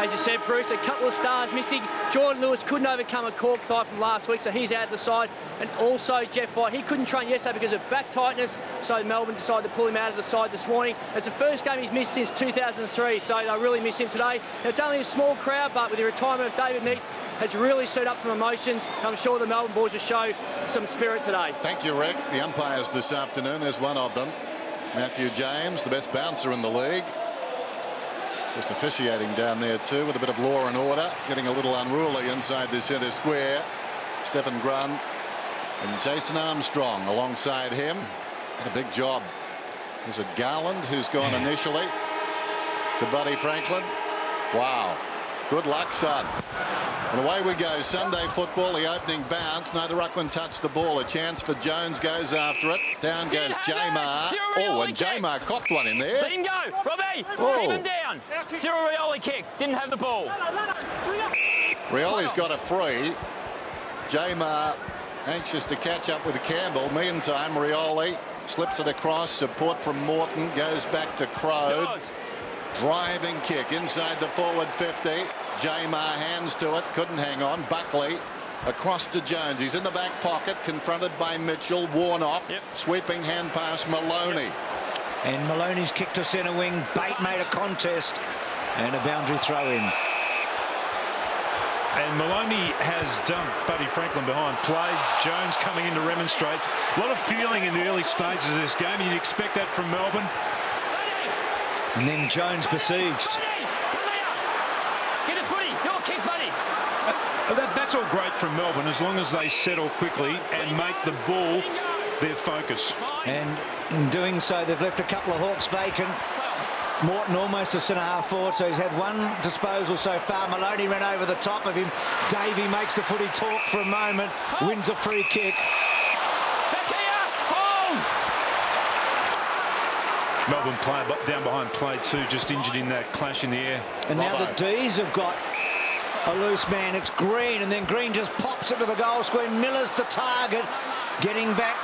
As you said, Bruce, a couple of stars missing. Jordan Lewis couldn't overcome a cork thigh from last week, so he's out of the side. And also Jeff White, he couldn't train yesterday because of back tightness, so Melbourne decided to pull him out of the side this morning. It's the first game he's missed since 2003, so I really miss him today. Now, it's only a small crowd, but with the retirement of David Neitz, has really stirred up some emotions. I'm sure the Melbourne boys will show some spirit today. Thank you, Rick. The umpires this afternoon, there's one of them. Matthew James, the best bouncer in the league. Just officiating down there too, with a bit of law and order. Getting a little unruly inside the centre square. Stephen Grun and Jason Armstrong alongside him. Had a big job. Is it Garland who's gone initially to Buddy Franklin? Wow. Good luck, son. And away we go. Sunday football, the opening bounce. No, the ruckman touched the ball. A chance for Jones, goes after it. Down goes Jamar. Oh, and Jamar copped one in there. Let him go, Robbie. Keep him down. Cyril Rioli kick. Didn't have the ball. Rioli's got a free. Jamar anxious to catch up with Campbell. Meantime, Rioli slips it across. Support from Morton. Goes back to Crode. Driving kick inside the forward 50. Jamar hands to it. Couldn't hang on. Buckley across to Jones. He's in the back pocket. Confronted by Mitchell. Warnock. Sweeping hand pass Maloney. And Maloney's kick to centre wing. Bate made a contest. And a boundary throw in. And Maloney has dumped Buddy Franklin behind play. Jones coming in to remonstrate. A lot of feeling in the early stages of this game. You'd expect that from Melbourne. And then Jones besieged. Get a footy. Your kick, buddy. That's all great from Melbourne as long as they settle quickly and make the ball their focus. And in doing so, they've left a couple of Hawks vacant. Morton almost a centre-half forward, so he's had one disposal so far. Maloney ran over the top of him. Davey makes the footy talk for a moment. Wins a free kick. Melbourne player down behind play too, just injured in that clash in the air. And now the D's have got a loose man. It's Green, and then Green just pops it to the goal square. Miller's the target. Getting back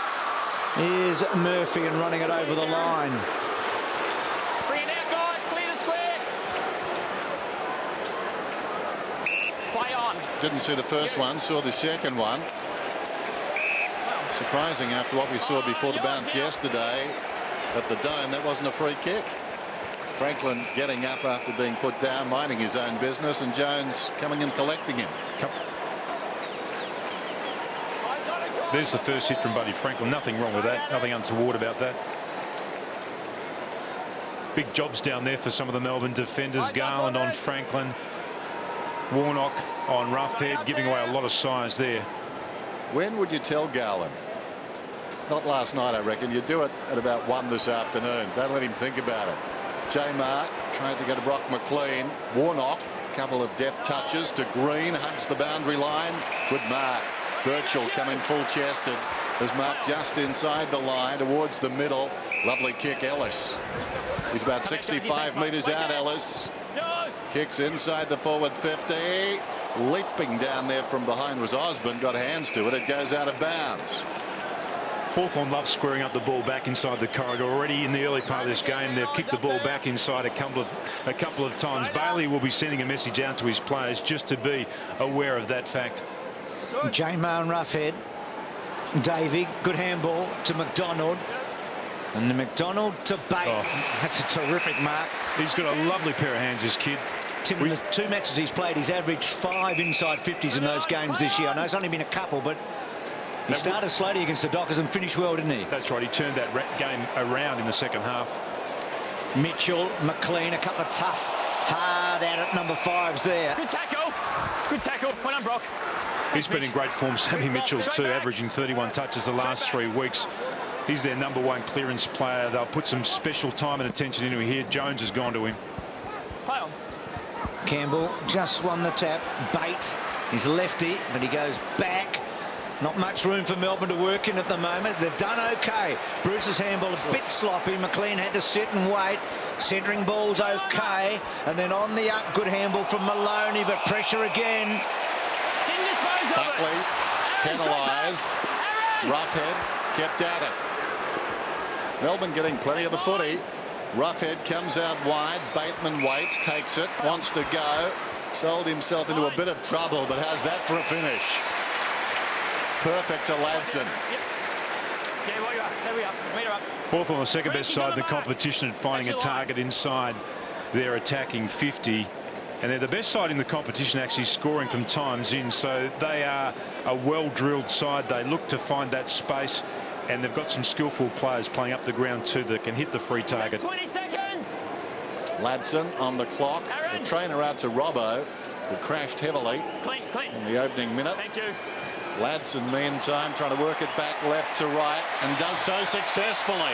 is Murphy and running it over the line. Bring it out, guys. Clear the square. Play on. Didn't see the first one, saw the second one. Surprising after what we saw before the bounce yesterday. At the Dome, that wasn't a free kick. Franklin getting up after being put down, minding his own business, and Jones coming and collecting him. There's the first hit from Buddy Franklin. Nothing wrong with that. Nothing untoward about that. Big jobs down there for some of the Melbourne defenders. Garland on Franklin. Warnock on Roughhead, giving away a lot of size there. When would you tell Garland? Not last night, I reckon. You do it at about 1 this afternoon. Don't let him think about it. Jamar tried to get to Brock McLean. Warnock, a couple of deft touches to Green, hugs the boundary line. Good mark. Birchall coming full-chested. Has marked just inside the line towards the middle. Lovely kick, Ellis. He's about 65 metres out, Ellis. Kicks inside the forward 50. Leaping down there from behind was Osborne. Got hands to it. It goes out of bounds. Hawthorn loves squaring up the ball back inside the corridor. Already in the early part of this game, they've kicked the ball back inside a couple of times. Bailey will be sending a message out to his players just to be aware of that fact. Jamar and Roughhead. Davey, good handball to McDonald. And the McDonald to Bate. Oh. That's a terrific mark. He's got a lovely pair of hands, this kid. Tim, in the 2 matches he's played, he's averaged 5 inside 50s in those games this year. I know it's only been a couple, but he started slowly against the Dockers and finished well, didn't he? That's right. He turned that game around in the second half. Mitchell, McLean, a couple of tough, hard at it number 5s there. Good tackle. Good tackle. Well done, Brock. He's been in great form, Sammy Mitchell too, averaging 31 touches the last 3 weeks. He's their #1 clearance player. They'll put some special time and attention into him here. Jones has gone to him. Play on. Campbell just won the tap. Bate, he's lefty, but he goes back. Not much room for Melbourne to work in at the moment. They've done okay. Bruce's handball a bit sloppy. McLean had to sit and wait. Centering ball's okay. And then on the up, good handball from Maloney, but pressure again. Buckley penalised. Roughhead kept at it. Melbourne getting plenty of the footy. Roughhead comes out wide. Bateman waits, takes it, wants to go. Sold himself into a bit of trouble, but has that for a finish. Perfect to Ladson. Hawthorn, the second best side in the competition at finding a target inside their attacking 50. And they're the best side in the competition actually scoring from times in. So they are a well-drilled side. They look to find that space. And they've got some skillful players playing up the ground too that can hit the free target. 20 seconds. Ladson on the clock. The trainer out to Robbo, who crashed heavily in the opening minute. Thank you. Ladson, meantime, trying to work it back left to right, and does so successfully.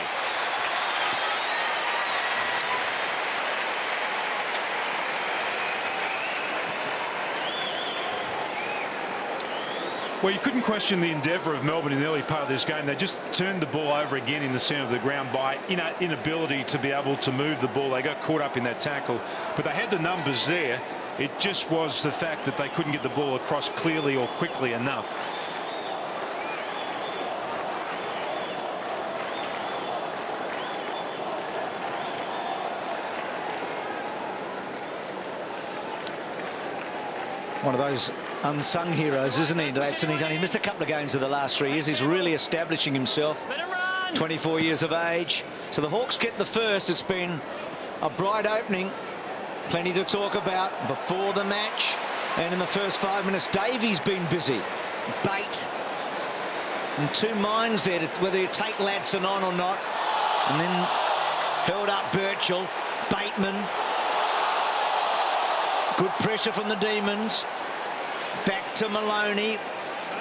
Well, you couldn't question the endeavour of Melbourne in the early part of this game. They just turned the ball over again in the centre of the ground by inability to be able to move the ball. They got caught up in that tackle, but they had the numbers there. It just was the fact that they couldn't get the ball across clearly or quickly enough. One of those unsung heroes, isn't he, Ladson? He's only missed a couple of games of the last 3 years. He's really establishing himself. 24 years of age. So the Hawks get the first. It's been a bright opening. Plenty to talk about before the match. And in the first 5 minutes, Davey's been busy. Bate. And two minds there, whether you take Ladson on or not. And then held up Birchall. Bateman. Good pressure from the Demons. Back to Maloney.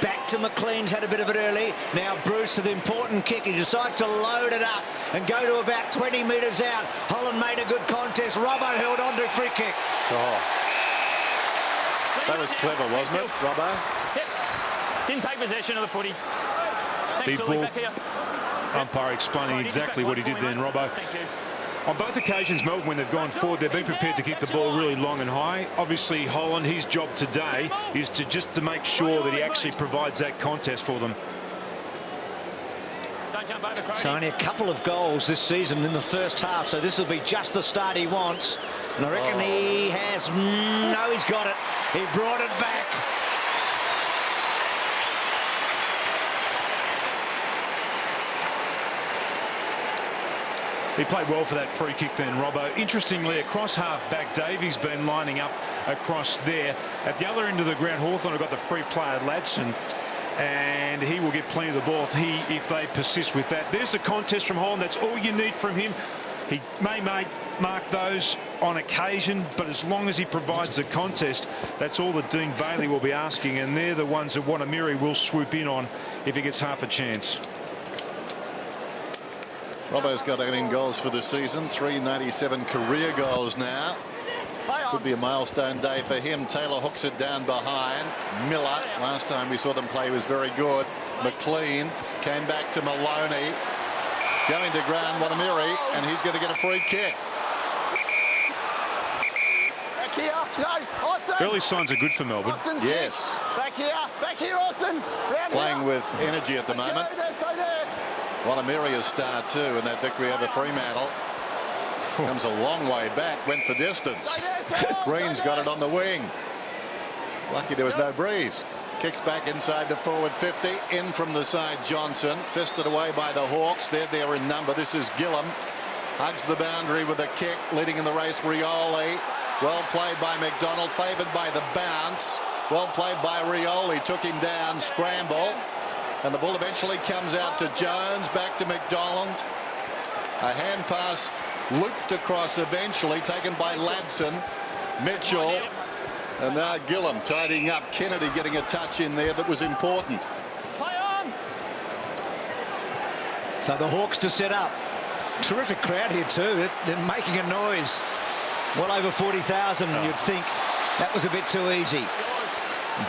Back to McLean's had a bit of it early. Now Bruce with the important kick. He decides to load it up and go to about 20 metres out. Holland made a good contest. Robbo held on to a free kick. Oh. That was clever, wasn't it, Robbo? Yep. Didn't take possession of the footy. Thanks, The Sully, ball. back here. Umpire explaining exactly what he did then, Robbo. Thank you. On both occasions, Melbourne, when they've gone forward, they've been prepared to kick the ball really long and high. Obviously, Holland, his job today is to make sure that he actually provides that contest for them. Don't jump over, Crony. So only a couple of goals this season in the first half. So this will be just the start he wants. And I reckon he has... No, he's got it. He brought it back. He played well for that free kick then, Robbo. Interestingly, across half-back, Davies been lining up across there. At the other end of the ground, Hawthorn have got the free player, Ladson, and he will get plenty of the ball if they persist with that. There's the contest from Holland. That's all you need from him. He may mark those on occasion, but as long as he provides the contest, that's all that Dean Bailey will be asking, and they're the ones that Wanamiri will swoop in on if he gets half a chance. Robbo's got 18 goals for the season, 397 career goals now. Could be a milestone day for him. Taylor hooks it down behind. Miller, last time we saw them play, was very good. McLean came back to Maloney. Going to ground, Wanamiri, and he's going to get a free kick. Back here, no, Austin. Early signs are good for Melbourne. Austin's Yes. back here, Austin. Round Playing here. with energy at the moment. Stay there. Wanamiri is star too in that victory over Fremantle. Comes a long way back, went for distance. Green's got it on the wing. Lucky there was no breeze. Kicks back inside the forward 50. In from the side, Johnson. Fisted away by the Hawks. They're there in number. This is Gillam. Hugs the boundary with a kick. Leading in the race, Rioli. Well played by McDonald. Favoured by the bounce. Well played by Rioli. Took him down. Scramble. And the ball eventually comes out to Jones. Back to McDonald. A hand pass looped across eventually. Taken by Ladson. Mitchell. And now Gillam tidying up. Kennedy getting a touch in there that was important. Play on. So the Hawks to set up. Terrific crowd here too. They're making a noise. Well over 40,000. You'd think that was a bit too easy.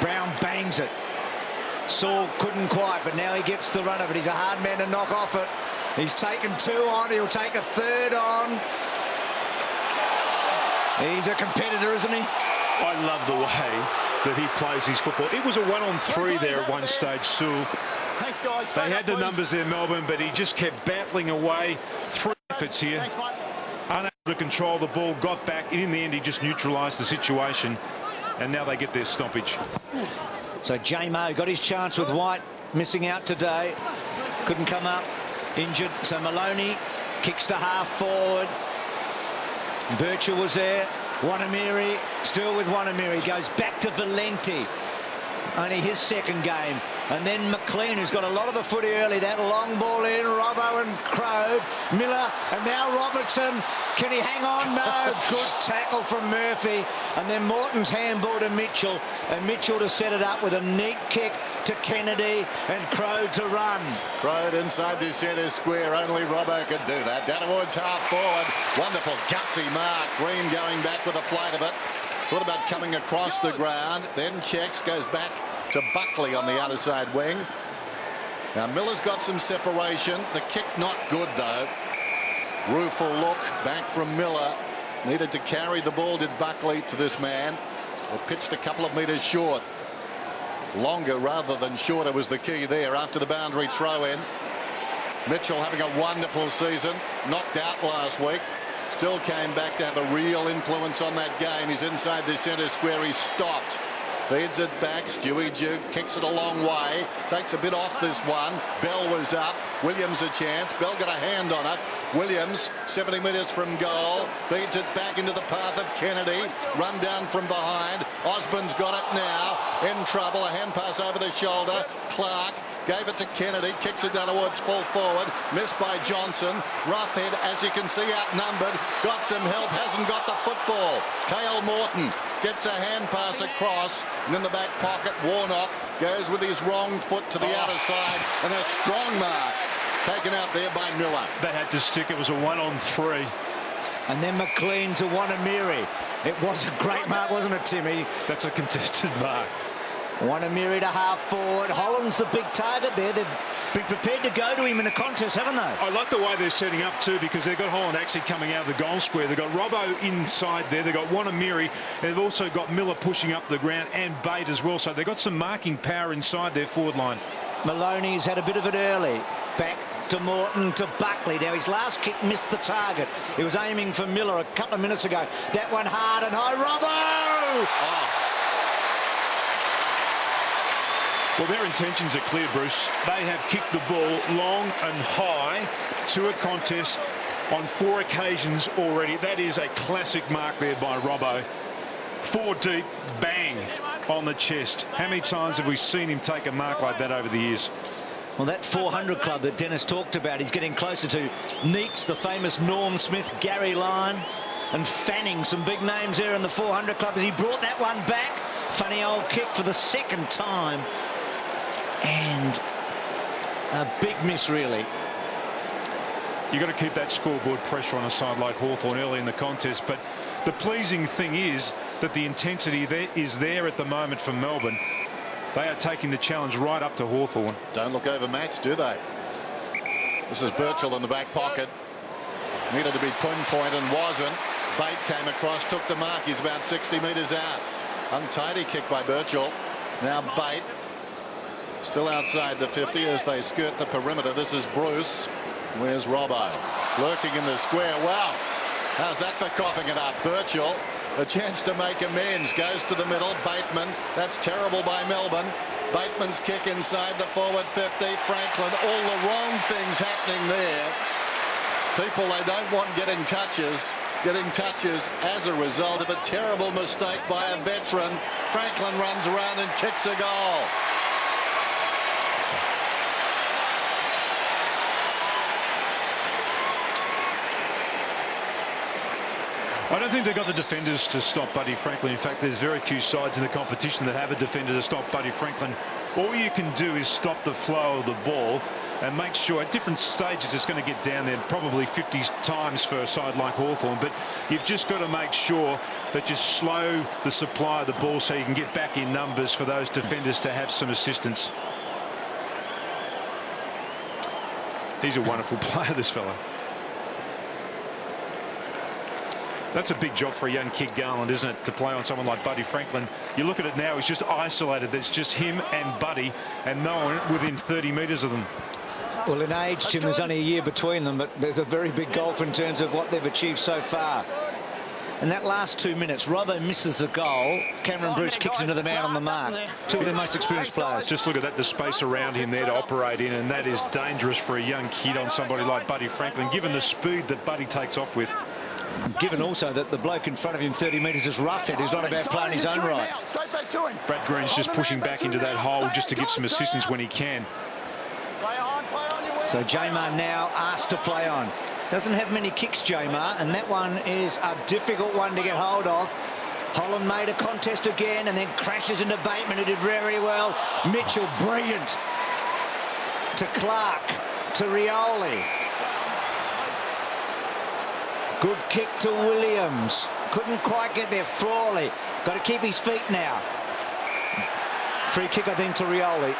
Brown bangs it. Saul couldn't quite, but now he gets the run of it. He's a hard man to knock off it. He's taken two on. He'll take a third on. He's a competitor, isn't he? I love the way that he plays his football. It was a 1-on-3 there at one stage, Sewell. Thanks, guys. They had the numbers there, Melbourne, but he just kept battling away. 3 efforts here. Thanks, mate. to control the ball, got back, and in the end he just neutralised the situation, and now they get their stoppage. So J-Mo got his chance with White missing out today. Couldn't come up, injured. So Maloney kicks to half forward. Birchall was there. Wanamiri still with Wanamiri. Goes back to Valenti. Only his second game. And then McLean, who's got a lot of the footy early. That long ball in. Robbo and Crowe. Miller. And now Robertson. Can he hang on? No. Good tackle from Murphy. And then Morton's handball to Mitchell. And Mitchell to set it up with a neat kick to Kennedy. And Crowe to run. Crowe inside the centre square. Only Robbo could do that. Down towards half forward. Wonderful gutsy mark. Green going back with a flight of it. Thought about coming across the ground. Then checks. Goes back to Buckley on the outer side wing. Now Miller's got some separation. The kick not good though. Rueful look back from Miller. Needed to carry the ball, did Buckley, to this man. Or pitched a couple of metres short. Longer rather than shorter was the key there after the boundary throw in. Mitchell having a wonderful season. Knocked out last week. Still came back to have a real influence on that game. He's inside the centre square. He's stopped. Feeds it back. Stewie Duke kicks it a long way. Takes a bit off this one. Bell was up. Williams a chance. Bell got a hand on it. Williams 70 metres from goal. Feeds it back into the path of Kennedy. Run down from behind. Osborne's got it now. In trouble. A hand pass over the shoulder. Clark gave it to Kennedy. Kicks it down towards full forward. Missed by Johnson. Roughhead, as you can see, outnumbered. Got some help. Hasn't got the football. Cale Morton gets a hand pass across, and in the back pocket Warnock goes with his wrong foot to the outer side, and a strong mark taken out there by Miller. That had to stick. It was a 1-on-3. And then McLean to Wanamiri. It was a great mark, wasn't it, Timmy? That's a contested mark. Wanamiri to half forward. Holland's the big target there. They've been prepared to go to him in a contest, haven't they? I like the way they're setting up too, because they've got Holland actually coming out of the goal square. They've got Robbo inside there. They've got Wanamiri. They've also got Miller pushing up the ground, and Bate as well. So they've got some marking power inside their forward line. Maloney's had a bit of it early. Back to Morton to Buckley. Now his last kick missed the target. He was aiming for Miller a couple of minutes ago. That one hard and high. Robbo! Oh. Well, their intentions are clear, Bruce. They have kicked the ball long and high to a contest on 4 occasions already. That is a classic mark there by Robbo. 4 deep, bang, on the chest. How many times have we seen him take a mark like that over the years? Well, that 400 club that Dennis talked about, he's getting closer to Neats, the famous Norm Smith, Gary Lyon, and Fanning. Some big names there in the 400 club as he brought that one back. Funny old kick for the second time. And a big miss, really. You've got to keep that scoreboard pressure on a side like Hawthorn early in the contest. But the pleasing thing is that the intensity there is there at the moment from Melbourne. They are taking the challenge right up to Hawthorn. Don't look overmatched, do they? This is Birchall in the back pocket. Needed to be pinpoint and wasn't. Bate came across, took the mark. He's about 60 metres out. Untidy kick by Birchall. Now Bate. Still outside the 50 as they skirt the perimeter. This is Bruce. Where's Robbo? Lurking in the square. Wow. How's that for coughing it up? Birchall, a chance to make amends. Goes to the middle. Bateman. That's terrible by Melbourne. Bateman's kick inside the forward 50. Franklin. All the wrong things happening there. People they don't want getting touches as a result of a terrible mistake by a veteran. Franklin runs around and kicks a goal. I don't think they've got the defenders to stop Buddy Franklin. In fact, there's very few sides in the competition that have a defender to stop Buddy Franklin. All you can do is stop the flow of the ball and make sure at different stages it's going to get down there probably 50 times for a side like Hawthorn. But you've just got to make sure that you slow the supply of the ball so you can get back in numbers for those defenders to have some assistance. He's a wonderful player, this fella. That's a big job for a young kid, Garland, isn't it, to play on someone like Buddy Franklin. You look at it now, he's just isolated. There's just him and Buddy and no one within 30 metres of them. Well, in age, Tim, there's only a year between them, but there's a very big gulf in terms of what they've achieved so far. In that last 2 minutes, Robbo misses the goal. Cameron Bruce kicks into the man on the mark. Two of the most experienced players. Just look at that, the space around him there to operate in, and that is dangerous for a young kid on somebody like Buddy Franklin, given the speed that Buddy takes off with. Given also that the bloke in front of him 30 metres is Roughhead, who's not about playing his own right. Brad Green's just pushing back into that hole just to give some assistance when he can. So Jamar now asked to play on. Doesn't have many kicks, Jamar, and that one is a difficult one to get hold of. Holland made a contest again and then crashes into Bateman, who did very well. Mitchell, brilliant. To Clark, to Rioli. Good kick to Williams. Couldn't quite get there. Frawley. Got to keep his feet now. Free kick, I think, to Rioli.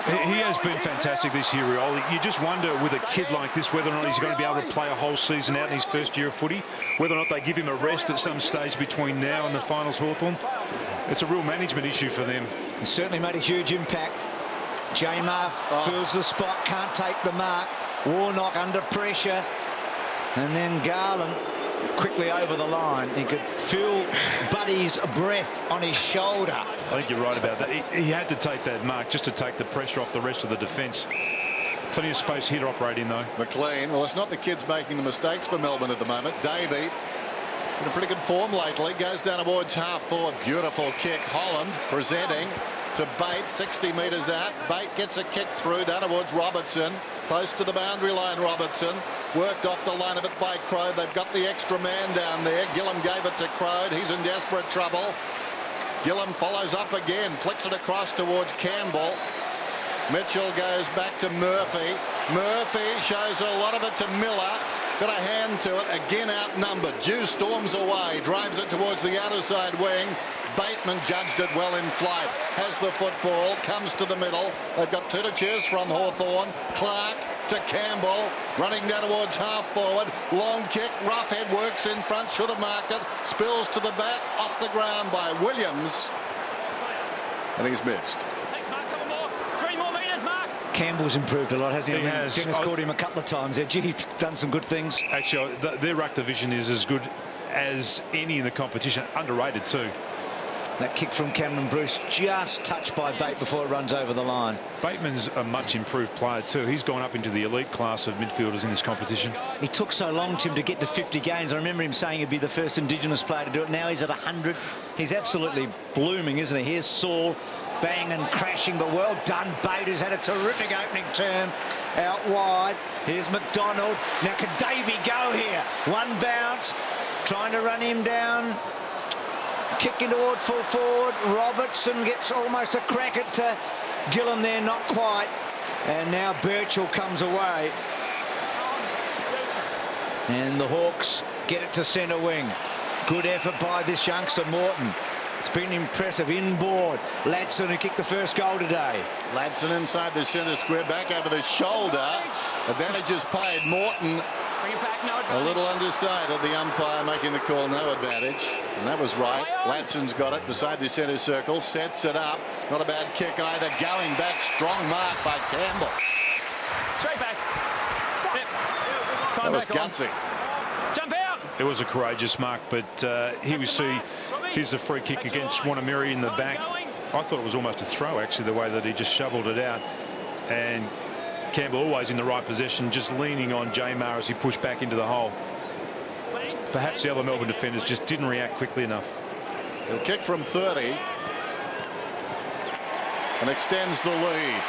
He has been fantastic this year, Rioli. You just wonder with a kid like this whether or not he's going to be able to play a whole season out in his first year of footy, whether or not they give him a rest at some stage between now and the finals, Hawthorn. It's a real management issue for them. He certainly made a huge impact. Jamar fills the spot, can't take the mark. Warnock under pressure. And then Garland quickly over the line. He could feel Buddy's breath on his shoulder. I think you're right about that. He had to take that mark just to take the pressure off the rest of the defence. Plenty of space here to operate in, though. McLean, well, it's not the kids making the mistakes for Melbourne at the moment. Davey, in a pretty good form lately, goes down towards half forward. Beautiful kick. Holland presenting to Bate, 60 metres out. Bate gets a kick through down towards Robertson. Close to the boundary line, Robertson. Worked off the line of it by Crode. They've got the extra man down there. Gillum gave it to Crode. He's in desperate trouble. Gillum follows up again. Flicks it across towards Campbell. Mitchell goes back to Murphy. Murphy shows a lot of it to Miller. Got a hand to it. Again outnumbered. Dew storms away. Drives it towards the outer side wing. Bateman judged it well in flight. Has the football. Comes to the middle. They've got two to choose from. Hawthorn. Clark to Campbell. Running down towards half forward. Long kick. Roughhead works in front. Should have marked it. Spills to the back. Off the ground by Williams. And he's missed. Thanks, Mark. Couple more. 3 more metres, Mark. Campbell's improved a lot, hasn't he? He has. Dennis caught him a couple of times there. Gee, he's done some good things. Actually, their ruck division is as good as any in the competition. Underrated too. That kick from Cameron Bruce just touched by Bate before it runs over the line. Bateman's a much improved player too. He's gone up into the elite class of midfielders in this competition. He took so long, Tim, to get to 50 games. I remember him saying he'd be the first Indigenous player to do it. Now he's at 100. He's absolutely blooming, isn't he? Here's Saul, bang and crashing, but well done, Bate, who's had a terrific opening term out wide. Here's McDonald. Now can Davey go here? One bounce, trying to run him down. Kicking towards full forward. Robertson gets almost a crack at Gillum there, not quite. And now Birchall comes away. And the Hawks get it to centre wing. Good effort by this youngster, Morton. It's been impressive. Inboard. Ladson, who kicked the first goal today. Ladson inside the centre square, back over the shoulder. Advantage is paid. Morton Bring it back, no advantage. a little underside, the umpire making the call, no advantage. And that was right. Ladson's got it beside the centre circle, sets it up. Not a bad kick either. Going back, strong mark by Campbell. Straight back. Yep. That was gutsy. Jump out. It was a courageous mark, but here we see here's the free kick against Wanamiri in the back. I thought it was almost a throw, actually, the way that he just shoveled it out. And Campbell always in the right position, just leaning on Jamar as he pushed back into the hole. Perhaps the other Melbourne defenders just didn't react quickly enough. He'll kick from 30 and extends the lead.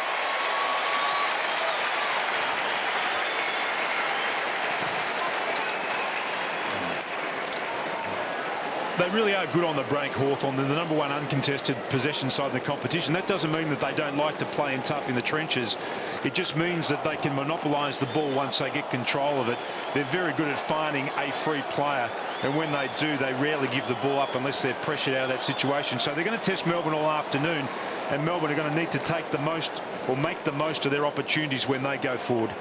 They really are good on the break, Hawthorn. They're the #1 uncontested possession side in the competition. That doesn't mean that they don't like to play in tough in the trenches. It just means that they can monopolise the ball once they get control of it. They're very good at finding a free player, and when they do, they rarely give the ball up unless they're pressured out of that situation. So they're going to test Melbourne all afternoon, and Melbourne are going to need to take the most or make the most of their opportunities when they go forward.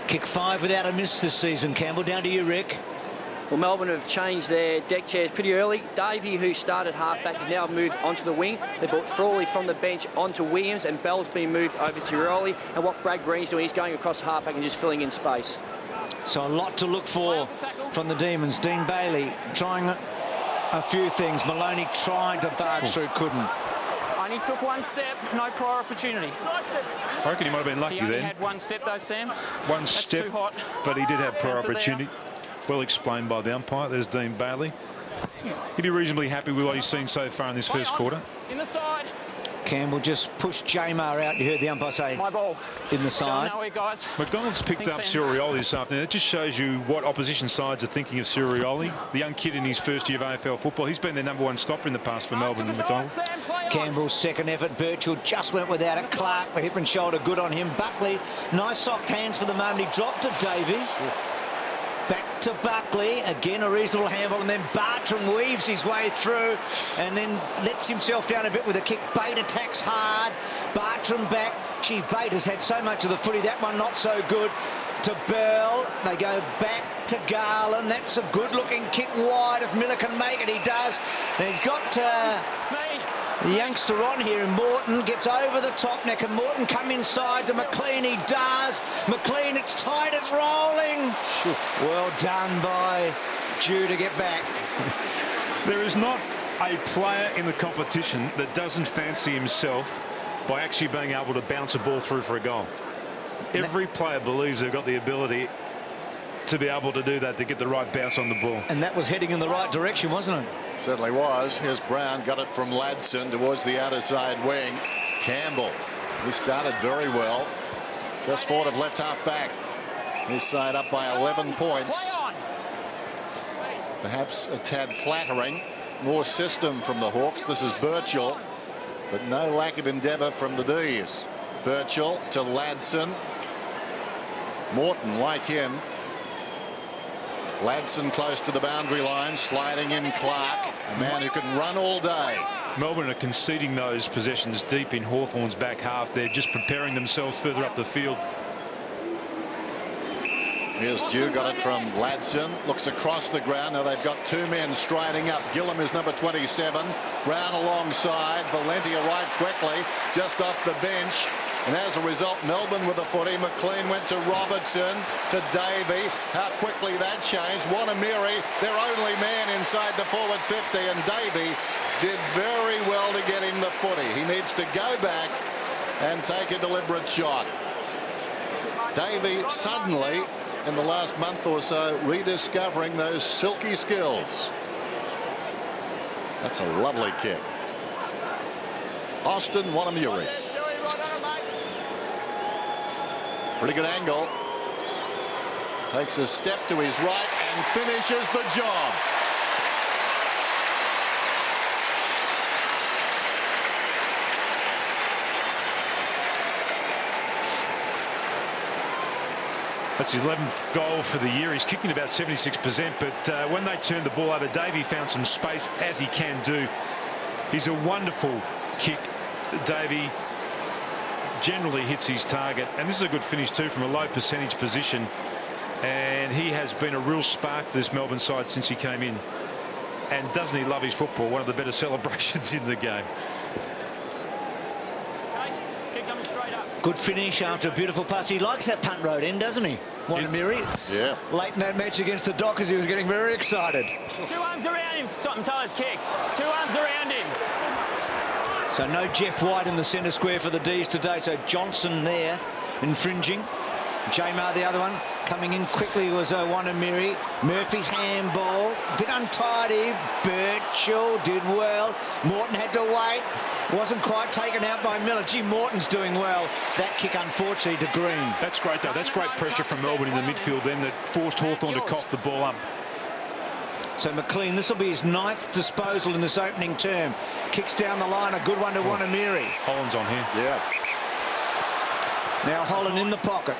Kick 5 without a miss this season, Campbell. Down to you, Rick. Well, Melbourne have changed their deck chairs pretty early. Davey, who started halfback, has now moved onto the wing. They brought Frawley from the bench onto Williams, and Bell's been moved over to Rioli. And what Brad Green's doing, he's going across halfback and just filling in space. So a lot to look for from the Demons. Dean Bailey trying a few things. Maloney tried to barge through, couldn't. Only took one step, no prior opportunity. I reckon he might have been lucky He only then. had one step though, Sam. One That's step, too hot. but he did have prior Bouncer there. opportunity. Well explained by the umpire. There's Dean Bailey. He'd be reasonably happy with what he's seen so far in this first quarter. In the side. Campbell just pushed Jamar out. You heard the umpire say My ball. in the So side. now guys. McDonald's picked Thanks, up Sam. Sirioli this afternoon. It just shows you what opposition sides are thinking of Sirioli. The young kid in his first year of AFL football. He's been their #1 stopper in the past for Melbourne and McDonald. Campbell's second effort. Birchall just went without it. Clark, the hip and shoulder, good on him. Buckley, nice soft hands for the moment. He dropped it, Davey. Back to Buckley, again a reasonable handball, and then Bartram weaves his way through and then lets himself down a bit with a kick. Bate attacks hard, Bartram back. Gee, Bate has had so much of the footy, that one not so good. To Bell, they go back to Garland. That's a good looking kick wide. If Miller can make it, he does. And he's got the youngster on here, and Morton gets over the top. Now can Morton come inside to McLean? He does. McLean, it's tight, it's rolling. Well done by Dew to get back. There is not a player in the competition that doesn't fancy himself by actually being able to bounce a ball through for a goal. Every player believes they've got the ability to be able to do that, to get the right bounce on the ball. And that was heading in the right direction, wasn't it? Certainly was. Here's Brown, got it from Ladson towards the outer side wing. Campbell, he started very well. Just forward of left half back. His side up by 11 points. Perhaps a tad flattering. More system from the Hawks. This is Birchall, but no lack of endeavour from the D's. Birchall to Ladson. Morton, like him. Ladson close to the boundary line, sliding in Clark, a man who can run all day. Melbourne are conceding those possessions deep in Hawthorn's back half. They're just preparing themselves further up the field. Here's Dew, got it from Ladson, looks across the ground. Now they've got two men striding up. Gillam is number 27. Brown alongside. Valenti arrived quickly just off the bench. And as a result, Melbourne with the footy. McLean went to Robertson, to Davey. How quickly that changed. Wanamiri, their only man inside the forward 50. And Davey did very well to get him the footy. He needs to go back and take a deliberate shot. Davey suddenly, in the last month or so, rediscovering those silky skills. That's a lovely kick. Austin Wanamiri. Pretty good angle. Takes a step to his right and finishes the job. That's his 11th goal for the year. He's kicking about 76%, but when they turned the ball over, Davey found some space, as he can do. He's a wonderful kick. Davey generally hits his target, and this is a good finish too from a low percentage position, and he has been a real spark for this Melbourne side since he came in. And doesn't he love his football? One of the better celebrations in the game. Good finish after a beautiful pass. He likes that punt road end, doesn't he? Wanamiri. Yeah. Late in that match against the Dockers, he was getting very excited. 2 arms around him. Something Tyler's kick. 2 arms around him. So no Jeff White in the centre square for the D's today. So Johnson there infringing. Jamar the other one coming in quickly was Wanamiri. Murphy's handball, a bit untidy. Birchall did well. Morton had to wait. Wasn't quite taken out by Miller. Gee, Morton's doing well. That kick, unfortunately, to Green. That's great, though. That's great pressure from Melbourne in the midfield then that forced Hawthorn to cough the ball up. So McLean, this will be his 9th disposal in this opening term. Kicks down the line, a good one to Wanamiri. Holland's on here. Yeah. Now Holland in the pocket.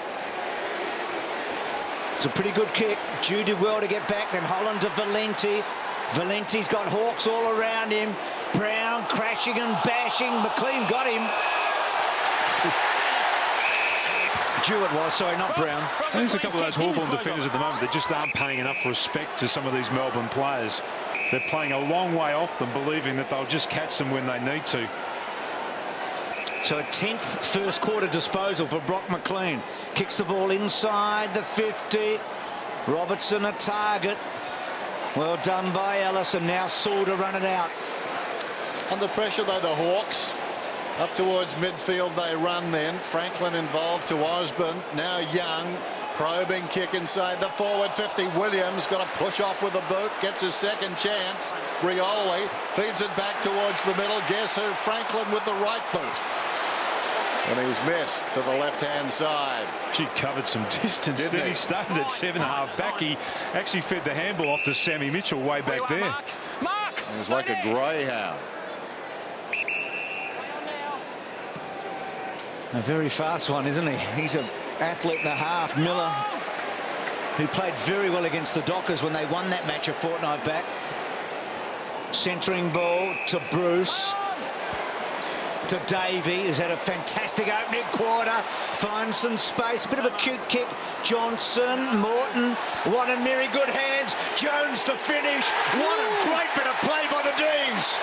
It's a pretty good kick. Dew did well to get back. Then Holland to Valenti. Valenti's got Hawks all around him. Brown crashing and bashing. McLean got him. Jewett was, sorry, not Brown. I think there's a couple of those Hawthorn defenders at the moment that just aren't paying enough respect to some of these Melbourne players. They're playing a long way off them, believing that they'll just catch them when they need to. So a 10th first quarter disposal for Brock McLean. Kicks the ball inside the 50. Robertson a target. Well done by Ellison. Now Saul to run it out. Under pressure though, the Hawks. Up towards midfield they run then. Franklin involved to Osborne. Now Young. Probing kick inside the forward 50. Williams got to push off with the boot. Gets his second chance. Rioli feeds it back towards the middle. Guess who? Franklin with the right boot. And he's missed to the left-hand side. She covered some distance. Then he started at 7.5 back. He actually fed the handball off to Sammy Mitchell way back there. He's like a greyhound. A very fast one, isn't he? He's an athlete and a half. Miller, who played very well against the Dockers when they won that match a fortnight back. Centering ball to Bruce. To Davey, who's had a fantastic opening quarter. Finds some space. Bit of a cute kick. Johnson, Morton. What a very good hands. Jones to finish. What a great bit of play by the D's.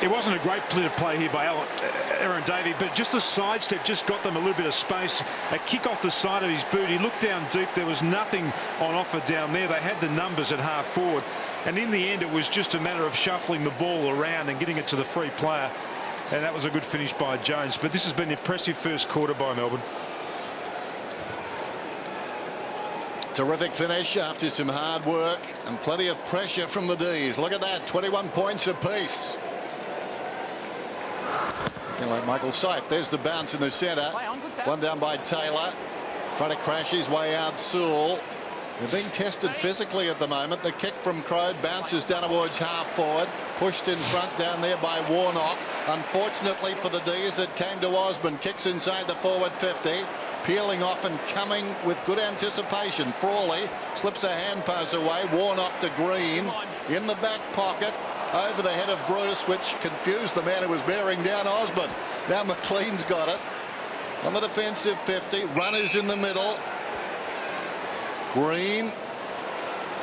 It wasn't a great bit of play here by Aaron Davey, but just a sidestep just got them a little bit of space. A kick off the side of his boot. He looked down deep. There was nothing on offer down there. They had the numbers at half forward. And in the end, it was just a matter of shuffling the ball around and getting it to the free player. And that was a good finish by Jones. But this has been an impressive first quarter by Melbourne. Terrific finish after some hard work and plenty of pressure from the D's. Look at that, 21 points apiece. Like Michael Sipe. There's the bounce in the centre. One down by Taylor. Trying to crash his way out Sewell. They're being tested physically at the moment. The kick from Crode bounces down towards half forward. Pushed in front down there by Warnock. Unfortunately for the D's, it came to Osborne. Kicks inside the forward 50. Peeling off and coming with good anticipation. Frawley slips a hand pass away. Warnock to Green in the back pocket. Over the head of Bruce, which confused the man who was bearing down Osborne. Now McLean's got it on the defensive 50. Runners in the middle. Green.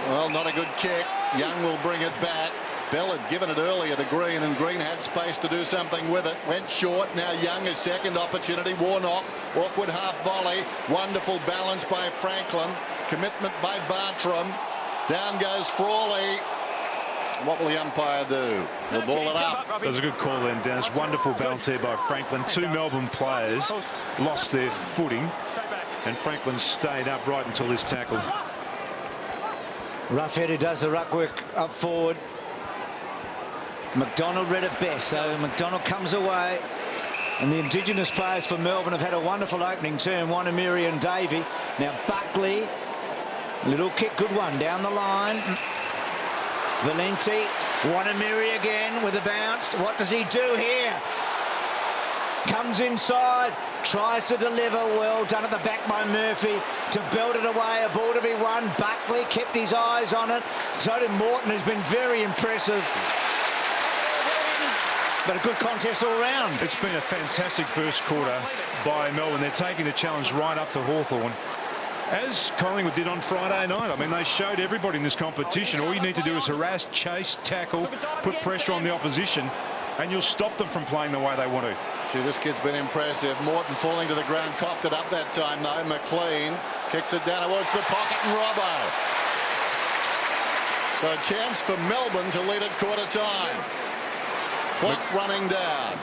Well, not a good kick. Young will bring it back. Bell had given it earlier to Green, and Green had space to do something with it. Went short. Now Young, a second opportunity. Warnock. Awkward half volley. Wonderful balance by Franklin. Commitment by Bartram. Down goes Frawley. What will the umpire do? He'll ball it up. That was a good call then, Dennis. Wonderful balance there by Franklin. Two Melbourne players lost their footing, and Franklin stayed upright until this tackle. Roughead who does the ruck work up forward. McDonald read it best, so McDonald comes away. And the Indigenous players for Melbourne have had a wonderful opening term. Wanamiri and Davey. Now Buckley. Little kick, good one down the line. Valenti, Wanamiri again with a bounce. What does he do here? Comes inside, tries to deliver. Well done at the back by Murphy to belt it away. A ball to be won. Buckley kept his eyes on it. So did Morton, who's been very impressive. But a good contest all round. It's been a fantastic first quarter by Melbourne. They're taking the challenge right up to Hawthorn, as Collingwood did on Friday night. I mean, they showed everybody in this competition. All you need to do is harass, chase, tackle, put pressure on the opposition, and you'll stop them from playing the way they want to. Gee, this kid's been impressive. Morton falling to the ground, coughed it up that time, though. McLean kicks it down towards the pocket, and Robbo. So a chance for Melbourne to lead at quarter time. Clock running down.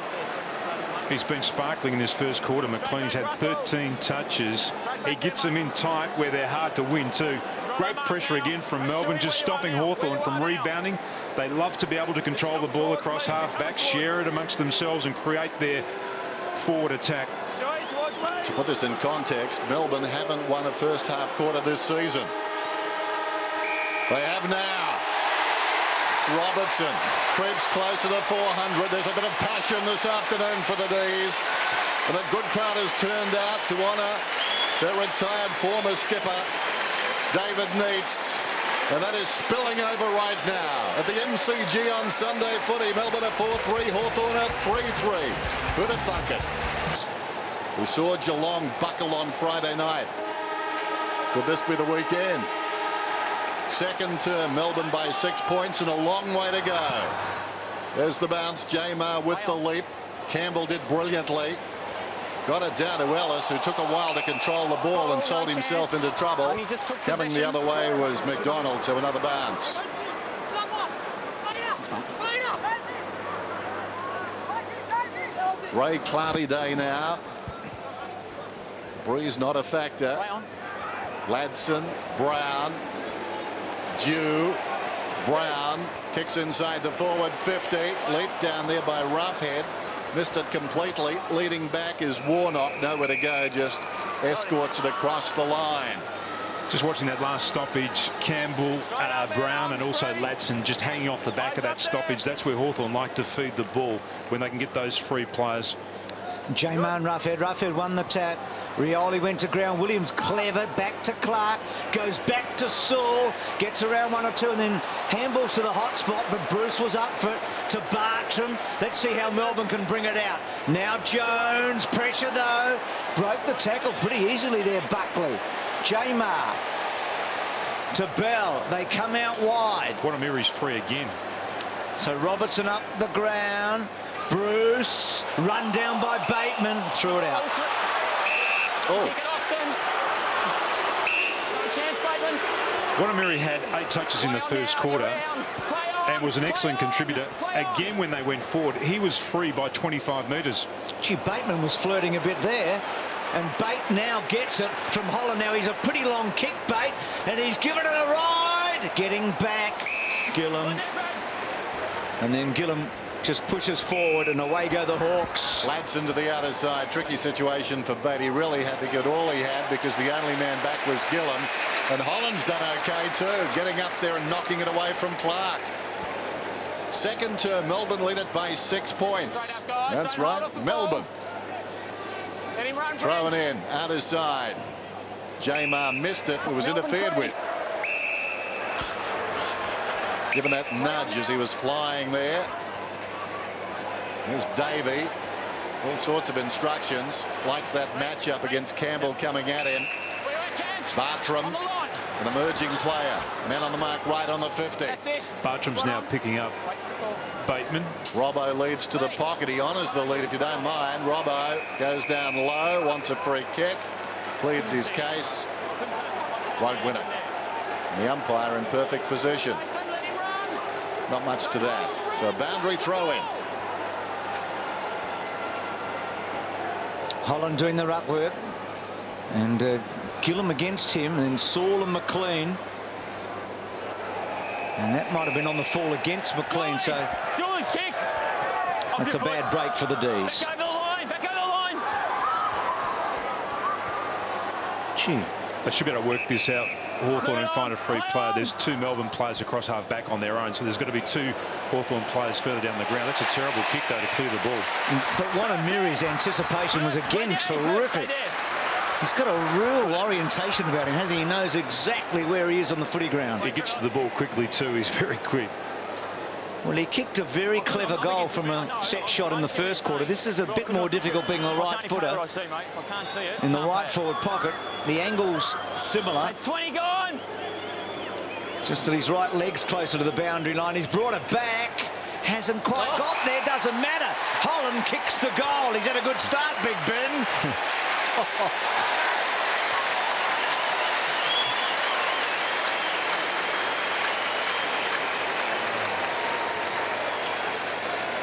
He's been sparkling in this first quarter. McLean's had 13 touches. He gets them in tight where they're hard to win too. Great pressure again from Melbourne, just stopping Hawthorn from rebounding. They love to be able to control the ball across half-back, share it amongst themselves and create their forward attack. To put this in context, Melbourne haven't won a first half quarter this season. They have now. Robertson creeps close to the 400. There's a bit of passion this afternoon for the D's. And a good crowd has turned out to honour their retired former skipper. David Neitz. And that is spilling over right now. At the MCG on Sunday footy, Melbourne at 4-3, Hawthorn at 3-3. Who'd have thunk it? We saw Geelong buckle on Friday night. Could this be the weekend? Second term, Melbourne by 6 points and a long way to go. There's the bounce, Jamar with the leap. Campbell did brilliantly. Got it down to Ellis, who took a while to control the ball and sold himself into trouble. Coming the other way was McDonald, so another bounce. Grey, cloudy day now. Breeze not a factor. Ladson, Brown, Dew, Brown kicks inside the forward 50. Leaped down there by Roughhead. Missed it completely. Leading back is Warnock. Nowhere to go. Just escorts it across the line. Just watching that last stoppage, Campbell, Brown and also Ladson just hanging off the back of that stoppage. That's where Hawthorn like to feed the ball, when they can get those free players. J-Man Roughhead. Roughhead won the tap. Rioli went to ground. Williams clever. Back to Clark. Goes back to Saul. Gets around one or two and then handballs to the hot spot. But Bruce was up for it to Bartram. Let's see how Melbourne can bring it out. Now Jones. Pressure though. Broke the tackle pretty easily there, Buckley. Jamar to Bell. They come out wide. Wanamiri's free again. So Robertson up the ground. Bruce run down by Bateman. Threw it out. Oh. Wanamiri had 8 touches in the first quarter and was an excellent contributor. Again, when they went forward, he was free by 25 metres. Gee, Bateman was flirting a bit there. And Bate now gets it from Holland. Now he's a pretty long kick, Bate, and he's given it a ride. Getting back, Gillum. And then Gillum just pushes forward and away go the Hawks. Ladson to the outer side. Tricky situation for Bate. He really had to get all he had because the only man back was Gillum. And Holland's done okay too, getting up there and knocking it away from Clark. Second term, Melbourne lead it by 6 points. That's right, Melbourne. Throwing in, outer side. Jamar missed it. It was interfered with. Given that nudge as he was flying there. There's Davey. All sorts of instructions. Likes that matchup against Campbell coming at him. Bartram, an emerging player. Man on the mark right on the 50. Bartram's now picking up Bateman. Robbo leads to the pocket. He honours the lead if you don't mind. Robbo goes down low, wants a free kick, pleads his case, won't win it. And the umpire in perfect position. Not much to that. So a boundary throw in. Holland doing the ruck work. And Gillum against him, and Saul and McLean. And that might have been on the fall against McLean, so that's a bad break for the D's. Back over the line, back over the line. Gee. They should be able to work this out, Hawthorn, and find a free player. There's 2 Melbourne players across half back on their own, so there's got to be 2 Hawthorn players further down the ground. That's a terrible kick, though, to clear the ball. But Wanamiri's anticipation was again terrific. He's got a real orientation about him, hasn't he? He knows exactly where he is on the footy ground. He gets to the ball quickly too. He's very quick. Well, he kicked a very clever goal from a set shot in the first quarter. This is a bit more difficult being a right footer in the right forward pocket. The angle's similar. It's 20 gone. Just that his right leg's closer to the boundary line. He's brought it back. Hasn't quite got there. Doesn't matter. Holland kicks the goal. He's had a good start, Big Ben.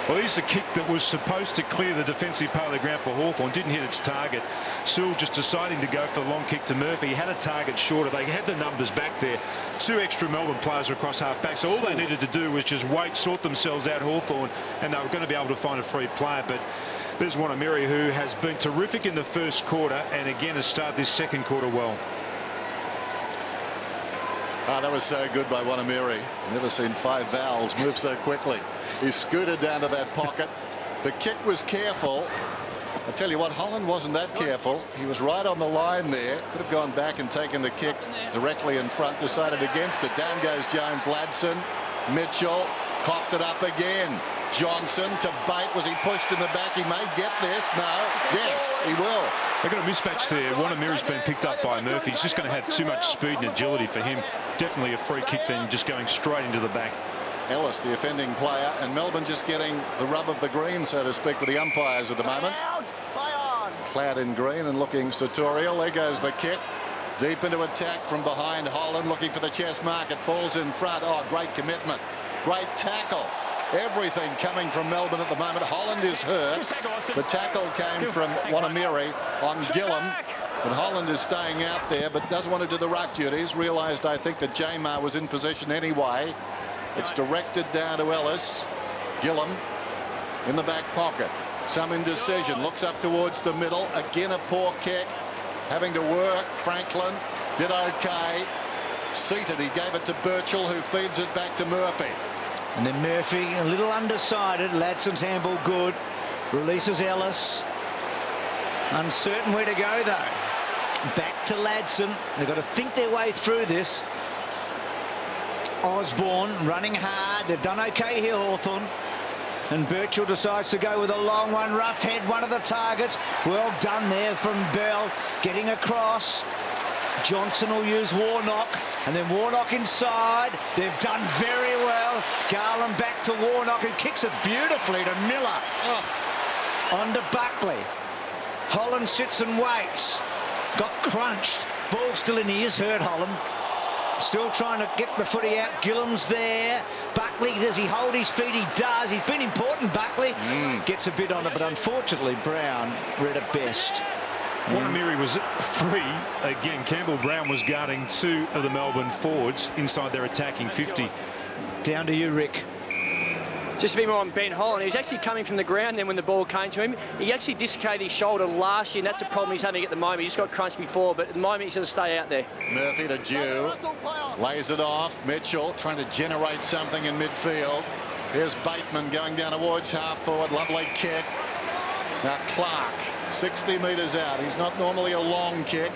Well, here's the kick that was supposed to clear the defensive part of the ground for Hawthorn. Didn't hit its target. Sewell just deciding to go for the long kick to Murphy. He had a target shorter. They had the numbers back there. 2 extra Melbourne players were across half back. So all they needed to do was just wait, sort themselves out, Hawthorn, and they were going to be able to find a free player. But there's Wanamiri, who has been terrific in the first quarter and again has started this second quarter well. Oh, that was so good by Wanamiri. Never seen 5 vowels move so quickly. He scooted down to that pocket. The kick was careful. I tell you what, Holland wasn't that careful. He was right on the line there. Could have gone back and taken the kick directly in front. Decided against it. Down goes Jones. Ladson. Mitchell coughed it up again. Johnson to Bate. Was he pushed in the back? He may get this. No. Yes, he will. They've got a mismatch there. Wanamiri's been picked up by Murphy. He's just going to have too much speed and agility for him. Definitely a free kick then, just going straight into the back. Ellis, the offending player, and Melbourne just getting the rub of the green, so to speak, with the umpires at the moment. Clad in green and looking sartorial. There goes the kick. Deep into attack from behind. Holland looking for the chest mark. It falls in front. Oh, great commitment. Great tackle. Everything coming from Melbourne at the moment. Holland is hurt. The tackle came from Wanamiri on Gillum. But Holland is staying out there, but doesn't want to do the ruck duties. Realised, I think, that Jamar was in position anyway. It's directed down to Ellis. Gillum in the back pocket. Some indecision. Looks up towards the middle. Again, a poor kick. Having to work. Franklin did okay. Seated. He gave it to Birchall, who feeds it back to Murphy. And then Murphy, a little undecided. Ladson's handball good. Releases Ellis. Uncertain where to go, though. Back to Ladson. They've got to think their way through this. Osborne running hard. They've done okay here, Hawthorn. And Birchall decides to go with a long one. Roughhead, one of the targets. Well done there from Bell. Getting across. Johnson will use Warnock. And then Warnock inside. They've done very well. Garland back to Warnock, who kicks it beautifully to Miller. On to Buckley. Holland sits and waits. Got crunched. Ball still in. He is hurt, Holland. Still trying to get the footy out. Gillum's there. Buckley, does he hold his feet? He does. He's been important, Buckley. Gets a bit on it, but unfortunately Brown read it best. Wanamiri was free again. Campbell Brown was guarding two of the Melbourne forwards inside their attacking 50. Down to you, Rick. Just a bit more on Ben Holland. He was actually coming from the ground then when the ball came to him. He actually dislocated his shoulder last year, and that's a problem he's having at the moment. He just got crunched before, but at the moment he's going to stay out there. Murphy to Dew. Lays it off. Mitchell trying to generate something in midfield. Here's Bateman going down towards half forward. Lovely kick. Now Clark, 60 metres out. He's not normally a long kick.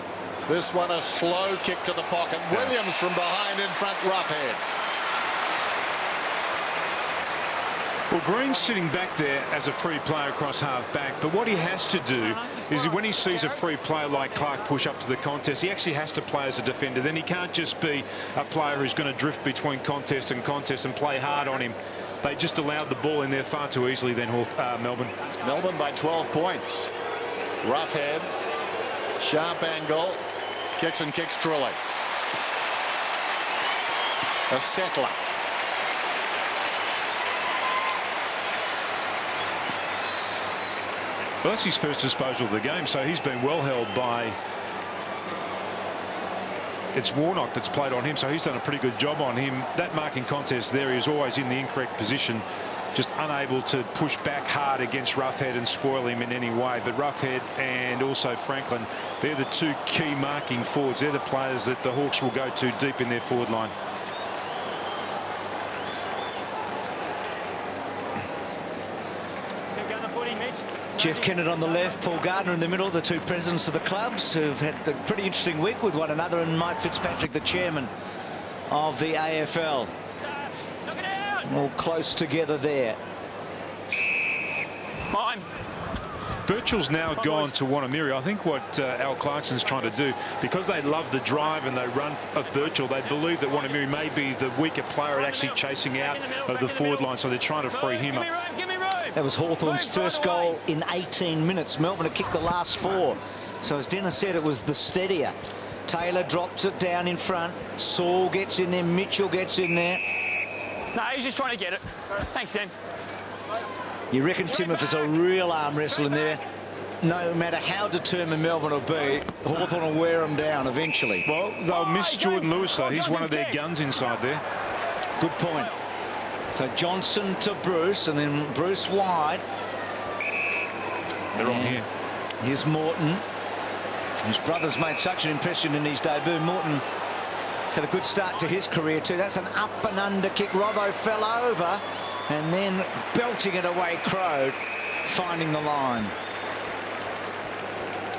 This one a slow kick to the pocket. Williams from behind in front, Roughhead. Well, Green's sitting back there as a free player across half back, but what he has to do is when he sees a free player like Clark push up to the contest, he actually has to play as a defender. Then he can't just be a player who's going to drift between contest and play hard on him. They just allowed the ball in there far too easily then, Melbourne. Melbourne by 12 points. Roughhead, sharp angle, kicks and kicks truly. A settler. Well, that's his first disposal of the game, so he's been well held by... It's Warnock that's played on him, so he's done a pretty good job on him. That marking contest there, he's always in the incorrect position, just unable to push back hard against Roughhead and spoil him in any way. But Roughhead and also Franklin, they're the two key marking forwards. They're the players that the Hawks will go to deep in their forward line. Jeff Kennett on the left, Paul Gardner in the middle, the two presidents of the clubs who've had a pretty interesting week with one another, and Mike Fitzpatrick, the chairman of the AFL. All close together there. Mine. Birchall's now gone to Wanamiri. I think what Al Clarkson's trying to do, because they love the drive and they run of Birchall, they believe that Wanamiri may be the weaker player at actually chasing out of the forward line, so they're trying to free him up. That was Hawthorn's first goal in 18 minutes. Melbourne had kicked the last 4. So as Dennis said, it was the steadier. Taylor drops it down in front. Saul gets in there. Mitchell gets in there. No, he's just trying to get it. Thanks, Dan. You reckon, Tim, if there's a real arm wrestle in there, no matter how determined Melbourne will be, Hawthorn will wear them down eventually. Well, they'll miss Jordan Lewis, though. He's one of their guns inside there. Good point. So Johnson to Bruce, and then Bruce wide. They're on here. Here's Morton. His brother's made such an impression in his debut. Morton has had a good start to his career too. That's an up and under kick. Robbo fell over and then belting it away. Crowd finding the line.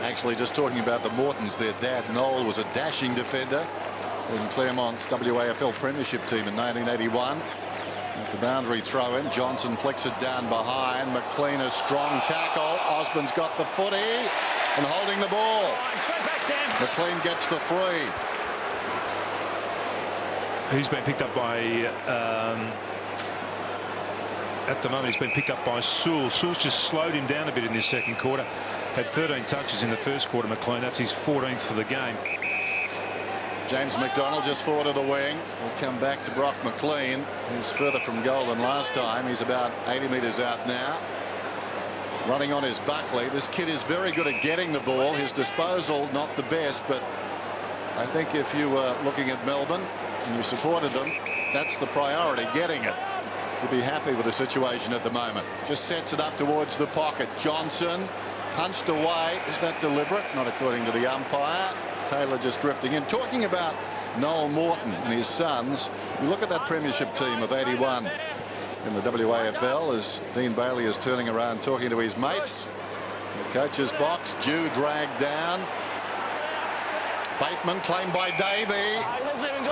Actually, just talking about the Mortons, their dad Noel was a dashing defender in Claremont's WAFL Premiership team in 1981. As the boundary throw in, Johnson flicks it down behind. McLean a strong tackle. Osborne's got the footy and holding the ball. McLean gets the free. He's been picked up by at the moment he's been picked up by Sewell. Sewell's just slowed him down a bit in this second quarter. Had 13 touches in the first quarter. McLean, that's his 14th for the game. James McDonald just forward of the wing. Will come back to Brock McLean, who's further from goal than last time. He's about 80 metres out now. Running on his Buckley. This kid is very good at getting the ball. His disposal not the best, but I think if you were looking at Melbourne and you supported them, that's the priority, getting it. You'd be happy with the situation at the moment. Just sets it up towards the pocket. Johnson punched away. Is that deliberate? Not according to the umpire. Taylor just drifting in. Talking about Noel Morton and his sons, you look at that premiership team of 81 in the WAFL as Dean Bailey is turning around talking to his mates. The coach's box, Jew dragged down. Bateman claimed by Davey.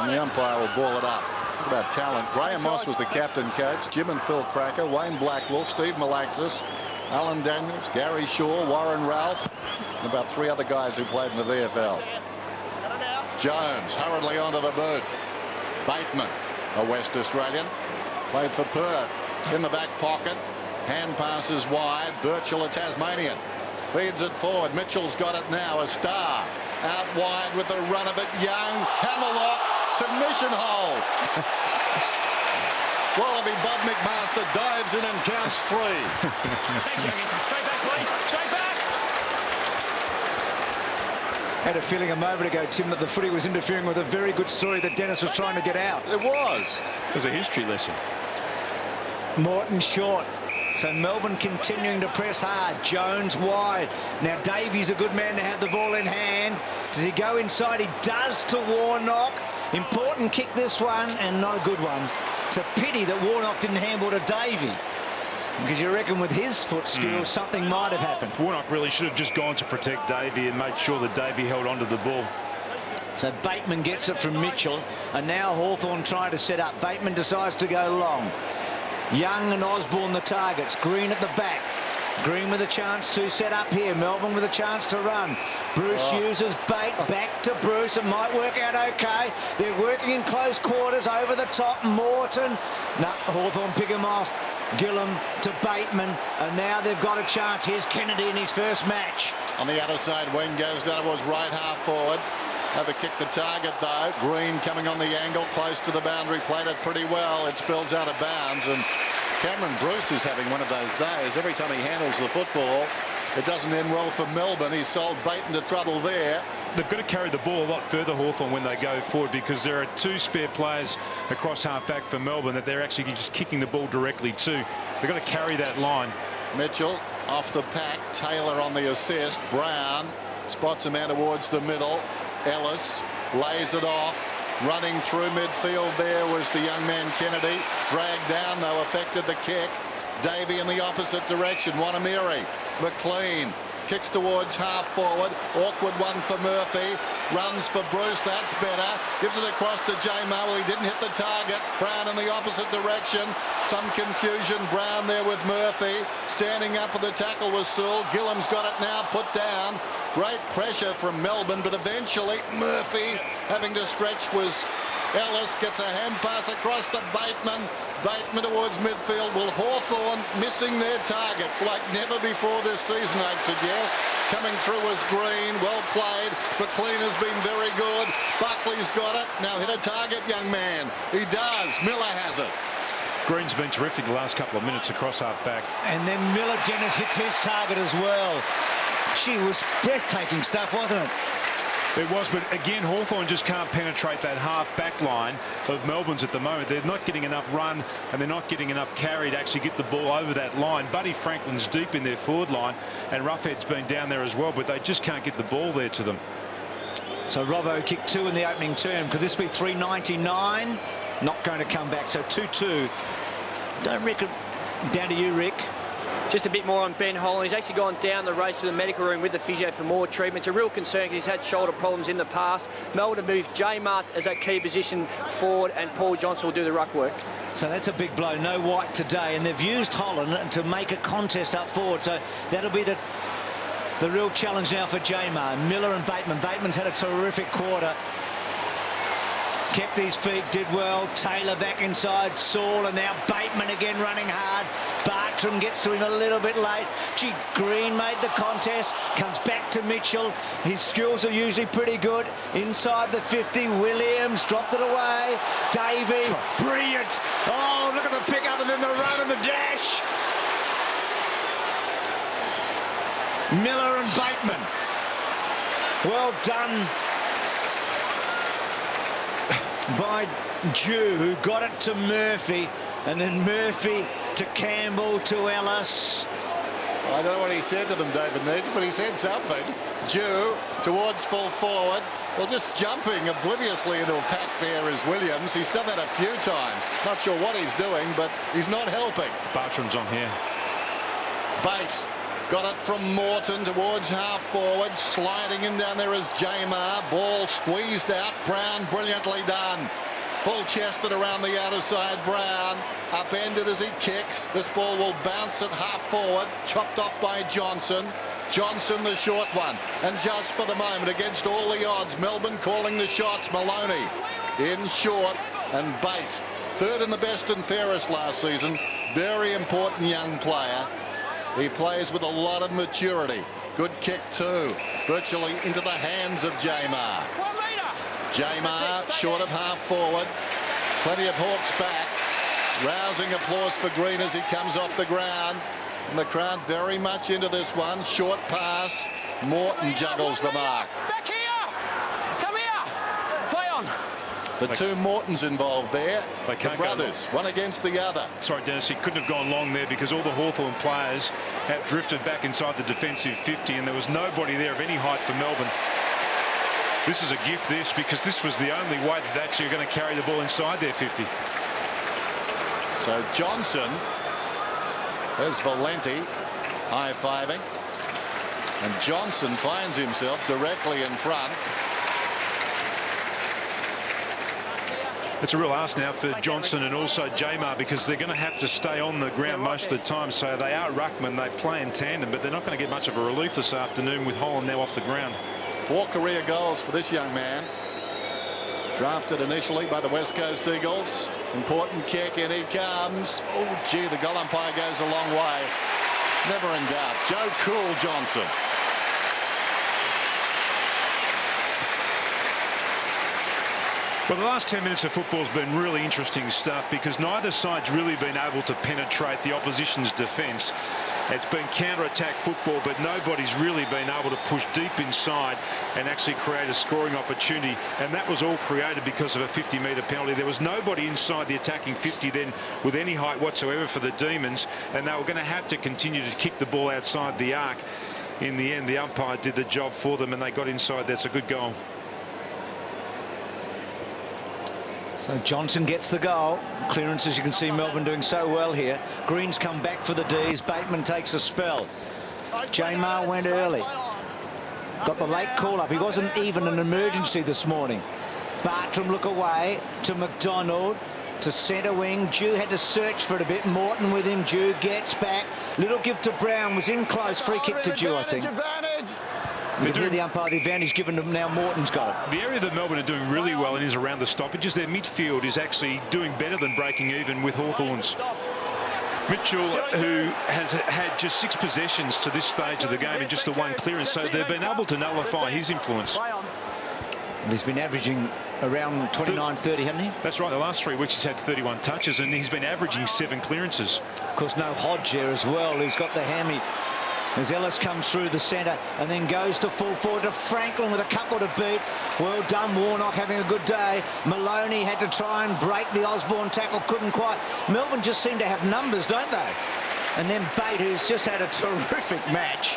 And the umpire will ball it up. Talk about talent. Graham Moss was the captain coach. Jim and Phil Cracker, Wayne Blackwell, Steve Malaxis, Alan Daniels, Gary Shaw, Warren Ralph, and about 3 other guys who played in the VFL. Jones hurriedly onto the boot. Bateman, a West Australian, played for Perth. It's in the back pocket. Hand passes wide. Birchall, a Tasmanian, feeds it forward. Mitchell's got it now. A Star out wide with the run of it. Young, hammerlock, submission hold. Wallaby Bob McMaster dives in and counts 3. Straight back, please. Straight back. Had a feeling a moment ago, Tim, that the footy was interfering with a very good story that Dennis was trying to get out. It was. It was a history lesson. Morton short. So Melbourne continuing to press hard. Jones wide. Now Davies a good man to have the ball in hand. Does he go inside? He does to Warnock. Important kick this one, and not a good one. It's a pity that Warnock didn't handball to Davey, because you reckon with his foot skills something might have happened. Warnock really should have just gone to protect Davey and made sure that Davey held onto the ball. So Bateman gets it from Mitchell, and now Hawthorn trying to set up. Bateman decides to go long. Young and Osborne the targets. Green at the back. Green with a chance to set up here. Melbourne with a chance to run. Bruce uses bait. Back to Bruce. It might work out okay. They're working in close quarters over the top. Morton. No, Hawthorn pick him off. Gillam to Bateman. And now they've got a chance. Here's Kennedy in his first match. On the other side, wing goes down towards right half forward. Overkicked the target though. Green coming on the angle, close to the boundary, played it pretty well. It spills out of bounds, and Cameron Bruce is having one of those days. Every time he handles the football, it doesn't end well for Melbourne. He's sold Bateman to trouble there. They've got to carry the ball a lot further, Hawthorn, when they go forward, because there are 2 spare players across half-back for Melbourne that they're actually just kicking the ball directly to. They've got to carry that line. Mitchell off the pack. Taylor on the assist. Brown spots him out towards the middle. Ellis lays it off. Running through midfield there was the young man Kennedy. Dragged down though, affected the kick. Davey in the opposite direction. Wanamiri. McLean kicks towards half forward. Awkward one for Murphy. Runs for Bruce. That's better. Gives it across to J-Mo. Well, he didn't hit the target. Brown in the opposite direction. Some confusion. Brown there with Murphy. Standing up with the tackle was Sewell. Gillam's got it now. Put down. Great pressure from Melbourne, but eventually Murphy having to stretch was Ellis. Gets a hand pass across to Bateman. Bateman towards midfield. Will Hawthorn missing their targets like never before this season, I'd suggest. Coming through was Green. Well played. McLean has been very good. Buckley's got it. Now hit a target, young man. He does. Miller has it. Green's been terrific the last couple of minutes across half-back. And then Miller Dennis hits his target as well. Gee, it was breathtaking stuff, wasn't it? It was, but again, Hawthorn just can't penetrate that half-back line of Melbourne's at the moment. They're not getting enough run and they're not getting enough carry to actually get the ball over that line. Buddy Franklin's deep in their forward line and Roughhead's been down there as well, but they just can't get the ball there to them. So Robbo kicked 2 in the opening term. Could this be 399? Not going to come back. So 2-2. Don't reckon. Down to you, Rick. Just a bit more on Ben Holland. He's actually gone down the race to the medical room with the physio for more treatment. It's a real concern because he's had shoulder problems in the past. Melbourne have moved J Mart as that key position forward, and Paul Johnson will do the ruck work. So that's a big blow. No White today, and they've used Holland to make a contest up forward. So that'll be the real challenge now for J Mart. Miller and Bateman. Bateman's had a terrific quarter. Kept his feet, did well. Taylor back inside, Saul, and now Bateman again running hard. Bartram gets to him a little bit late. Gee, Green made the contest, comes back to Mitchell. His skills are usually pretty good. Inside the 50, Williams dropped it away. Davey, brilliant. Oh, look at the pickup and then the run and the dash. Miller and Bateman. Well done by Jew, who got it to Murphy, and then Murphy to Campbell to Ellis. I don't know what he said to them, David Needs, but he said something. Jew towards full forward. Well, just jumping obliviously into a pack there is Williams. He's done that a few times. Not sure what he's doing, but he's not helping. Bartram's on here. Bates got it from Morton towards half forward. Sliding in down there is Jamar. Ball squeezed out. Brown brilliantly done. Full-chested around the outer side. Brown upended as he kicks. This ball will bounce at half forward. Chopped off by Johnson. Johnson the short one. And just for the moment, against all the odds, Melbourne calling the shots. Maloney in short, and Bates, third in the best and fairest last season. Very important young player. He plays with a lot of maturity. Good kick too. Virtually into the hands of Jamar. Jamar short of half forward. Plenty of Hawks back. Rousing applause for Green as he comes off the ground. And the crowd very much into this one. Short pass. Morton juggles the mark. Back here! Come here! Play on! The two Mortons involved there. They can't the brothers, one against the other. Sorry, Dennis, he couldn't have gone long there because all the Hawthorn players have drifted back inside the defensive 50, and there was nobody there of any height for Melbourne. This is a gift, this, because this was the only way that they actually are going to carry the ball inside their 50. So Johnson, there's Valenti high-fiving, and Johnson finds himself directly in front. It's a real ask now for Johnson and also Jamar, because they're going to have to stay on the ground most of the time. So they are ruckmen, they play in tandem, but they're not going to get much of a relief this afternoon with Holland now off the ground. 4 career goals for this young man. Drafted initially by the West Coast Eagles. Important kick, and he comes. Oh, gee, the goal umpire goes a long way. Never in doubt. Joe Cool Johnson. Well, the last 10 minutes of football has been really interesting stuff, because neither side's really been able to penetrate the opposition's defence. It's been counter-attack football, but nobody's really been able to push deep inside and actually create a scoring opportunity. And that was all created because of a 50-metre penalty. There was nobody inside the attacking 50 then with any height whatsoever for the Demons, and they were going to have to continue to kick the ball outside the arc. In the end, the umpire did the job for them, and they got inside. That's a good goal. So Johnson gets the goal. Clearance, as you can see, Melbourne doing so well here. Green's come back for the D's. Bateman takes a spell. Jamar went early. Got the late call-up. He wasn't even an emergency this morning. Bartram look away to McDonald, to centre wing. Jew had to search for it a bit. Morton with him. Jew gets back. Little give to Brown. Was in close. Free kick to Jew, I think. You can hear the umpire, the advantage given them now. Morton's got it. The area that Melbourne are doing really well in is around the stoppages. Their midfield is actually doing better than breaking even with Hawthorn's. Mitchell, who has had just 6 possessions to this stage of the game and just the 1 clearance, so they've been able to nullify his influence. And he's been averaging around 29, 30, hasn't he? That's right. The last 3 weeks he's had 31 touches, and he's been averaging 7 clearances. Of course, no Hodge there as well. He's got the hammy. As Ellis comes through the centre and then goes to full forward to Franklin with a couple to beat. Well done, Warnock, having a good day. Maloney had to try and break the Osborne tackle, couldn't quite. Melbourne just seem to have numbers, don't they? And then Bate, who's just had a terrific match.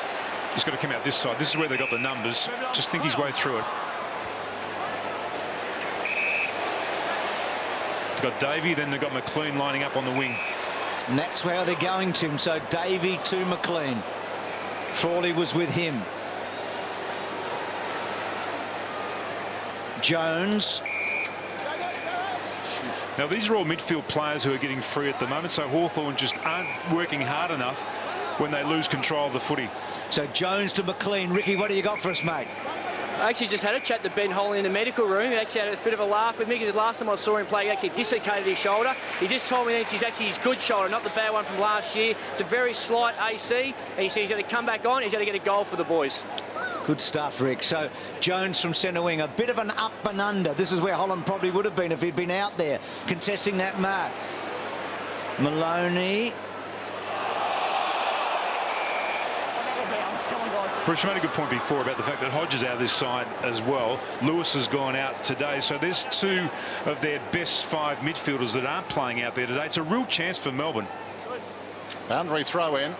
He's got to come out this side. This is where they got the numbers. Just think his way through it. They've got Davey, then they've got McLean lining up on the wing. And that's how they're going, Tim. So Davey to McLean. Frawley was with him. Jones. Now, these are all midfield players who are getting free at the moment, so Hawthorn just aren't working hard enough when they lose control of the footy. So Jones to McLean. Ricky, what do you got for us, mate? I actually just had a chat to Ben Holly in the medical room. He actually had a bit of a laugh with me because the last time I saw him play, he actually dislocated his shoulder. He just told me that it's actually his good shoulder, not the bad one from last year. It's a very slight AC, and he said he's going to come back on. He's going to get a goal for the boys. Good stuff, Rick. So Jones from centre wing, a bit of an up and under. This is where Holland probably would have been if he'd been out there contesting that mark. Maloney. Bruce, you made a good point before about the fact that Hodge is out of this side as well. Lewis has gone out today, so there's two of their best 5 midfielders that aren't playing out there today. It's a real chance for Melbourne. Boundary throw in.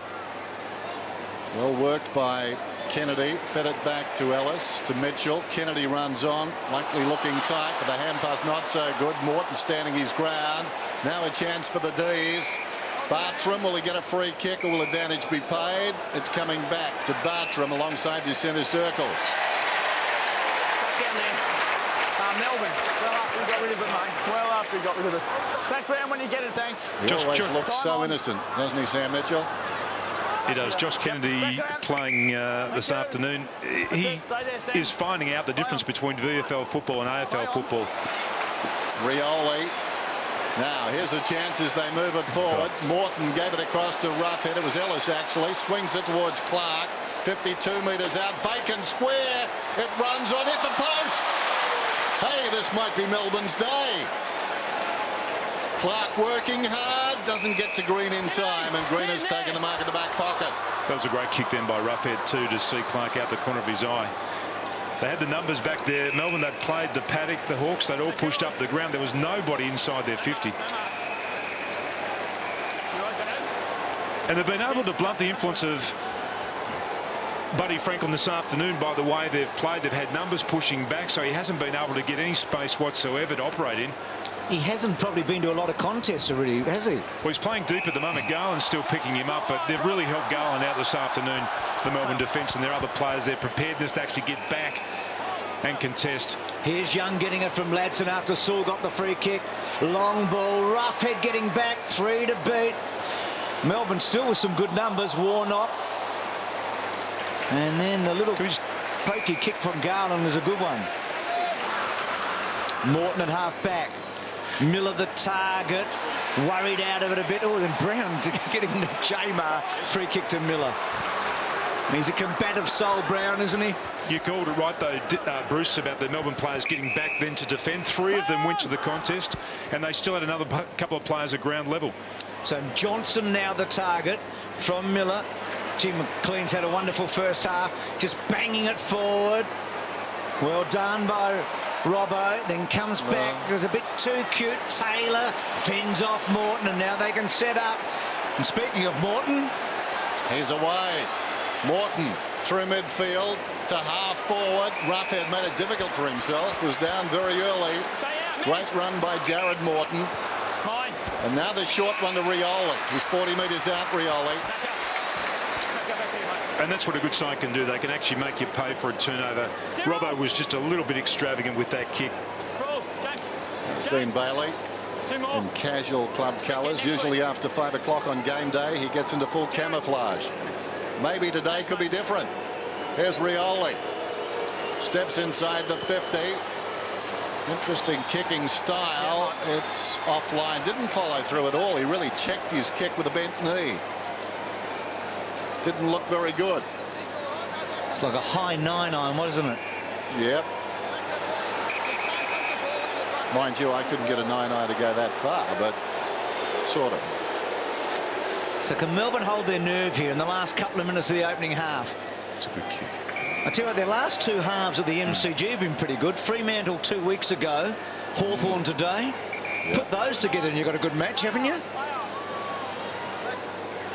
Well worked by Kennedy. Fed it back to Ellis, to Mitchell. Kennedy runs on, likely looking tight, but the hand pass not so good. Morton standing his ground. Now a chance for the D's. Bartram, will he get a free kick or will advantage be paid? It's coming back to Bartram alongside the centre circles. Down there. Melbourne. Well after he got rid of it, mate. Well after he got rid of it. Back round when you get it, thanks. He always looks so innocent, doesn't he, Sam Mitchell? He does. Josh Kennedy playing this afternoon. He is finding out the difference between VFL football and AFL football. Rioli. Now, here's a chance as they move it forward. Morton gave it across to Roughhead. It was Ellis, actually. Swings it towards Clark. 52 metres out. Bacon square. It runs on, hit the post. Hey, this might be Melbourne's day. Clark working hard. Doesn't get to Green in time. And Green has taken the mark in the back pocket. That was a great kick then by Roughhead too, to see Clark out the corner of his eye. They had the numbers back there. Melbourne, they'd played the paddock, the Hawks, they'd all pushed up the ground. There was nobody inside their 50. And they've been able to blunt the influence of Buddy Franklin this afternoon by the way they've played. They've had numbers pushing back, so he hasn't been able to get any space whatsoever to operate in. He hasn't probably been to a lot of contests already, has he? Well, he's playing deep at the moment. Garland's still picking him up, but they've really helped Garland out this afternoon, the Melbourne defence, and their other players, their preparedness to actually get back and contest. Here's Young getting it from Ladson after Saul got the free kick. Long ball, Roughhead getting back, 3 to beat. Melbourne still with some good numbers. Warnock. And then the little pokey kick from Garland is a good one. Morton at half back. Miller the target, worried out of it a bit. Oh, and Brown getting the Jamar. Free kick to Miller. He's a combative soul, Brown, isn't he? You called it right, though, Bruce, about the Melbourne players getting back then to defend. 3 of them went to the contest, and they still had another couple of players at ground level. So Johnson now the target from Miller. Jim McLean's had a wonderful first half, just banging it forward. Well done by Robbo, then comes back. It was a bit too cute. Taylor fends off Morton, and now they can set up. And speaking of Morton, he's away. Morton through midfield to half forward. Roughhead made it difficult for himself. Was down very early. Great run by Jared Morton. And now the short one to Rioli. He's 40 metres out, Rioli. And that's what a good side can do. They can actually make you pay for a turnover. Robbo was just a little bit extravagant with that kick. That's Dean Bailey in casual club colours. Usually after 5 o'clock on game day, he gets into full camouflage. Maybe today could be different. Here's Rioli. Steps inside the 50. Interesting kicking style. It's offline. Didn't follow through at all. He really checked his kick with a bent knee. Didn't look very good. It's like a high 9-iron, wasn't it? Yep. Mind you, I couldn't get a 9-iron to go that far, but sort of. So can Melbourne hold their nerve here in the last couple of minutes of the opening half? It's a good kick. I tell you what, their last 2 halves at the MCG have been pretty good. Fremantle 2 weeks ago, Hawthorn today. Yep. Put those together and you've got a good match, haven't you?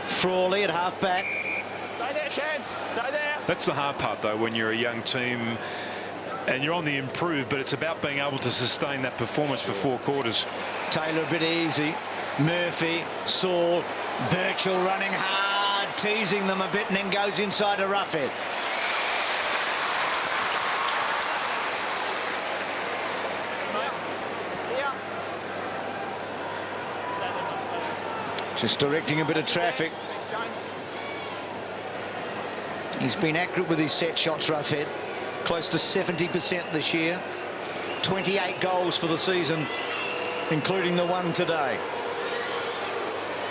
Frawley at half back. Stay there, Chance. Stay there. That's the hard part, though, when you're a young team and you're on the improve, but it's about being able to sustain that performance for 4 quarters. Taylor a bit easy. Murphy, Saul, Birchall running hard, teasing them a bit, and then goes inside to Roughhead. Just directing a bit of traffic. He's been accurate with his set shots, Roughhead. Close to 70% this year. 28 goals for the season, including the one today.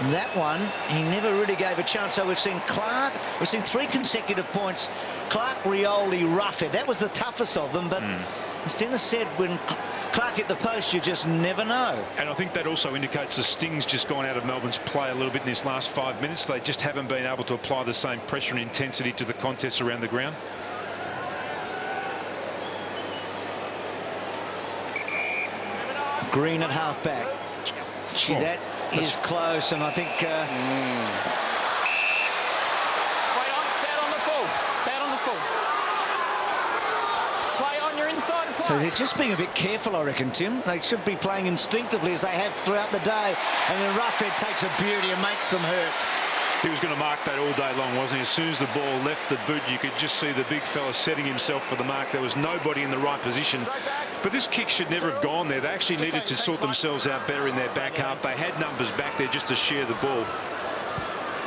And that one, he never really gave a chance. So we've seen Clark, we've seen 3 consecutive points. Clark, Rioli, Roughhead. That was the toughest of them, but as Dennis said, when Clark hit the post, you just never know. And I think that also indicates the sting's just gone out of Melbourne's play a little bit in this last 5 minutes. They just haven't been able to apply the same pressure and intensity to the contests around the ground. Green at half-back. Gee, that is close, and I think... Play on, it's out on the full. It's out on the full. Play on, you're inside the play. So they're just being a bit careful, I reckon, Tim. They should be playing instinctively as they have throughout the day, and then Roughhead takes a beauty and makes them hurt. He was going to mark that all day long, wasn't he? As soon as the ball left the boot, you could just see the big fella setting himself for the mark. There was nobody in the right position. But this kick should never have gone there. They actually needed to sort themselves out better in their back half. They had numbers back there just to share the ball.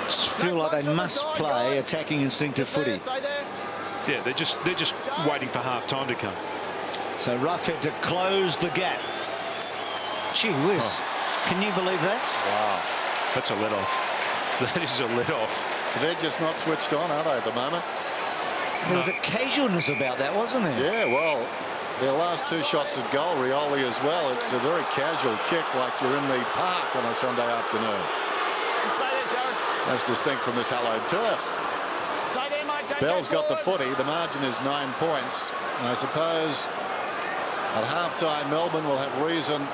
Just feel like they must play attacking instinctive footy. Yeah, they're just waiting for half time to come. So Roughhead to close the gap. Gee whiz. Can you believe that? Wow. That's a let-off. That is a let-off. They're just not switched on, are they, at the moment? There was a casualness about that, wasn't there? Yeah, well, their last 2 shots at goal, Rioli as well. It's a very casual kick, like you're in the park on a Sunday afternoon. Stay there, Joe. As distinct from this hallowed turf. Stay there, mate. Don't Bell's go got the forward. footy. The margin is 9 points. And I suppose at half-time, Melbourne will have reason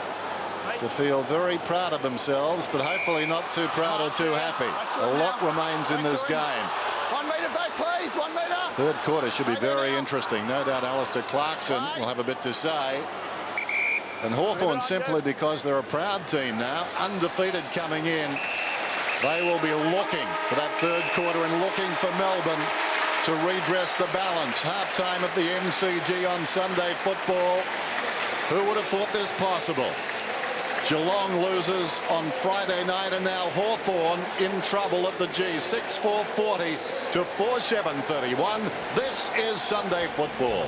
to feel very proud of themselves, but hopefully not too proud or too happy. A lot remains in this game. 1 metre back, please. 1 metre. Third quarter should be very interesting. No doubt Alistair Clarkson will have a bit to say. And Hawthorn, simply because they're a proud team now, undefeated coming in, they will be looking for that third quarter and looking for Melbourne to redress the balance. Half-time at the MCG on Sunday football. Who would have thought this possible? Geelong loses on Friday night, and now Hawthorn in trouble at the G. 6-4-40 to 4-7-31. This is Sunday football.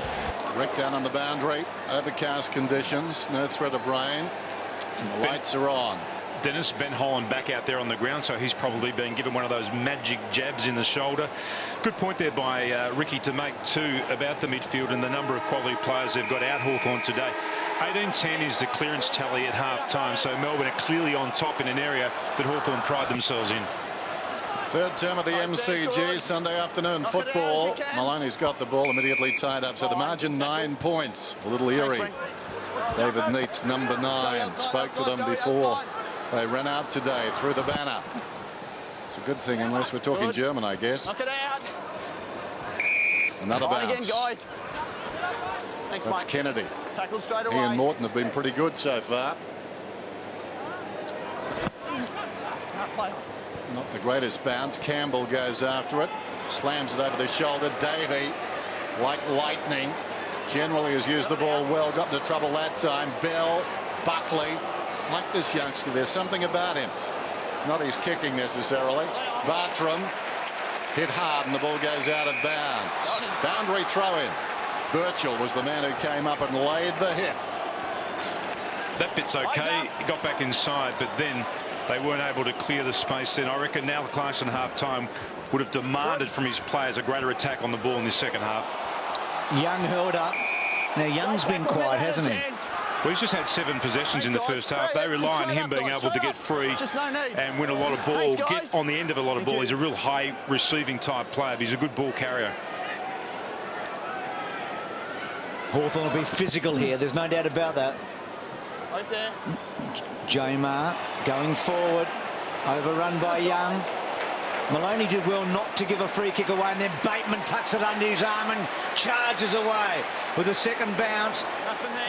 Rick down on the boundary. Overcast conditions. No threat of rain. And the lights are on. Dennis, Ben Holland back out there on the ground, so he's probably been given one of those magic jabs in the shoulder. Good point there by Ricky to make too about the midfield and the number of quality players they've got out Hawthorn today. 18-10 is the clearance tally at half-time, so Melbourne are clearly on top in an area that Hawthorn pride themselves in. Third term of the MCG, Sunday afternoon football. Maloney's got the ball immediately tied up, so the margin 9 points. A little eerie. David Neitz, number 9, spoke to them before they ran out today through the banner. It's a good thing, unless we're talking German, I guess. Knock it out. Another bounce. Again, guys. Thanks, That's mate. Kennedy. Tackle straight away. He and Morton have been pretty good so far. Not the greatest bounce. Campbell goes after it. Slams it over the shoulder. Davey, like lightning, generally has used the ball well. Got into trouble that time. Bell, Buckley. Like this youngster, there's something about him. Not his kicking necessarily. Bartram hit hard and the ball goes out of bounds. Boundary throw in. Birchall was the man who came up and laid the hit. That bit's okay. He got back inside, but then they weren't able to clear the space then. I reckon now Clarkson half-time would have demanded from his players a greater attack on the ball in this second half. Young hurled up. Now Young's been quiet, hasn't he? Well, he's just had 7 possessions in the first half. They rely on him being able to get free and win a lot of ball, get on the end of a lot of ball. He's a real high receiving type player, but he's a good ball carrier. Hawthorn will be physical here, there's no doubt about that. Right there. Jamar going forward, overrun by Young. Maloney did well not to give a free kick away, and then Bateman tucks it under his arm and charges away with a second bounce.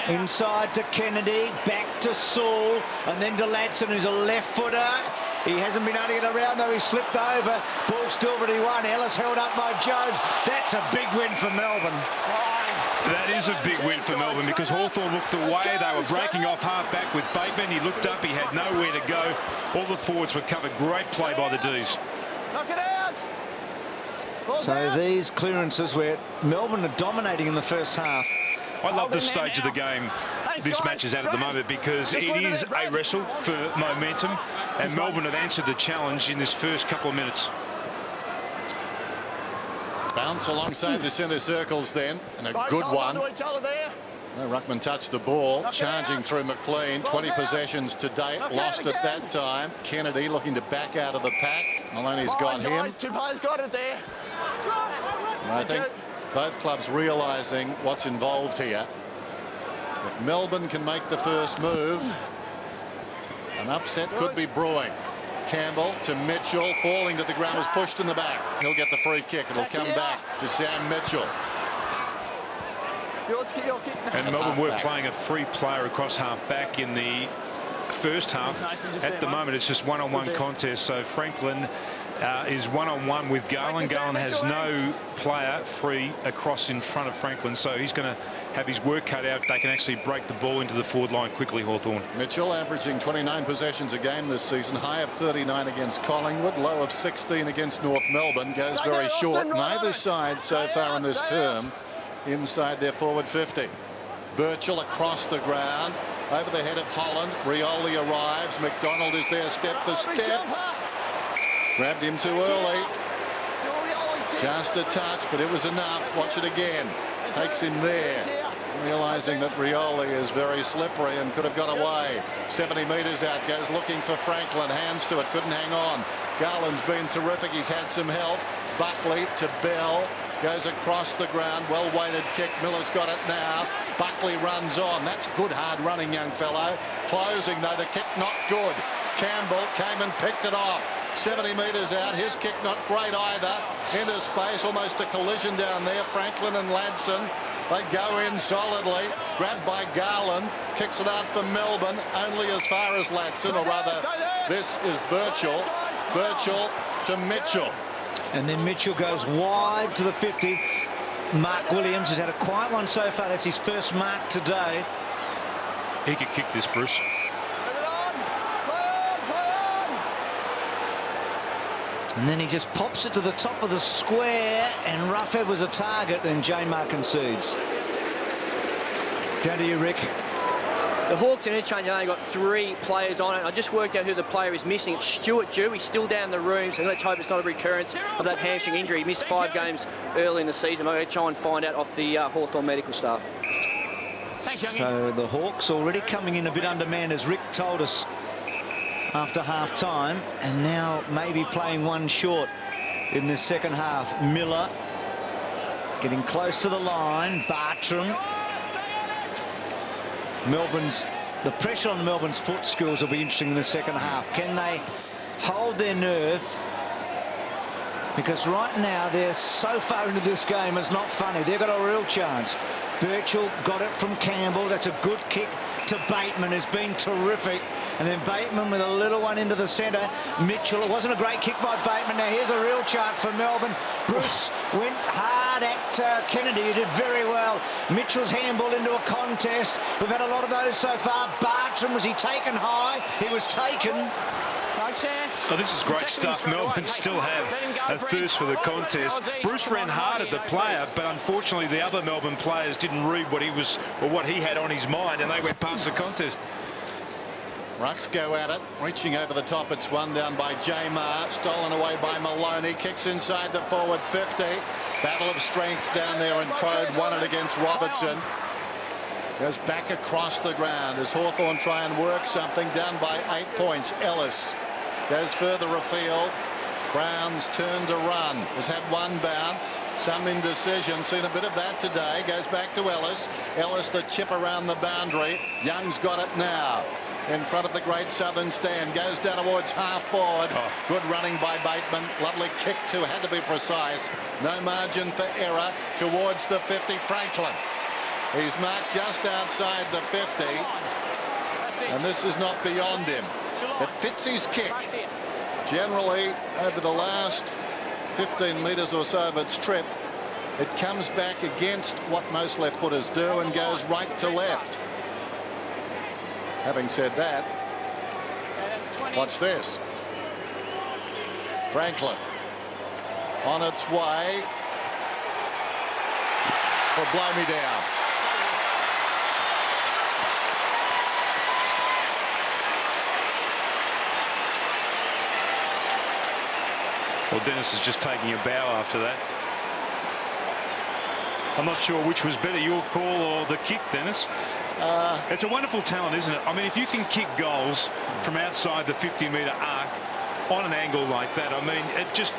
Inside to Kennedy, back to Saul, and then to Ladson, who's a left footer. He hasn't been able to get around, though. He slipped over. Ball still, but he won. Ellis held up by Jones. That's a big win for Melbourne. That is a big win for Melbourne because Hawthorn looked away. They were breaking off half-back with Bateman. He looked up. He had nowhere to go. All the forwards were covered. Great play by the D's. Knock it out. So these clearances where Melbourne are dominating in the first half. I love this stage of the game this match is at the moment because it is a wrestle for momentum, and Melbourne have answered the challenge in this first couple of minutes. Bounce alongside the centre circles then, and a good one. No, Ruckman touched the ball, charging through McLean. 20 possessions to date, lost at that time. Kennedy looking to back out of the pack. Maloney's got him. Two players got it there. And I think both clubs realising what's involved here. If Melbourne can make the first move, an upset could be brewing. Campbell to Mitchell, falling to the ground, was pushed in the back. He'll get the free kick. It'll come back to Sam Mitchell. And Melbourne were playing a free player across half-back in the first half. At the moment, it's just one-on-one contest. So Franklin is one-on-one with Garland. Garland has no player free across in front of Franklin, so he's going to have his work cut out. They can actually break the ball into the forward line quickly, Hawthorn. Mitchell averaging 29 possessions a game this season, high of 39 against Collingwood, low of 16 against North Melbourne. Goes very short. Neither side so far in this term inside their forward 50. Birchall across the ground, over the head of Holland. Rioli arrives. McDonald is there step for step. Grabbed him too early. Just a touch, but it was enough. Watch it again. Takes him there. Realising that Rioli is very slippery and could have got away. 70 metres out, goes looking for Franklin. Hands to it, couldn't hang on. Garland's been terrific. He's had some help. Buckley to Bell. Goes across the ground. Well-weighted kick. Miller's got it now. Buckley runs on. That's good hard running, young fellow. Closing, though. The kick not good. Campbell came and picked it off. 70 metres out. His kick not great either. Into space. Almost a collision down there. Franklin and Ladson. They go in solidly. Grabbed by Garland. Kicks it out for Melbourne. Only as far as Ladson. Or rather, this is Birchall. Birchall to Mitchell. And then Mitchell goes wide to the 50. Mark Williams has had a quiet one so far. That's his first mark today. He could kick this, Bruce. And then he just pops it to the top of the square, and Roughead was a target, and J-Mark concedes. Down to you, Rick. The Hawks in interchange only got 3 players on it. I just worked out who the player is missing. It's Stuart Dew. He's still down the room, so let's hope it's not a recurrence of that hamstring injury. He missed 5 games early in the season. I'm going to try and find out off the Hawthorn medical staff. So the Hawks already coming in a bit undermanned, as Rick told us after half-time, and now maybe playing one short in this second half. Miller getting close to the line. Bartram. The pressure on Melbourne's foot skills will be interesting in the second half. Can they hold their nerve? Because right now they're so far into this game, it's not funny. They've got a real chance. Birchall got it from Campbell. That's a good kick to Bateman, who's been terrific. And then Bateman with a little one into the centre. Mitchell, it wasn't a great kick by Bateman. Now here's a real chance for Melbourne. Bruce went hard at Kennedy, who did very well. Mitchell's handball into a contest. We've had a lot of those so far. Bartram, was he taken high? He was taken. No chance. Oh, this is great stuff. Melbourne still have a thirst for the contest. Bruce ran hard at the player, but unfortunately the other Melbourne players didn't read what he had on his mind, and they went past the contest. Rucks go at it, reaching over the top. It's one down by J-Mar, stolen away by Maloney. Kicks inside the forward 50. Battle of strength down there, and Crode won it against Robertson. Goes back across the ground as Hawthorn try and work something. Down by 8 points. Ellis goes further afield. Brown's turn to run. Has had one bounce. Some indecision. Seen a bit of that today. Goes back to Ellis. Ellis the chip around the boundary. Young's got it now. In front of the great southern stand. Goes down towards half forward. Good running by Bateman. Lovely kick too. Had to be precise. No margin for error towards the 50. Franklin. He's marked just outside the 50. And this is not beyond him. It fits his kick. Generally, over the last 15 metres or so of its trip, it comes back against what most left footers do and goes right to left. Having said that, watch this. Franklin on its way. Will blow me down. Well, Dennis is just taking a bow after that. I'm not sure which was better, your call or the kick, Dennis. It's a wonderful talent, isn't it? I mean, if you can kick goals from outside the 50-metre arc on an angle like that, I mean, it just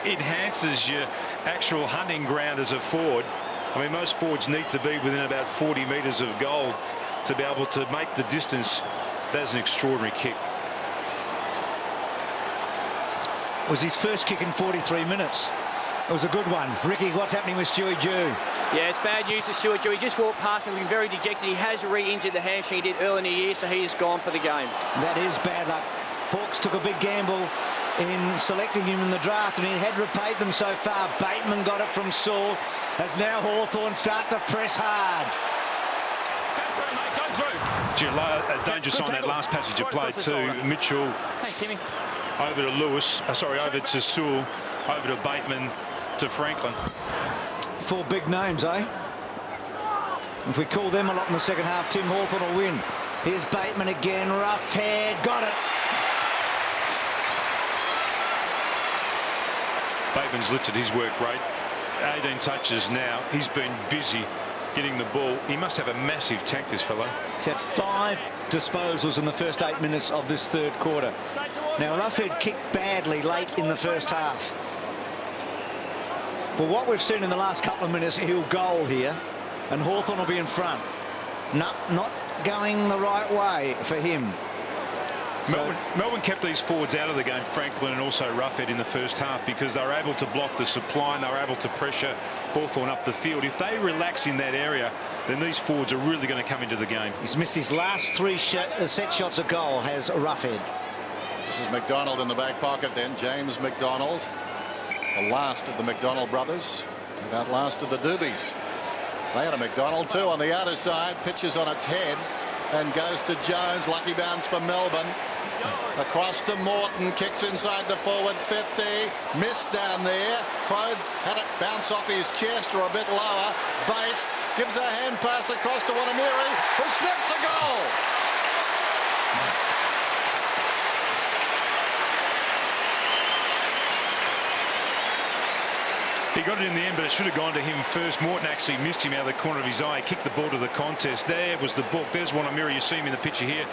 enhances your actual hunting ground as a forward. I mean, most forwards need to be within about 40 metres of goal to be able to make the distance. That's an extraordinary kick. It was his first kick in 43 minutes. It was a good one. Ricky, what's happening with Stewie Jew? Yeah, it's bad news for Stuart Jew. He just walked past me looking very dejected. He has re-injured the hamstring he did early in the year, so he is gone for the game. That is bad luck. Hawks took a big gamble in selecting him in the draft, and he had repaid them so far. Bateman got it from Saul, as now Hawthorn start to press hard. Go through. Gee, a dangerous on that last passage of play too. Mitchell Thanks, Timmy. over to Lewis, over to Sewell, over to Bateman, to Franklin. 4 big names, eh? If we call them a lot in the second half, Tim Hawthorn will win. Here's Bateman again, rough head, got it. Bateman's lifted his work rate. 18 touches now. He's been busy getting the ball. He must have a massive tank, this fellow. He's had 5 disposals in the first 8 minutes of this third quarter. Now, Roughhead kicked badly late in the first half. For what we've seen in the last couple of minutes, he'll goal here, and Hawthorn will be in front. Not going the right way for him. Melbourne kept these forwards out of the game, Franklin and also Roughhead, in the first half, because they were able to block the supply and they were able to pressure Hawthorn up the field. If they relax in that area, then these forwards are really going to come into the game. He's missed his last 3 set shots a goal, has Roughhead. This is McDonald in the back pocket then. James McDonald, the last of the McDonald brothers. They've outlasted the Doobies. They had a McDonald too on the outer side. Pitches on its head and goes to Jones. Lucky bounce for Melbourne. Across to Morton, kicks inside the forward 50. Missed down there. Crode had it bounce off his chest or a bit lower. Bates gives a hand pass across to Wanamiri, who snips a goal. He got it in the end, but it should have gone to him first. Morton actually missed him out of the corner of his eye. He kicked the ball to the contest. There was the book. There's Wanamiri. You see him in the picture here.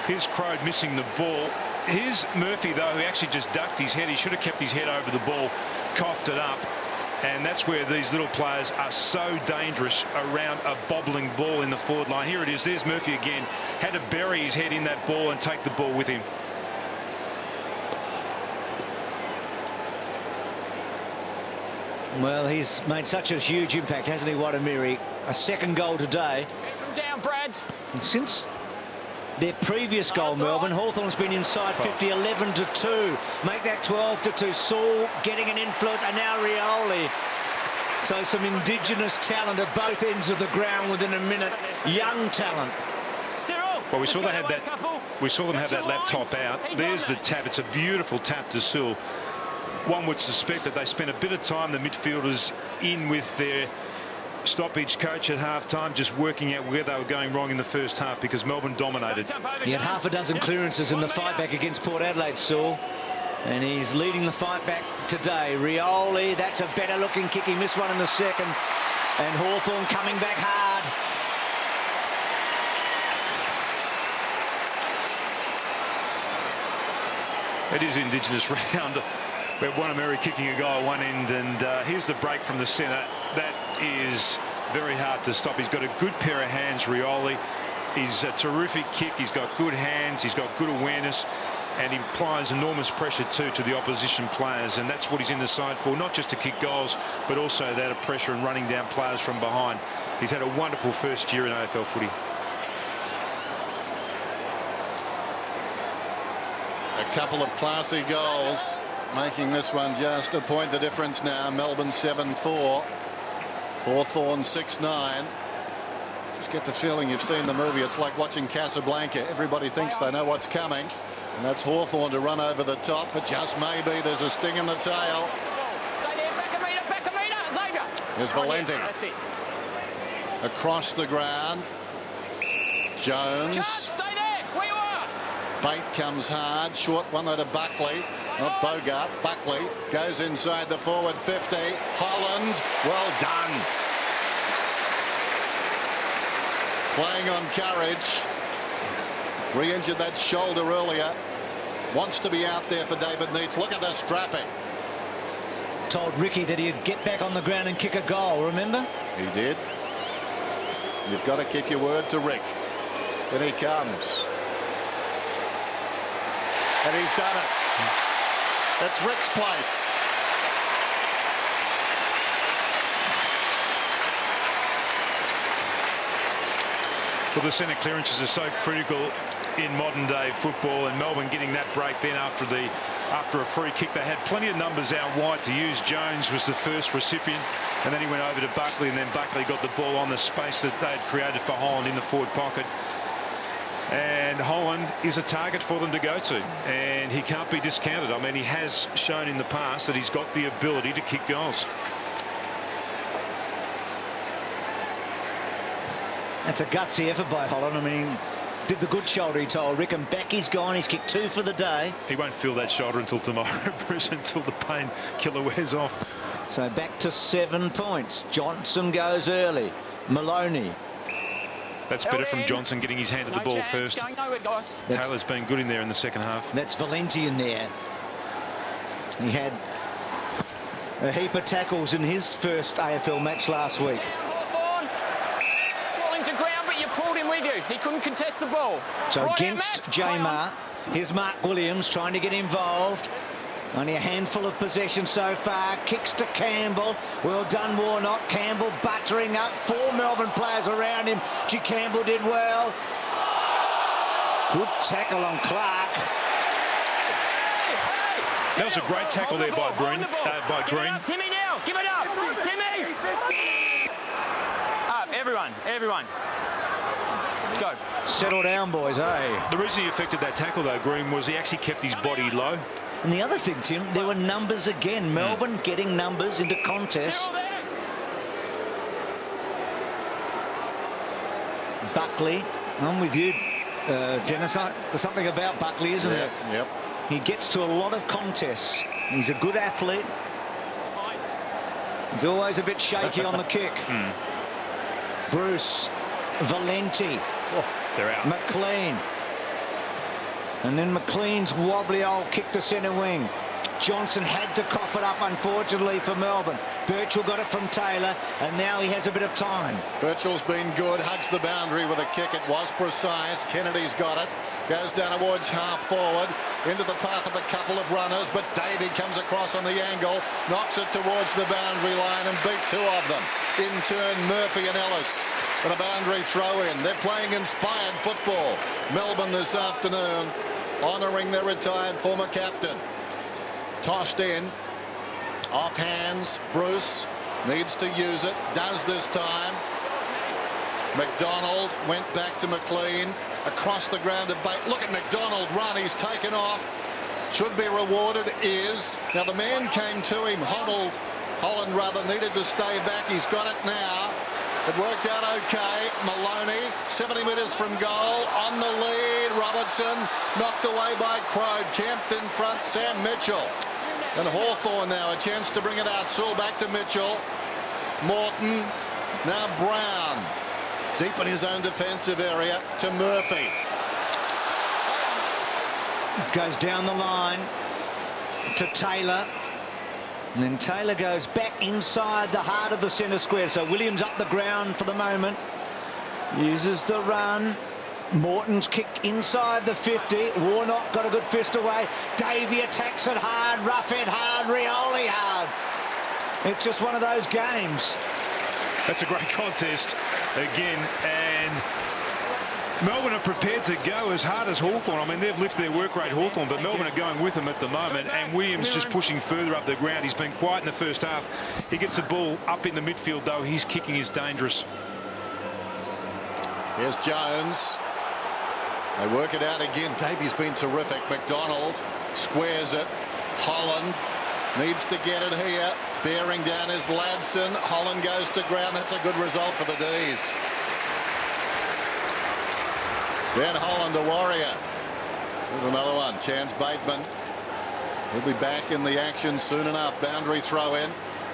Here's Crode missing the ball. Here's Murphy, though, who actually just ducked his head. He should have kept his head over the ball, coughed it up. And that's where these little players are so dangerous around a bobbling ball in the forward line. Here it is. There's Murphy again. Had to bury his head in that ball and take the ball with him. Well, he's made such a huge impact, hasn't he, Wanamiri? A second goal today. Down, Brad. And since their previous goal, Melbourne, Hawthorn's been inside 50, 11-2. Make that 12-2. Saul getting an influence, and now Rioli. So some indigenous talent at both ends of the ground within a minute. Young talent. Well, we saw they had that. We saw them have that lap top out. There's the tap. It's a beautiful tap to Sewell. One would suspect that they spent a bit of time, the midfielders, in with their stoppage coach at half-time, just working out where they were going wrong in the first half, because Melbourne dominated. He had half a dozen clearances in the fight back against Port Adelaide, Saul. And he's leading the fight back today. Rioli, that's a better looking kick. He missed one in the second. And Hawthorn coming back hard. It is Indigenous round. We have Wanamiri kicking a goal at one end, and here's the break from the centre. That is very hard to stop. He's got a good pair of hands, Rioli. He's a terrific kick. He's got good hands. He's got good awareness, and he applies enormous pressure too to the opposition players, and that's what he's in the side for, not just to kick goals, but also that of pressure and running down players from behind. He's had a wonderful first year in AFL footy. A couple of classy goals, making this one just a point the difference now. Melbourne 7-4. Hawthorn 6-9. Just get the feeling you've seen the movie. It's like watching Casablanca. Everybody thinks they know what's coming. And that's Hawthorn to run over the top. But just maybe there's a sting in the tail. Stay there, back a metre, Xavier. There's Valenti. That's it. Across the ground. Jones. Chance, stay there, where you are. Bate comes hard. Short one there to Buckley. Not Bogart. Buckley goes inside the forward 50. Holland. Well done. Playing on courage. Re-injured that shoulder earlier. Wants to be out there for David Neitz. Look at the strapping. Told Ricky that he'd get back on the ground and kick a goal, remember? He did. You've got to keep your word to Rick. Then he comes. And he's done it. It's Rick's place. Well, the centre clearances are so critical in modern day football, and Melbourne getting that break then after a free kick. They had plenty of numbers out wide to use. Jones was the first recipient, and then he went over to Buckley, and then Buckley got the ball on the space that they had created for Holland in the forward pocket. And Holland is a target for them to go to, and he can't be discounted. I mean, he has shown in the past that he's got the ability to kick goals. That's a gutsy effort by Holland. I mean, he did the good shoulder, he told Rick, and back he's gone. He's kicked 2 for the day. He won't feel that shoulder until tomorrow, Bruce, until the painkiller wears off. So back to 7 points. Johnson goes early. Maloney. That's better from Johnson getting his hand to the ball first. Going nowhere, guys. Taylor's been good in there in the second half. That's Valenti in there. He had a heap of tackles in his first AFL match last week. Hawthorn. Falling to ground, but you pulled him with you. He couldn't contest the ball. So Right against out, J-Mar, here's Mark Williams trying to get involved. Only a handful of possession so far. Kicks to Campbell. Well done, Warnock. Campbell buttering up. 4 Melbourne players around him. G. Campbell did well. Good tackle on Clark. That was a great tackle there by Green. Give it up, Timmy, now. Give it up. Timmy. Up, everyone. Let's go. Settle down, boys, eh? The reason he affected that tackle, though, Green, was he actually kept his body low. And the other thing, Tim, there were numbers again. Melbourne getting numbers into contests. Buckley, I'm with you, Dennis. There's something about Buckley, isn't there? Yep. He gets to a lot of contests. He's a good athlete. He's always a bit shaky on the kick. Bruce, Valenti, They're out. McLean. And then McLean's wobbly old kick to centre wing. Johnson had to cough it up, unfortunately, for Melbourne. Birchall got it from Taylor, and now he has a bit of time. Birchall's been good, hugs the boundary with a kick. It was precise. Kennedy's got it. Goes down towards half forward, into the path of a couple of runners, but Davey comes across on the angle, knocks it towards the boundary line and beat 2 of them. In turn, Murphy and Ellis for the boundary throw in. They're playing inspired football. Melbourne this afternoon, honouring their retired former captain. Tossed in, off hands. Bruce needs to use it, does this time. McDonald went back to McLean, across the ground to Bate. Look at McDonald run, he's taken off. Should be rewarded, is. Now the man came to him, Holland rather, needed to stay back. He's got it now. It worked out okay. Maloney, 70 metres from goal, on the lead. Robertson knocked away by Crode. Kempt in front, Sam Mitchell. And Hawthorn now, a chance to bring it out. Sewell back to Mitchell. Morton, now Brown. Deep in his own defensive area to Murphy. Goes down the line to Taylor. And then Taylor goes back inside the heart of the centre square. So Williams up the ground for the moment. Uses the run. Morton's kick inside the 50. Warnock got a good fist away. Davey attacks it hard. Roughhead hard. Rioli hard. It's just one of those games. That's a great contest again, and Melbourne are prepared to go as hard as Hawthorn. I mean, they've lifted their work rate, Hawthorn, but Melbourne are going with them at the moment. And Williams just pushing further up the ground. He's been quiet in the first half. He gets the ball up in the midfield, though. His kicking is dangerous. Here's Jones. They work it out again. Davey's been terrific. McDonald squares it. Holland needs to get it here. Bearing down is Ladson. Holland goes to ground. That's a good result for the D's. Ben Holland, a warrior. There's another one. Chance Bateman. He'll be back in the action soon enough. Boundary throw in.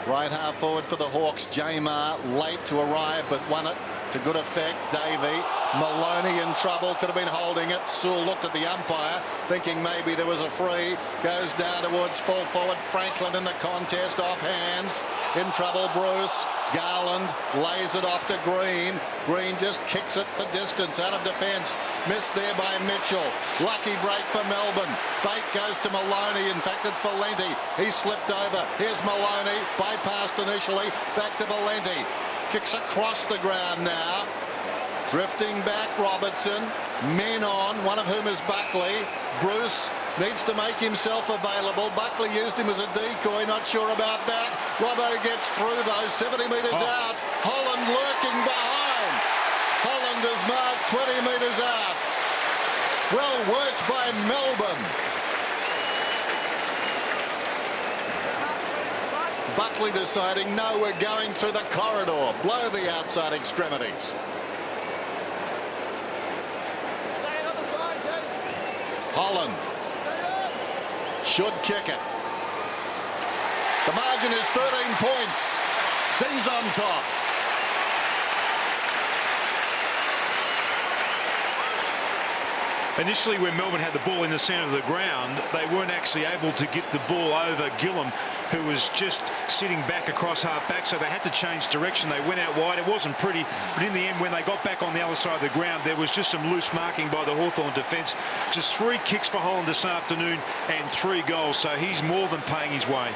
Right half forward for the Hawks. Jamar late to arrive, but won it to good effect. Davey. Maloney in trouble. Could have been holding it. Sewell looked at the umpire, thinking maybe there was a free. Goes down towards full forward. Franklin in the contest. Off hands. In trouble, Bruce. Garland lays it off to Green. Green just kicks it the distance out of defence. Missed there by Mitchell. Lucky break for Melbourne. Bate goes to Maloney. In fact, it's Valenti. He slipped over. Here's Maloney. Bypassed initially. Back to Valenti. Kicks across the ground now. Drifting back, Robertson. Men on, one of whom is Buckley. Bruce needs to make himself available. Buckley used him as a decoy, not sure about that. Robbo gets through though, 70 metres out. Holland lurking behind. Holland is marked 20 metres out. Well worked by Melbourne. Buckley deciding, no, we're going through the corridor. Blow the outside extremities. Holland should kick it. The margin is 13 points. D's on top. Initially, when Melbourne had the ball in the centre of the ground, they weren't actually able to get the ball over Gillum, who was just sitting back across half-back, so they had to change direction. They went out wide. It wasn't pretty, but in the end, when they got back on the other side of the ground, there was just some loose marking by the Hawthorn defence. Just 3 kicks for Holland this afternoon and 3 goals, so he's more than paying his way.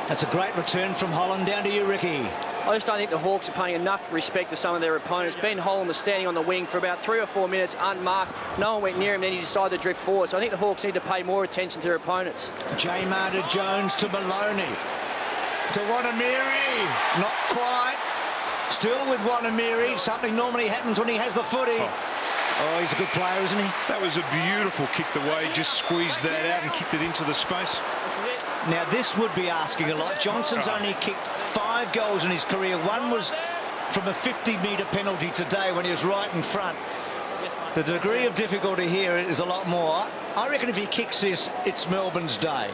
That's a great return from Holland. Down to you, Ricky. I just don't think the Hawks are paying enough respect to some of their opponents. Ben Holland was standing on the wing for about 3 or 4 minutes unmarked. No one went near him, then he decided to drift forward. So I think the Hawks need to pay more attention to their opponents. Jamar to Jones to Maloney. To Wanamiri. Not quite. Still with Wanamiri. Something normally happens when he has the footy. Oh, he's a good player, isn't he? That was a beautiful kick the way he just squeezed that out and kicked it into the space. Now, this would be asking a lot. Johnson's only kicked 5 goals in his career. One was from a 50-metre penalty today when he was right in front. The degree of difficulty here is a lot more. I reckon if he kicks this, it's Melbourne's day.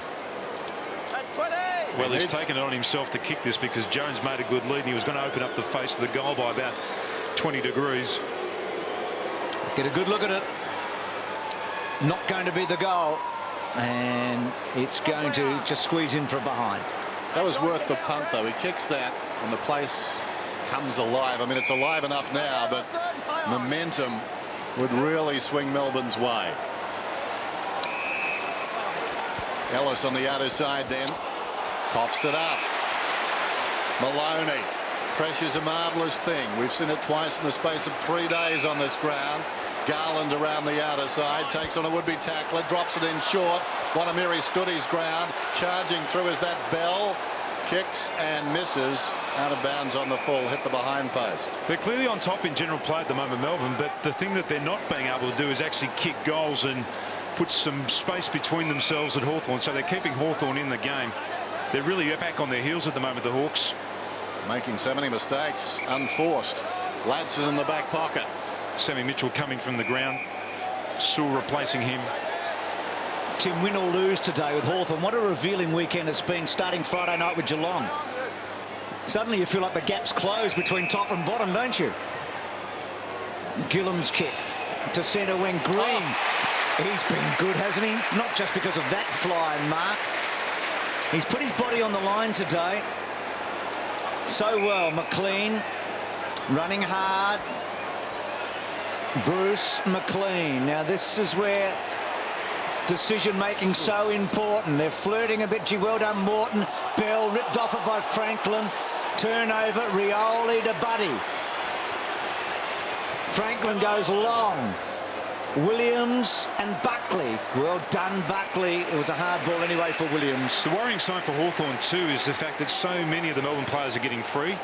That's 20. Well, he's taken it on himself to kick this because Jones made a good lead and he was going to open up the face of the goal by about 20 degrees. Get a good look at it. Not going to be the goal. And it's going to just squeeze in from behind. That was worth the punt, though. He kicks that, and the place comes alive. I mean, it's alive enough now, but momentum would really swing Melbourne's way. Ellis on the outer side then. Coughs it up. Maloney. Pressure's a marvellous thing. We've seen it twice in the space of 3 days on this ground. Garland around the outer side, takes on a would-be tackler, drops it in short. Wanamiri stood his ground. Charging through is that Bell. Kicks and misses. Out of bounds on the full, hit the behind post. They're clearly on top in general play at the moment, Melbourne, but the thing that they're not being able to do is actually kick goals and put some space between themselves and Hawthorn, so they're keeping Hawthorn in the game. They're really back on their heels at the moment, the Hawks. Making so many mistakes, unforced. Ladson in the back pocket. Sammy Mitchell coming from the ground. Sewell replacing him. Tim, win or lose today with Hawthorn. What a revealing weekend it's been, starting Friday night with Geelong. Suddenly you feel like the gap's closed between top and bottom, don't you? Gillum's kick to centre wing. Green. He's been good, hasn't he? Not just because of that flying mark. He's put his body on the line today. So well. McLean running hard. Bruce McLean. Now this is where Decision-making so important. They're flirting a bit. Gee, well done, Morton. Bell ripped off it by Franklin. Turnover, Rioli to Buddy. Franklin goes long. Williams and Buckley. Well done, Buckley. It was a hard ball anyway for Williams. The worrying sign for Hawthorn too is the fact that so many of the Melbourne players are getting free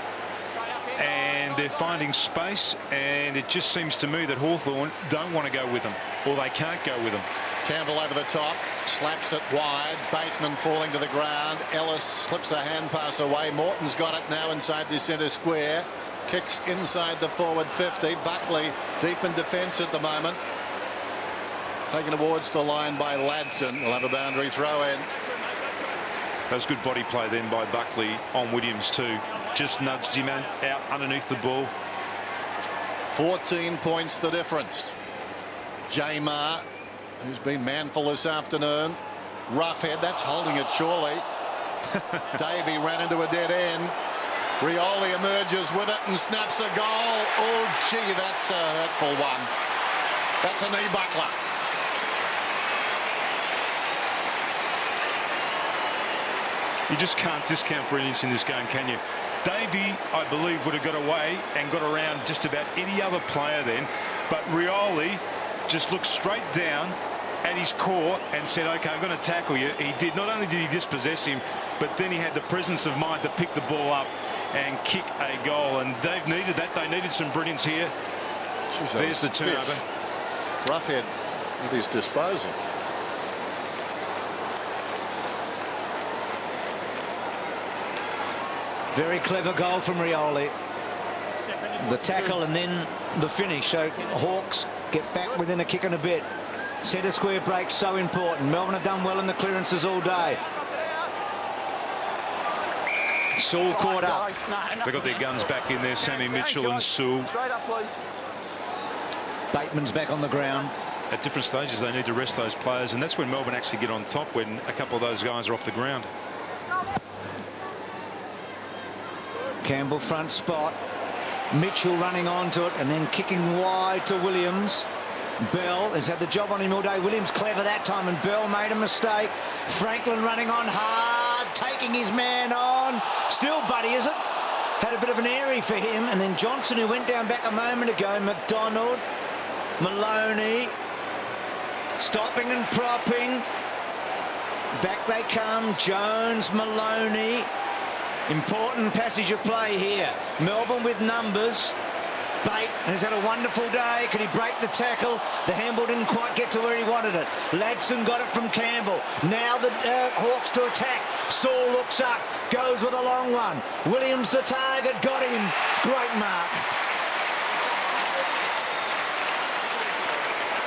and they're finding space, and it just seems to me that Hawthorn don't want to go with them, or they can't go with them. Campbell over the top, slaps it wide. Bateman falling to the ground. Ellis slips a hand pass away. Morton's got it now inside the centre square. Kicks inside the forward 50. Buckley deep in defence at the moment. Taken towards the line by Ladson. We'll have a boundary throw in. That was good body play then by Buckley on Williams too. Just nudged him out underneath the ball. 14 points the difference. Jamar, who's been manful this afternoon. Roughhead, that's holding it surely. Davey ran into a dead end. Rioli emerges with it and snaps a goal. Oh, gee, that's a hurtful one. That's a knee buckler. You just can't discount brilliance in this game, can you? Davey, I believe, would have got away and got around just about any other player then, but Rioli just looked straight down at his core and said, OK, I'm going to tackle you. He did. Not only did he dispossess him, but then he had the presence of mind to pick the ball up and kick a goal, and they've needed that. They needed some brilliance here. Jeez, there's the turnover. Roughhead with his disposal. Very clever goal from Rioli. The tackle and then the finish. So Hawks get back within a kick and a bit. Centre square break so important. Melbourne have done well in the clearances all day. Sewell caught up. They got their guns back in there, Sammy Mitchell and Sewell. Straight up, please. Bateman's back on the ground. At different stages they need to rest those players, and that's when Melbourne actually get on top, when a couple of those guys are off the ground. Campbell front spot. Mitchell running onto it and then kicking wide to Williams. Bell has had the job on him all day. Williams clever that time, and Bell made a mistake. Franklin running on hard, taking his man on. Still Buddy, is it? Had a bit of an airy for him, and then Johnson, who went down back a moment ago. McDonald, Maloney, stopping and propping. Back they come. Jones, Maloney. Important passage of play here. Melbourne with numbers. Bate has had a wonderful day. Could he break the tackle? The handball didn't quite get to where he wanted it. Ladson got it from Campbell. Now the Hawks to attack. Saul looks up, goes with a long one. Williams the target, got him. Great mark.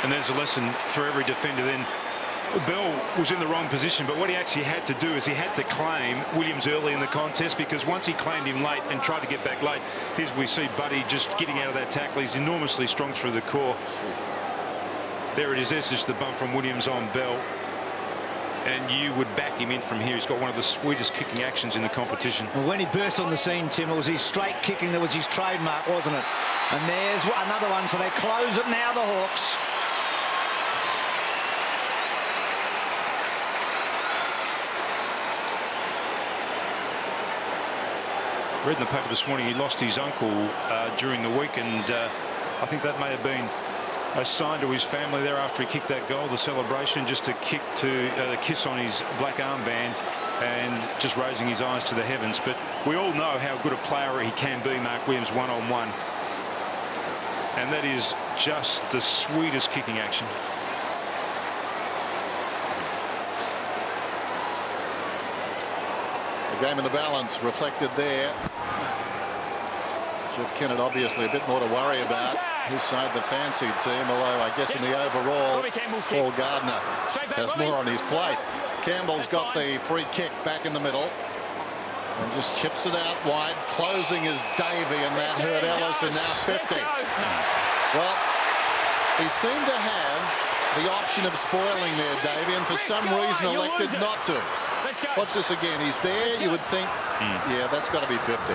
And there's a lesson for every defender then. Bell was in the wrong position, but what he actually had to do is he had to claim Williams early in the contest, because once he claimed him late and tried to get back late, here's we see Buddy just getting out of that tackle. He's enormously strong through the core. There it is. There's just the bump from Williams on Bell, and you would back him in from here. He's got one of the sweetest kicking actions in the competition. Well, when he burst on the scene, Tim, it was his straight kicking that was his trademark, wasn't it? And there's another one, so they close it now, the Hawks. Read in the paper this morning he lost his uncle during the week, and I think that may have been a sign to his family there after he kicked that goal, the celebration, just to kick to the kiss on his black armband and just raising his eyes to the heavens. But we all know how good a player he can be, Mark Williams, one-on-one, and that is just the sweetest kicking action. The game in the balance reflected there. Jeff Kennett obviously a bit more to worry about. His side the fancy team, although I guess in the overall Paul Gardner has more on his plate. Campbell's got the free kick back in the middle and just chips it out wide. Closing is Davey, and that hurt Ellis, and now 50. Well, he seemed to have the option of spoiling there, Davey, and for some reason elected not to. Watch this again. He's there. You would think, yeah, that's got to be 50.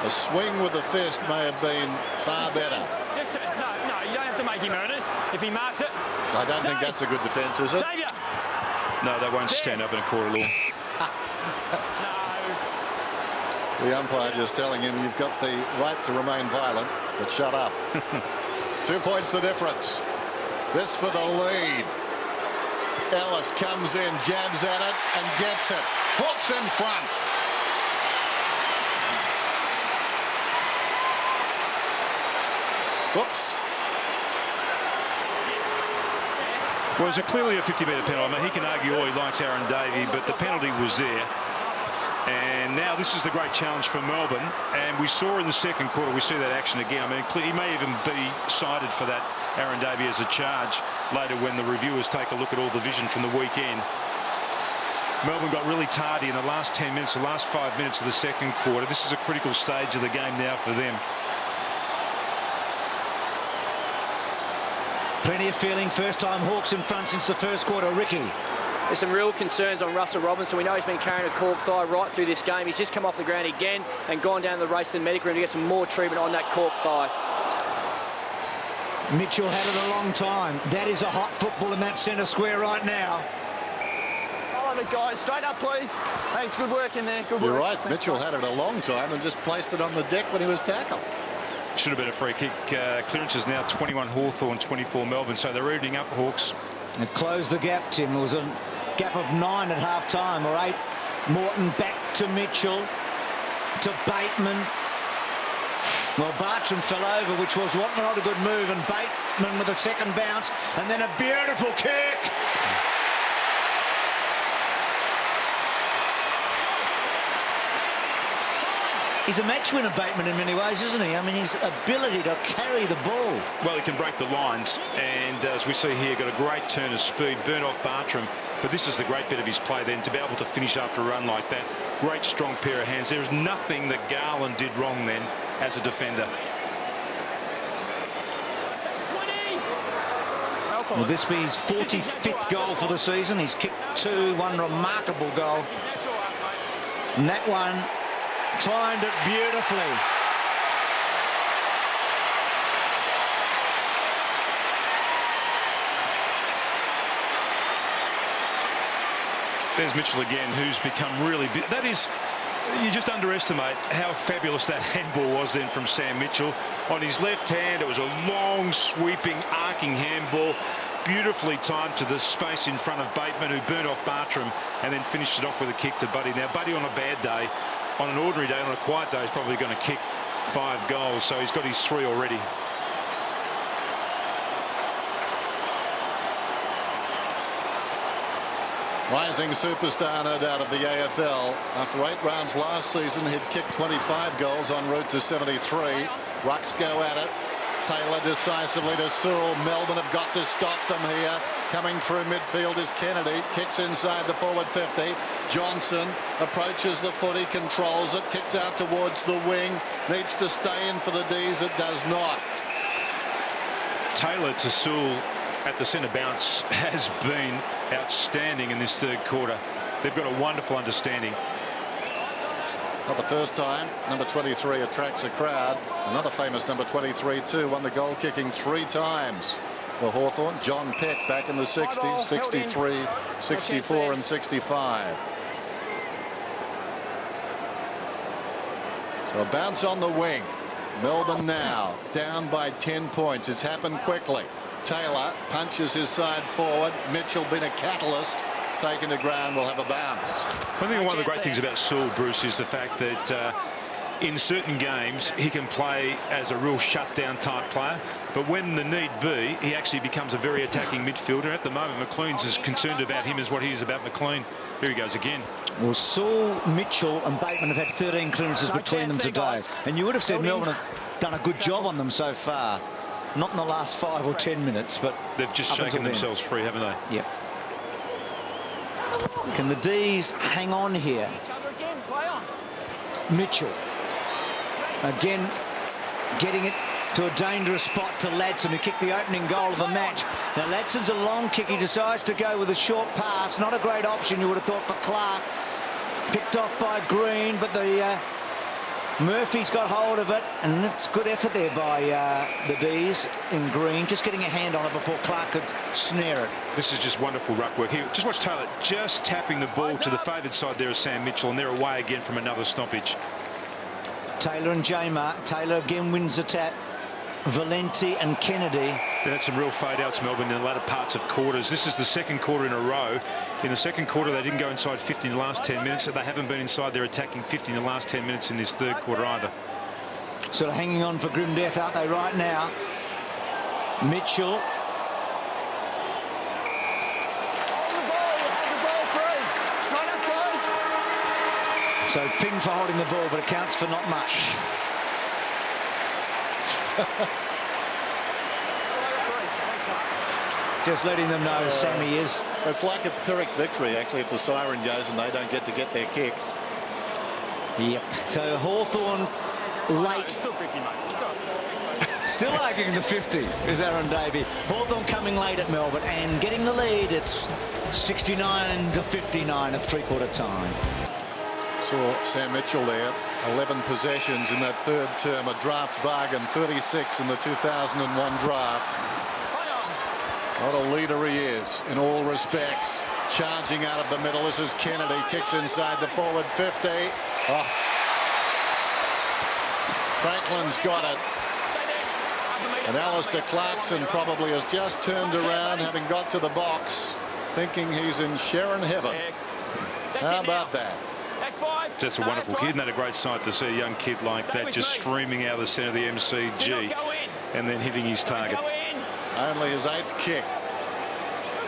A swing with the fist may have been far better. No, you don't have to make him earn it. If he marks it. I don't think that's a good defence, is it? Xavier. No, they won't stand up in a court of law. The umpire just telling him you've got the right to remain violent, but shut up. 2 points the difference. This for the lead. Ellis comes in, jabs at it and gets it. Hooks in front. Whoops. Well, it was clearly a 50-metre penalty. I mean, he can argue all he likes, Aaron Davey, but the penalty was there. And now this is the great challenge for Melbourne. And we saw in the second quarter, we see that action again. I mean, he may even be cited for that, Aaron Davey, as a charge later when the reviewers take a look at all the vision from the weekend. Melbourne got really tardy in the last 10 minutes, the last 5 minutes of the second quarter. This is a critical stage of the game now for them. Plenty of feeling. First time Hawks in front since the first quarter. Ricky. There's some real concerns on Russell Robinson. We know he's been carrying a cork thigh right through this game. He's just come off the ground again and gone down to the Racing medical room to get some more treatment on that cork thigh. Mitchell had it a long time. That is a hot football in that centre square right now. Follow it, guys. Straight up, please. Thanks. Good work in there. Good work. You're right. Thanks, Mitchell guys. had it a long time and just placed it on the deck when he was tackled. Should have been a free kick. Clearance is now 21 Hawthorn, 24 Melbourne. So they're evening up, Hawks. It closed the gap, Tim. It was a gap of 9 at half-time, or 8. Morton back to Mitchell, to Bateman. Well, Bartram fell over, which was not a good move, and Bateman with a second bounce, and then a beautiful kick. He's a match winner, Bateman, in many ways, isn't he? I mean, his ability to carry the ball. Well, he can break the lines, and as we see here, got a great turn of speed, burnt off Bartram. But this is the great bit of his play then, to be able to finish after a run like that. Great strong pair of hands. There is nothing that Garland did wrong then as a defender. Will this be his 45th goal for the season? He's kicked 2, one remarkable goal. And that one timed it beautifully. There's Mitchell again, who's become really big. That is, you just underestimate how fabulous that handball was then from Sam Mitchell. On his left hand, it was a long, sweeping, arcing handball, beautifully timed to the space in front of Bateman, who burnt off Bartram and then finished it off with a kick to Buddy. Now, Buddy on a bad day, on an ordinary day, on a quiet day, is probably going to kick 5 goals, so he's got his 3 already. Rising superstar, no doubt, of the AFL. After 8 rounds last season, he'd kicked 25 goals en route to 73. Rucks go at it. Taylor decisively to Sewell. Melbourne have got to stop them here. Coming through midfield is Kennedy. Kicks inside the forward 50. Johnson approaches the footy, controls it, kicks out towards the wing. Needs to stay in for the D's. It does not. Taylor to Sewell at the centre bounce has been outstanding in this third quarter. They've got a wonderful understanding. Not the first time number 23 attracts a crowd. Another famous number 23 too, won the goal kicking 3 times for Hawthorn. John Peck back in the 60s, 63, 64 and 65. So a bounce on the wing. Melbourne now down by 10 points. It's happened quickly. Taylor punches his side forward. Mitchell been a catalyst. Taken to ground, will have a bounce. I think one of the great things about Sewell, Bruce, is the fact that in certain games he can play as a real shutdown type player, but when the need be, he actually becomes a very attacking midfielder. At the moment, McLean's as concerned about him as what he is about McLean. Here he goes again. Well, Sewell, Mitchell and Bateman have had 13 clearances between them today, and you would have said Melbourne have done a good job on them so far. Not in the last 5 or 10 minutes, but they've just shaken themselves free, haven't they? Yep. Can the D's hang on here? Mitchell again getting it to a dangerous spot to Ladson, who kicked the opening goal of the match. Now Ladson's a long kick. He decides to go with a short pass. Not a great option, you would have thought, for Clark. Picked off by Green, but the Murphy's got hold of it, and it's good effort there by the Bees in green, just getting a hand on it before Clark could snare it. This is just wonderful ruck work here. Just watch Taylor just tapping the ball to the favoured side there of Sam Mitchell, and they're away again from another stoppage. Taylor and Jamar. Taylor again wins the tap. Valenti and Kennedy. They had some real fade-outs, Melbourne, in the latter parts of quarters. This is the second quarter in a row. In the second quarter, they didn't go inside 50 in the last 10 minutes. They haven't been inside their attacking 50 in the last 10 minutes in this third quarter either. Sort of hanging on for grim death, aren't they, right now? Mitchell. So ping for holding the ball, but it counts for not much. Just letting them know Sammy is. It's like a Pyrrhic victory, actually, if the siren goes and they don't get to get their kick. Yep. So Hawthorn late. Still 50, mate. Still arguing the 50 is Aaron Davey. Hawthorn coming late at Melbourne and getting the lead. It's 69-59 at three-quarter time. Saw Sam Mitchell there. 11 possessions in that third term, a draft bargain, 36 in the 2001 draft. What a leader he is in all respects. Charging out of the middle. This is Kennedy. Kicks inside the forward 50. Oh. Franklin's got it. And Alistair Clarkson probably has just turned around, having got to the box, thinking he's in Sharon heaven. How about that? That's a wonderful kid. Isn't that a great sight to see a young kid like that just streaming out of the centre of the MCG and then hitting his target? Only his 8th kick.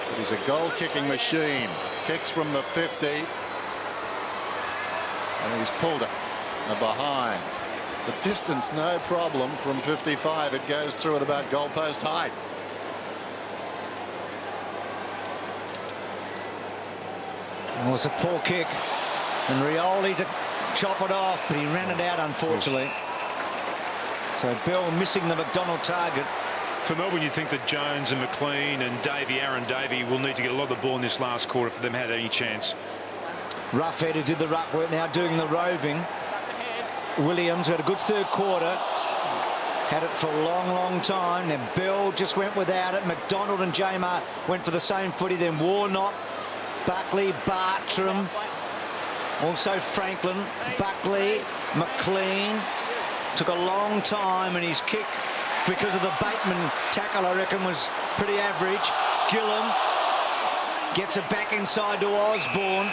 But he's a goal-kicking machine. Kicks from the 50. And he's pulled it behind. The distance, no problem from 55. It goes through at about goalpost height. It was a poor kick. And Rioli to chop it off, but he ran it out, unfortunately. So Bell missing the McDonald target. For Melbourne, you'd think that Jones and McLean and Aaron Davey, will need to get a lot of the ball in this last quarter for them to have any chance. Roughhead, who did the ruck work, now doing the roving. Williams, who had a good third quarter, had it for a long, long time. Then Bell just went without it. McDonald and Jamar went for the same footy. Then Warnock, Buckley, Bartram. Also Franklin, Buckley, McLean. Took a long time, and his kick, because of the Bateman tackle, I reckon, was pretty average. Gillam gets it back inside to Osborne.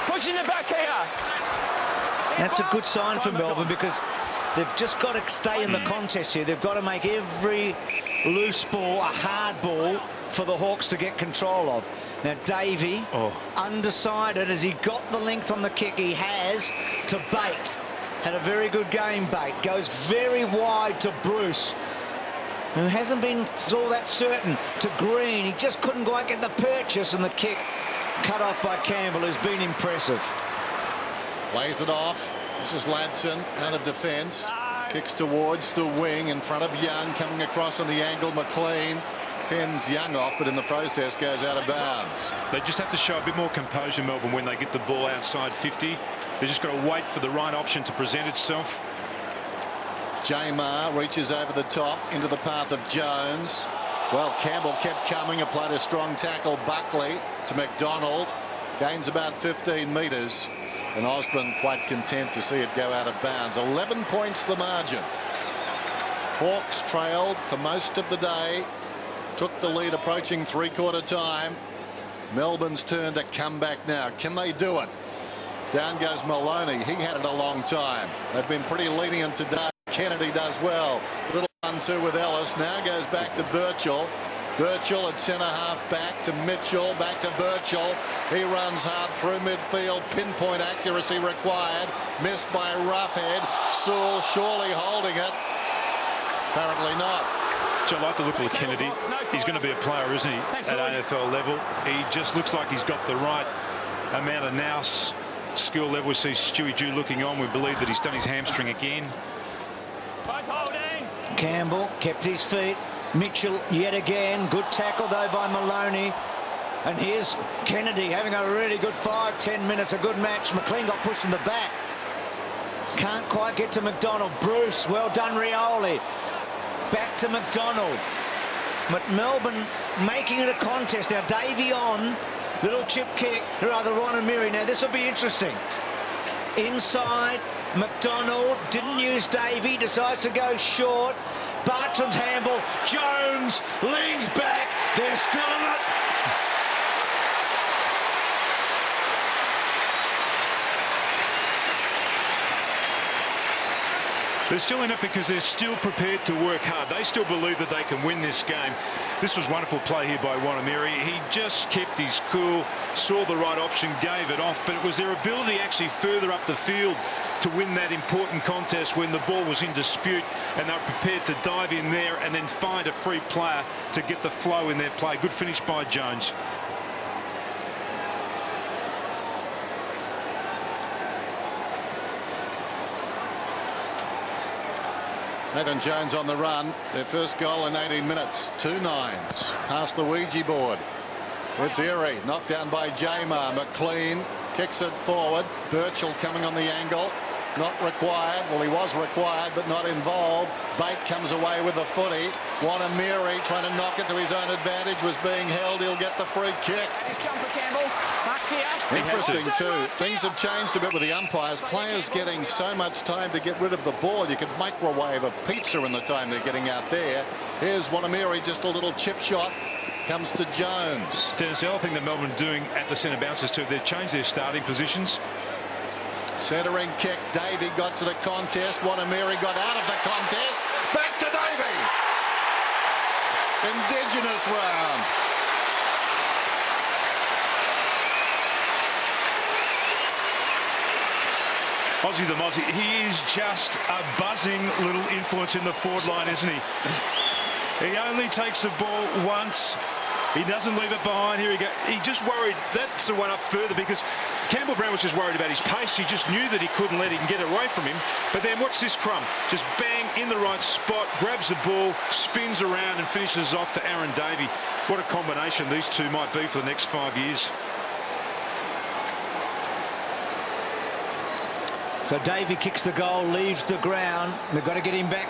Pushing it back here. That's a good sign for Melbourne, because they've just got to stay in the contest here. They've got to make every loose ball a hard ball for the Hawks to get control of. Now Davey, undecided as he got the length on the kick he has to Bate. Had a very good game, Bate. Goes very wide to Bruce, who hasn't been all that certain, to Green. He just couldn't quite get the purchase, and the kick cut off by Campbell, who's been impressive. Lays it off. This is Ladson out of defence. Kicks towards the wing in front of Young, coming across on the angle. McLean fends Young off, but in the process goes out of bounds. They just have to show a bit more composure, Melbourne, when they get the ball outside 50. They just got to wait for the right option to present itself. Jamar reaches over the top into the path of Jones. Well, Campbell kept coming, applied a strong tackle. Buckley to McDonald, gains about 15 metres, and Osborne quite content to see it go out of bounds. 11 points the margin. Hawks trailed for most of the day, took the lead approaching three-quarter time. Melbourne's turn to come back now. Can they do it? Down goes Maloney. He had it a long time. They've been pretty lenient today. Kennedy does well. A little 1-2 with Ellis. Now goes back to Birchall. Birchall at centre-half, back to Mitchell, back to Birchall. He runs hard through midfield. Pinpoint accuracy required. Missed by Roughhead. Sewell surely holding it. Apparently not. I like the look of Kennedy. He's going to be a player, isn't he, at AFL level? He just looks like he's got the right amount of nous. Skill level. We see Stewie Dew looking on. We believe that he's done his hamstring again. Campbell kept his feet. Mitchell yet again. Good tackle though by Maloney. And here's Kennedy having a really good 5-10 minutes, a good match. McLean got pushed in the back. Can't quite get to McDonald. Bruce, well done, Rioli. Back to McDonald. But Melbourne making it a contest. Now Davey on. Little chip kick. Rather Ron and Miri. Now this will be interesting. Inside, McDonald didn't use Davey. Decides to go short. Bartram's handball. Jones leans back. They're still in it. They're still in it because they're still prepared to work hard. They still believe that they can win this game. This was wonderful play here by Wanamiri. He just kept his cool, saw the right option, gave it off, but it was their ability actually further up the field to win that important contest when the ball was in dispute, and they were prepared to dive in there and then find a free player to get the flow in their play. Good finish by Jones. Nathan Jones on the run. Their first goal in 18 minutes. 2 9s. Past the Ouija board. It's Erie. Knocked down by Jamar. McLean kicks it forward. Birchall coming on the angle. Not required. Well, he was required, but not involved. Bate comes away with the footy. Wanamiri trying to knock it to his own advantage. Was being held. He'll get the free kick. His jumper, Campbell. Max here. Interesting too. Things have changed a bit with the umpires. Players getting so much time to get rid of the ball. You could microwave a pizza in the time they're getting out there. Here's Wanamiri, just a little chip shot. Comes to Jones. Dennis, the other thing that Melbourne are doing at the centre bounces too, they've changed their starting positions. Centering kick. Davey got to the contest. Wanamiri got out of the contest. Back to Davey. Indigenous round. Aussie the Mozzie, he is just a buzzing little influence in the forward line, isn't he? He only takes the ball once. He doesn't leave it behind. Here he goes. He just worried. That's the one up further because Campbell Brown was just worried about his pace. He just knew that he couldn't let him get away from him. But then watch this crumb. Just bang in the right spot, grabs the ball, spins around and finishes off to Aaron Davey. What a combination these two might be for the next 5 years. So Davey kicks the goal, leaves the ground. They've got to get him back.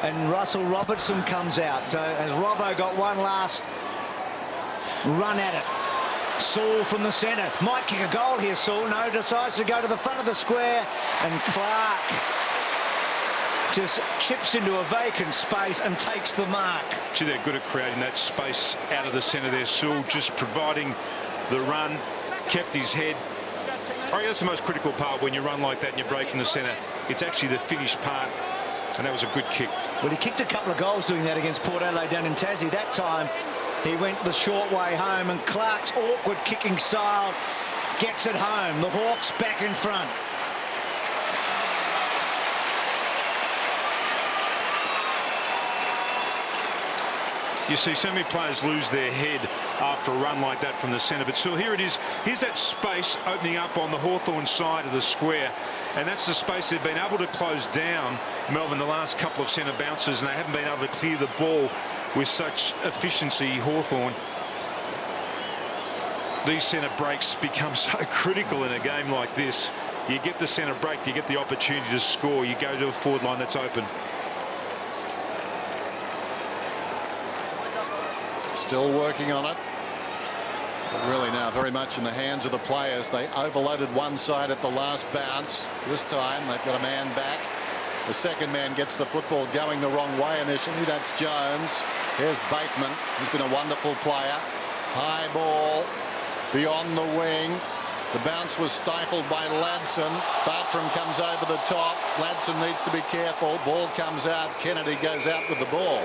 And Russell Robertson comes out. So as Robbo got one last run at it. Saul from the centre. Might kick a goal here, Saul. No, decides to go to the front of the square. And Clark just chips into a vacant space and takes the mark. Gee, they're good at creating that space out of the centre there. Saul just providing the run, kept his head. I think that's the most critical part when you run like that and you break from the centre. It's actually the finish part, and that was a good kick. Well, he kicked a couple of goals doing that against Port Adelaide down in Tassie. That time he went the short way home, and Clark's awkward kicking style gets it home. The Hawks back in front. You see so many players lose their head after a run like that from the centre. But still, here it is. Here's that space opening up on the Hawthorn side of the square. And that's the space they've been able to close down, Melbourne, the last couple of centre bounces. And they haven't been able to clear the ball with such efficiency, Hawthorn. These centre breaks become so critical in a game like this. You get the centre break, you get the opportunity to score. You go to a forward line that's open. Still working on it. But really now very much in the hands of the players. They overloaded one side at the last bounce. This time they've got a man back. The second man gets the football going the wrong way initially. That's Jones. Here's Bateman. He's been a wonderful player. High ball beyond the wing. The bounce was stifled by Ladson. Bartram comes over the top. Ladson needs to be careful. Ball comes out. Kennedy goes out with the ball.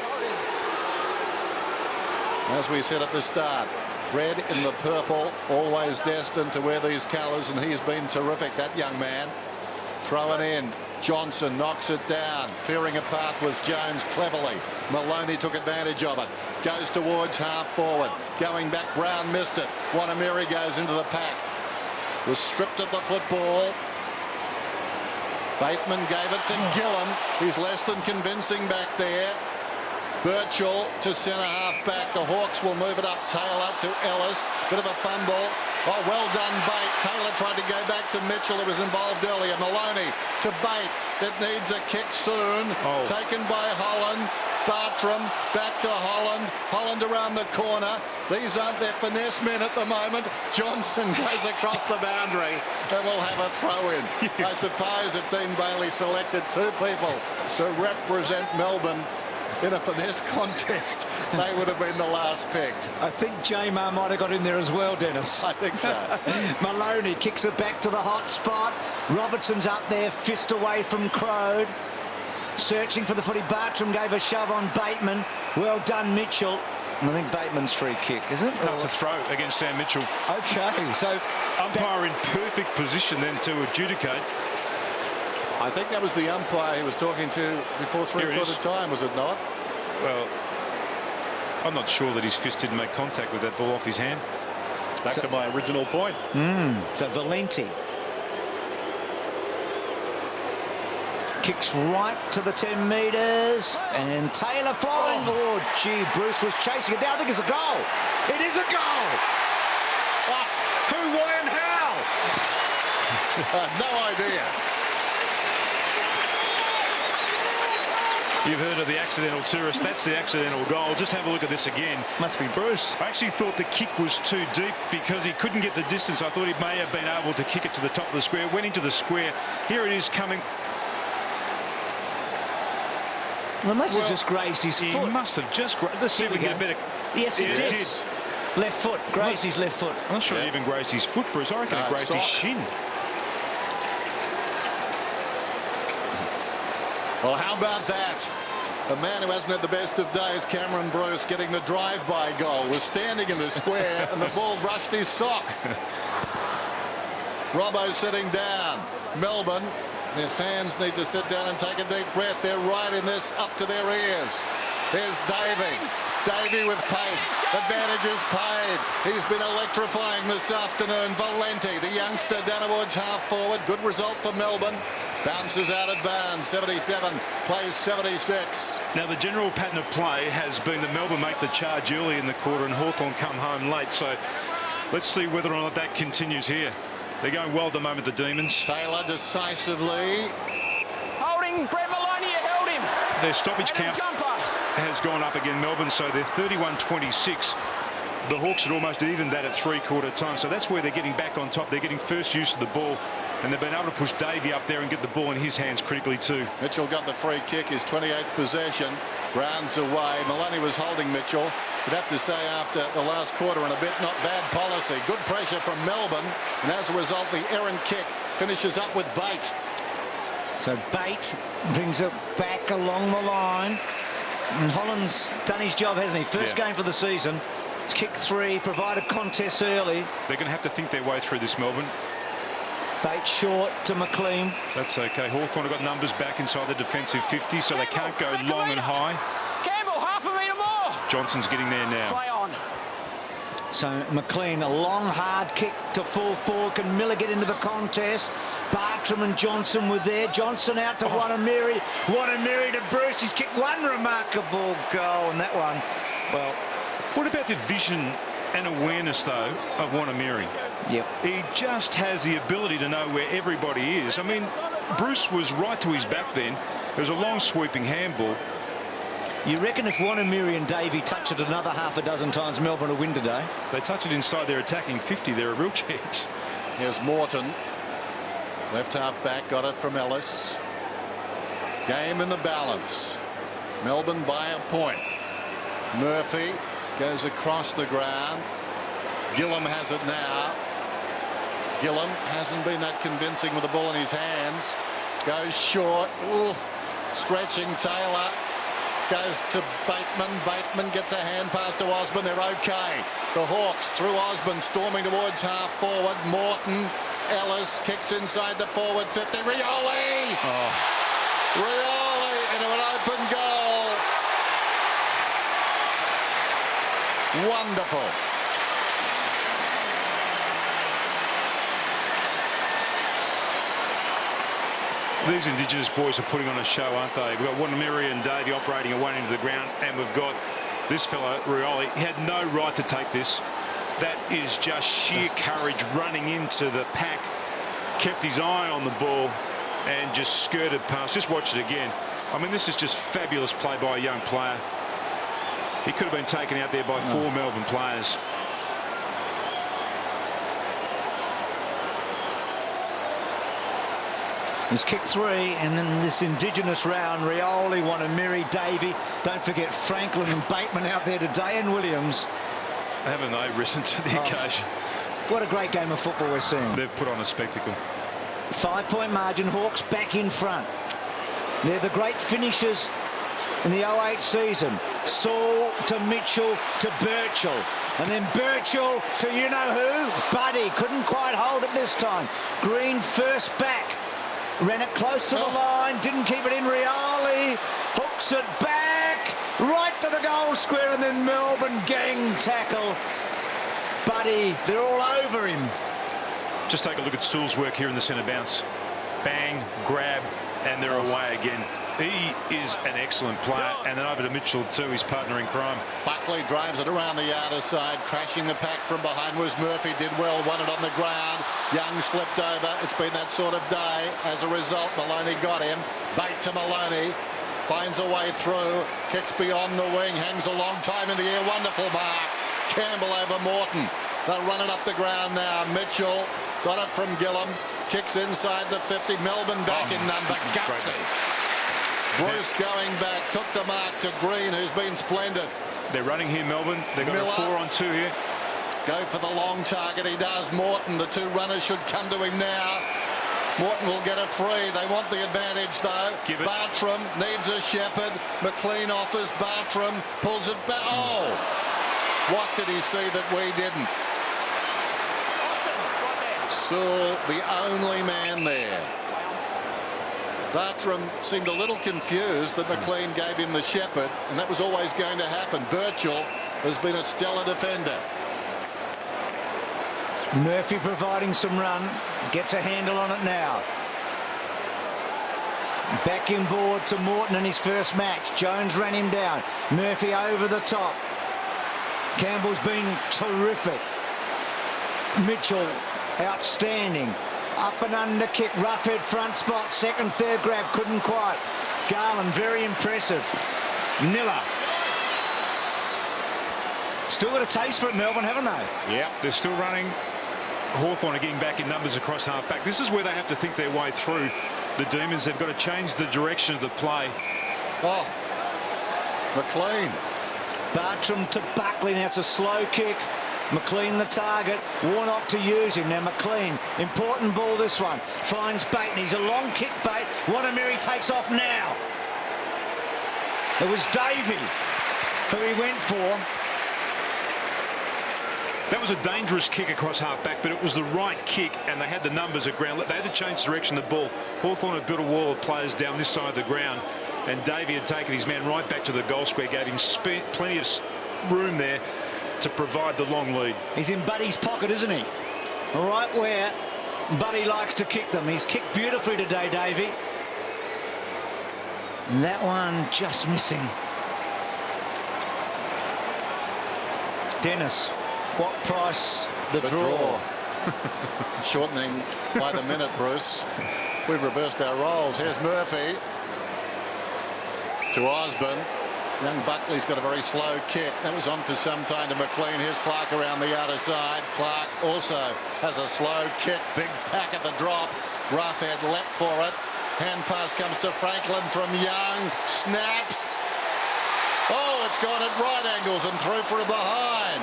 As we said at the start, red in the purple, always destined to wear these colours, and he's been terrific, that young man. Throw it in. Johnson knocks it down. Clearing a path was Jones cleverly. Maloney took advantage of it. Goes towards half forward. Going back, Brown missed it. Wanamiri goes into the pack. Was stripped of the football. Bateman gave it to Gillum. He's less than convincing back there. Birchall to centre half back. The Hawks will move it up. Taylor to Ellis. Bit of a fumble. Oh, well done, Bate. Taylor tried to go back to Mitchell, who was involved earlier. Maloney to Bate. It needs a kick soon. Oh. Taken by Holland. Bartram back to Holland. Holland around the corner. These aren't their finesse men at the moment. Johnson goes across the boundary and we'll have a throw in. I suppose if Dean Bailey selected two people to represent Melbourne in a finesse contest, they would have been the last picked. I think Jamar might have got in there as well, Dennis. I think so. Maloney kicks it back to the hot spot. Robertson's up there, fist away from Crode. Searching for the footy. Bartram gave a shove on Bateman. Well done, Mitchell. And I think Bateman's free kick, isn't it? That's a throw against Sam Mitchell. Okay, so Umpire in perfect position then to adjudicate. I think that was the umpire he was talking to before three-quarter time, was it not? Well, I'm not sure that his fist didn't make contact with that ball off his hand. Back to my original point. So Valenti kicks right to the 10 metres and Taylor flying. Oh, gee, Bruce was chasing it down. I think it's a goal. It is a goal. Who, why and how? No idea. You've heard of the accidental tourist. That's the accidental goal. Just have a look at this again. Must be Bruce. I actually thought the kick was too deep because he couldn't get the distance. I thought he may have been able to kick it to the top of the square. Went into the square. Here it is coming. Well, must have just grazed his He foot. must have just grazed. Let's see if we get a better. Yes, it Yeah, did. it did. Left foot, grazed his left foot. I'm not sure he even grazed his foot, Bruce. I reckon it grazed his shin. Well, how about that? A man who hasn't had the best of days, Cameron Bruce, getting the drive-by goal, was standing in the square and the ball brushed his sock. Robbo sitting down. Melbourne, their fans need to sit down and take a deep breath. They're right in this, up to their ears. Here's Davey. Davey with pace. Advantage is paid. He's been electrifying this afternoon. Valenti, the youngster, down towards half forward. Good result for Melbourne. Bounces out of bounds. 77 plays 76. Now the general pattern of play has been that Melbourne make the charge early in the quarter and Hawthorn come home late. So let's see whether or not that continues here. They're going well at the moment, the Demons. Taylor decisively. Holding Brett Maloney, you held him. Their stoppage And a count jumper. has gone up again, Melbourne, so they're 31-26. The Hawks had almost evened that at three-quarter time, so that's where they're getting back on top. They're getting first use of the ball, and they've been able to push Davey up there and get the ball in his hands critically too. Mitchell got the free kick, his 28th possession. Grounds away. Maloney was holding Mitchell. You'd have to say after the last quarter and a bit, not bad policy. Good pressure from Melbourne, and as a result, the errant kick finishes up with Bate. So Bate brings it back along the line. And Holland's done his job, hasn't he? First game for the season. It's kicked three, provided contests early. They're going to have to think their way through this, Melbourne. Bate short to McLean. That's okay. Hawthorn have got numbers back inside the defensive 50, so they can't go long and high. Campbell, half a metre more. Johnson's getting there now. Play on. So McLean, a long, hard kick to full forward. Can Miller get into the contest? Bartram and Johnson were there. Johnson out to Wanamiri. Wanamiri to Bruce. He's kicked one remarkable goal, and that one, well... What about the vision and awareness, though, of Wanamiri? Yep. He just has the ability to know where everybody is. I mean, Bruce was right to his back then. There was a long sweeping handball. You reckon if Wanamiri and Davey touch it another half a dozen times, Melbourne will win today? They touch it inside their attacking 50, they're a real chance. Here's Morton. Left half back, got it from Ellis. Game in the balance. Melbourne by a point. Murphy goes across the ground. Gillum has it now. Gillum hasn't been that convincing with the ball in his hands. Goes short. Ooh. Stretching Taylor. Goes to Bateman. Bateman gets a hand pass to Osborne. They're okay. The Hawks through Osborne, storming towards half forward. Morton. Ellis kicks inside the forward 50. Rioli! Rioli into an open goal. Wonderful. These Indigenous boys are putting on a show, aren't they? We've got Wanamiri and Davey operating away into the ground, and we've got this fellow, Rioli. He had no right to take this. That is just sheer courage, running into the pack, kept his eye on the ball and just skirted past. Just watch it again. I mean, this is just fabulous play by a young player. He could have been taken out there by 4 Melbourne players. He's kicked 3, and then this Indigenous round, Rioli, Wanamiri, Davey. Don't forget Franklin and Bateman out there today, and Williams. Haven't they risen to the occasion? What a great game of football we're seeing. They've put on a spectacle. 5-point margin, Hawks back in front. They're the great finishers in the 08 season. Saul to Mitchell to Birchall. And then Birchall to you-know-who? Buddy. Couldn't quite hold it this time. Green first back. Ran it close to the line. Didn't keep it in. Rioli hooks it back. Right to the goal square. And then Melbourne gang tackle. Buddy, they're all over him. Just take a look at Sewell's work here in the centre bounce. Bang, grab, and they're away again. He is an excellent player. And then over to Mitchell too, his partner in crime. Buckley drives it around the outer side, crashing the pack from behind was Murphy. Did well, won it on the ground. Young slipped over. It's been that sort of day. As a result, Maloney got him. Bate to Maloney. Finds a way through. Kicks beyond the wing. Hangs a long time in the air. Wonderful mark. Campbell over Morton. They're running up the ground now. Mitchell got it from Gillum. Kicks inside the 50. Melbourne back in number. Gutsy. Bruce going back. Took the mark to Green, who's been splendid. They're running here, Melbourne. They've got Miller. a 4-on-2 here. Go for the long target. He does. Morton. The 2 runners should come to him now. Morton will get a free. They want the advantage, though. Give it. Bartram needs a shepherd. McLean offers. Bartram pulls it back. Oh! What did he see that we didn't? Sewell, the only man there. Bartram seemed a little confused that McLean gave him the shepherd, and that was always going to happen. Birchall has been a stellar defender. Murphy providing some run. Gets a handle on it now. Back inboard to Morton in his first match. Jones ran him down. Murphy over the top. Campbell's been terrific. Mitchell outstanding. Up and under kick, rough head front spot, second, third grab, couldn't quite. Garland, very impressive. Niller. Still got a taste for it, Melbourne, haven't they? Yep. They're still running. Hawthorn are getting back in numbers across half-back. This is where they have to think their way through. The Demons, they've got to change the direction of the play. Oh, McLean. Bartram to Buckley, now it's a slow kick. McLean the target, Warnock to use him. Now McLean, important ball this one. Finds Bate, and he's a long kick Bate. Wanamiri takes off now. It was Davey who he went for. That was a dangerous kick across half-back, but it was the right kick, and they had the numbers at ground. They had to change direction of the ball. Hawthorn had built a wall of players down this side of the ground, and Davey had taken his man right back to the goal square, gave him plenty of room there to provide the long lead. He's in Buddy's pocket, isn't he? Right where Buddy likes to kick them. He's kicked beautifully today, Davey. And that one just missing. Dennis, what price the draw? Shortening by the minute, Bruce. We've reversed our roles. Here's Murphy to Osborne. Young Buckley's got a very slow kick. That was on for some time to McLean. Here's Clark around the outer side. Clark also has a slow kick. Big pack at the drop. Roughhead leapt for it. Hand pass comes to Franklin from Young. Snaps. Oh, it's gone at right angles and through for a behind.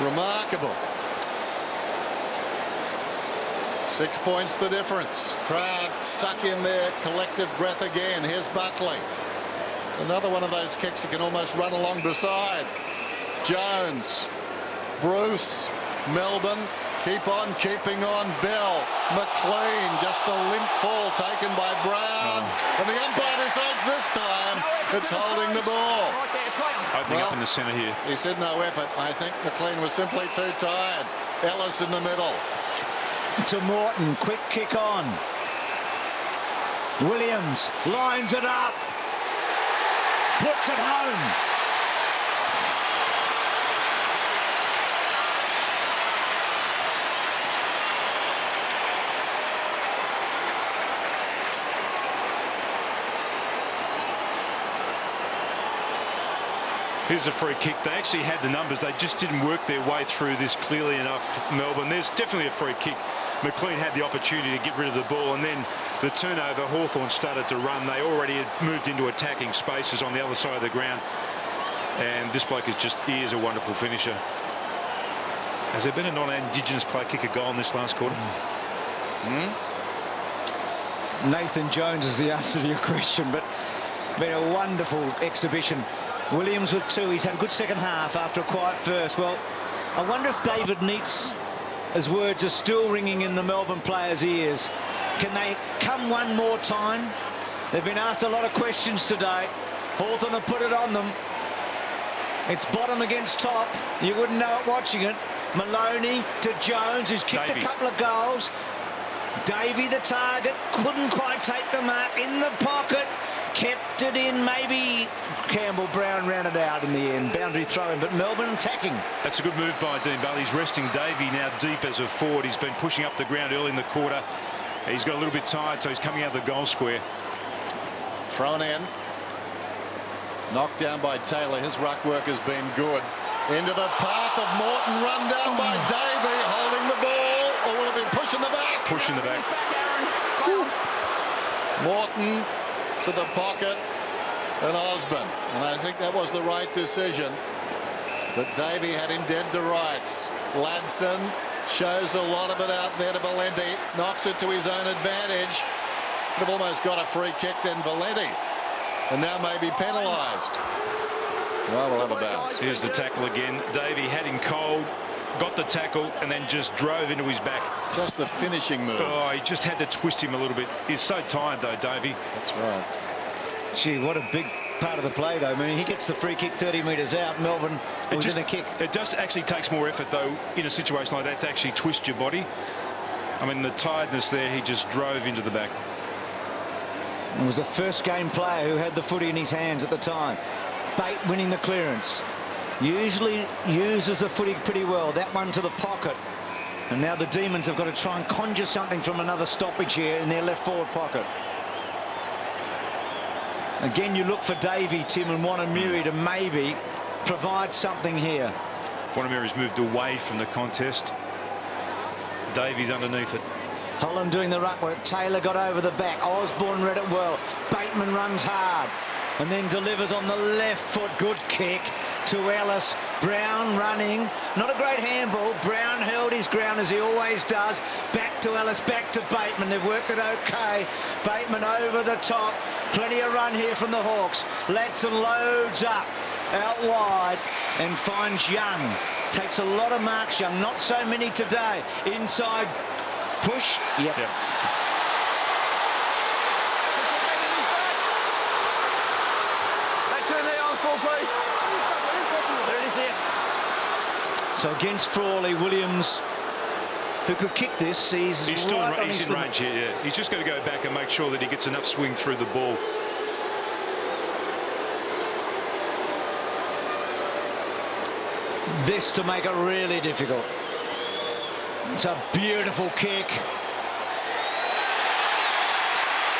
Remarkable. 6 points the difference. Crowd suck in their collective breath again. Here's Buckley. Another one of those kicks you can almost run along beside. Jones. Bruce. Melbourne. Keep on keeping on. Bell. McLean. Just the limp fall taken by Brown. And the umpire decides this time it's holding the ball. Opening up in the centre here. He said no effort. I think McLean was simply too tired. Ellis in the middle. to Morton. Quick kick on. Williams lines it up. Puts it home. Here's a free kick. They actually had the numbers. They just didn't work their way through this clearly enough, Melbourne. There's definitely a free kick. McLean had the opportunity to get rid of the ball, and then the turnover, Hawthorn started to run. They already had moved into attacking spaces on the other side of the ground. And this bloke he is a wonderful finisher. Has there been a non-Indigenous player kick a goal in this last quarter? Nathan Jones is the answer to your question, but been a wonderful exhibition. Williams with 2. He's had a good second half after a quiet first. Well, I wonder if David Neath's words are still ringing in the Melbourne players' ears. Can they come one more time? They've been asked a lot of questions today. Hawthorn have put it on them. It's bottom against top. You wouldn't know it watching it. Maloney to Jones, who's kicked a couple of goals. Davey, the target, couldn't quite take the mark. In the pocket, kept it in. Maybe Campbell Brown ran it out in the end. Boundary throw-in, but Melbourne attacking. That's a good move by Dean Bailey. He's resting Davey now deep as a forward. He's been pushing up the ground early in the quarter. He's got a little bit tired, so he's coming out of the goal square. Thrown in. Knocked down by Taylor. His ruck work has been good. Into the path of Morton. Run down by Davey. Holding the ball. Or will it be pushing the back? Pushing the back. Morton to the pocket. And Osborne. And I think that was the right decision. But Davey had him dead to rights. Ladson shows a lot of it out there to Valenti. Knocks it to his own advantage. Could have almost got a free kick then, Valenti. And now may be penalised. Well, we'll have a bounce. Here's the tackle again. Davey had him cold, got the tackle, and then just drove into his back. Just the finishing move. Oh, he just had to twist him a little bit. He's so tired, though, Davey. That's right. Gee, what a big part of the play, though. I mean, he gets the free kick 30 metres out. Melbourne was in a kick. It just actually takes more effort, though, in a situation like that to actually twist your body. I mean, the tiredness there, he just drove into the back. It was a first-game player who had the footy in his hands at the time. Bate winning the clearance. Usually uses the footy pretty well. That one to the pocket. And now the Demons have got to try and conjure something from another stoppage here in their left forward pocket. Again, you look for Davey, Tim, and Wanamiri to maybe provide something here. Wanamiri's moved away from the contest. Davey's underneath it. Holland doing the ruck work. Taylor got over the back. Osborne read it well. Bateman runs hard and then delivers on the left foot. Good kick to Ellis. Brown running. Not a great handball. Brown held his ground as he always does. Back to Ellis, back to Bateman. They've worked it okay. Bateman over the top. Plenty of run here from the Hawks. Ladson loads up out wide and finds Young. Takes a lot of marks, Young. Not so many today. Inside push. Yep. Back turn there on full, please. There it is here. So against Frawley, Williams, who could kick this, he's still right on he's his in range here. Yeah. He's just got to go back and make sure that he gets enough swing through the ball. This to make it really difficult. It's a beautiful kick.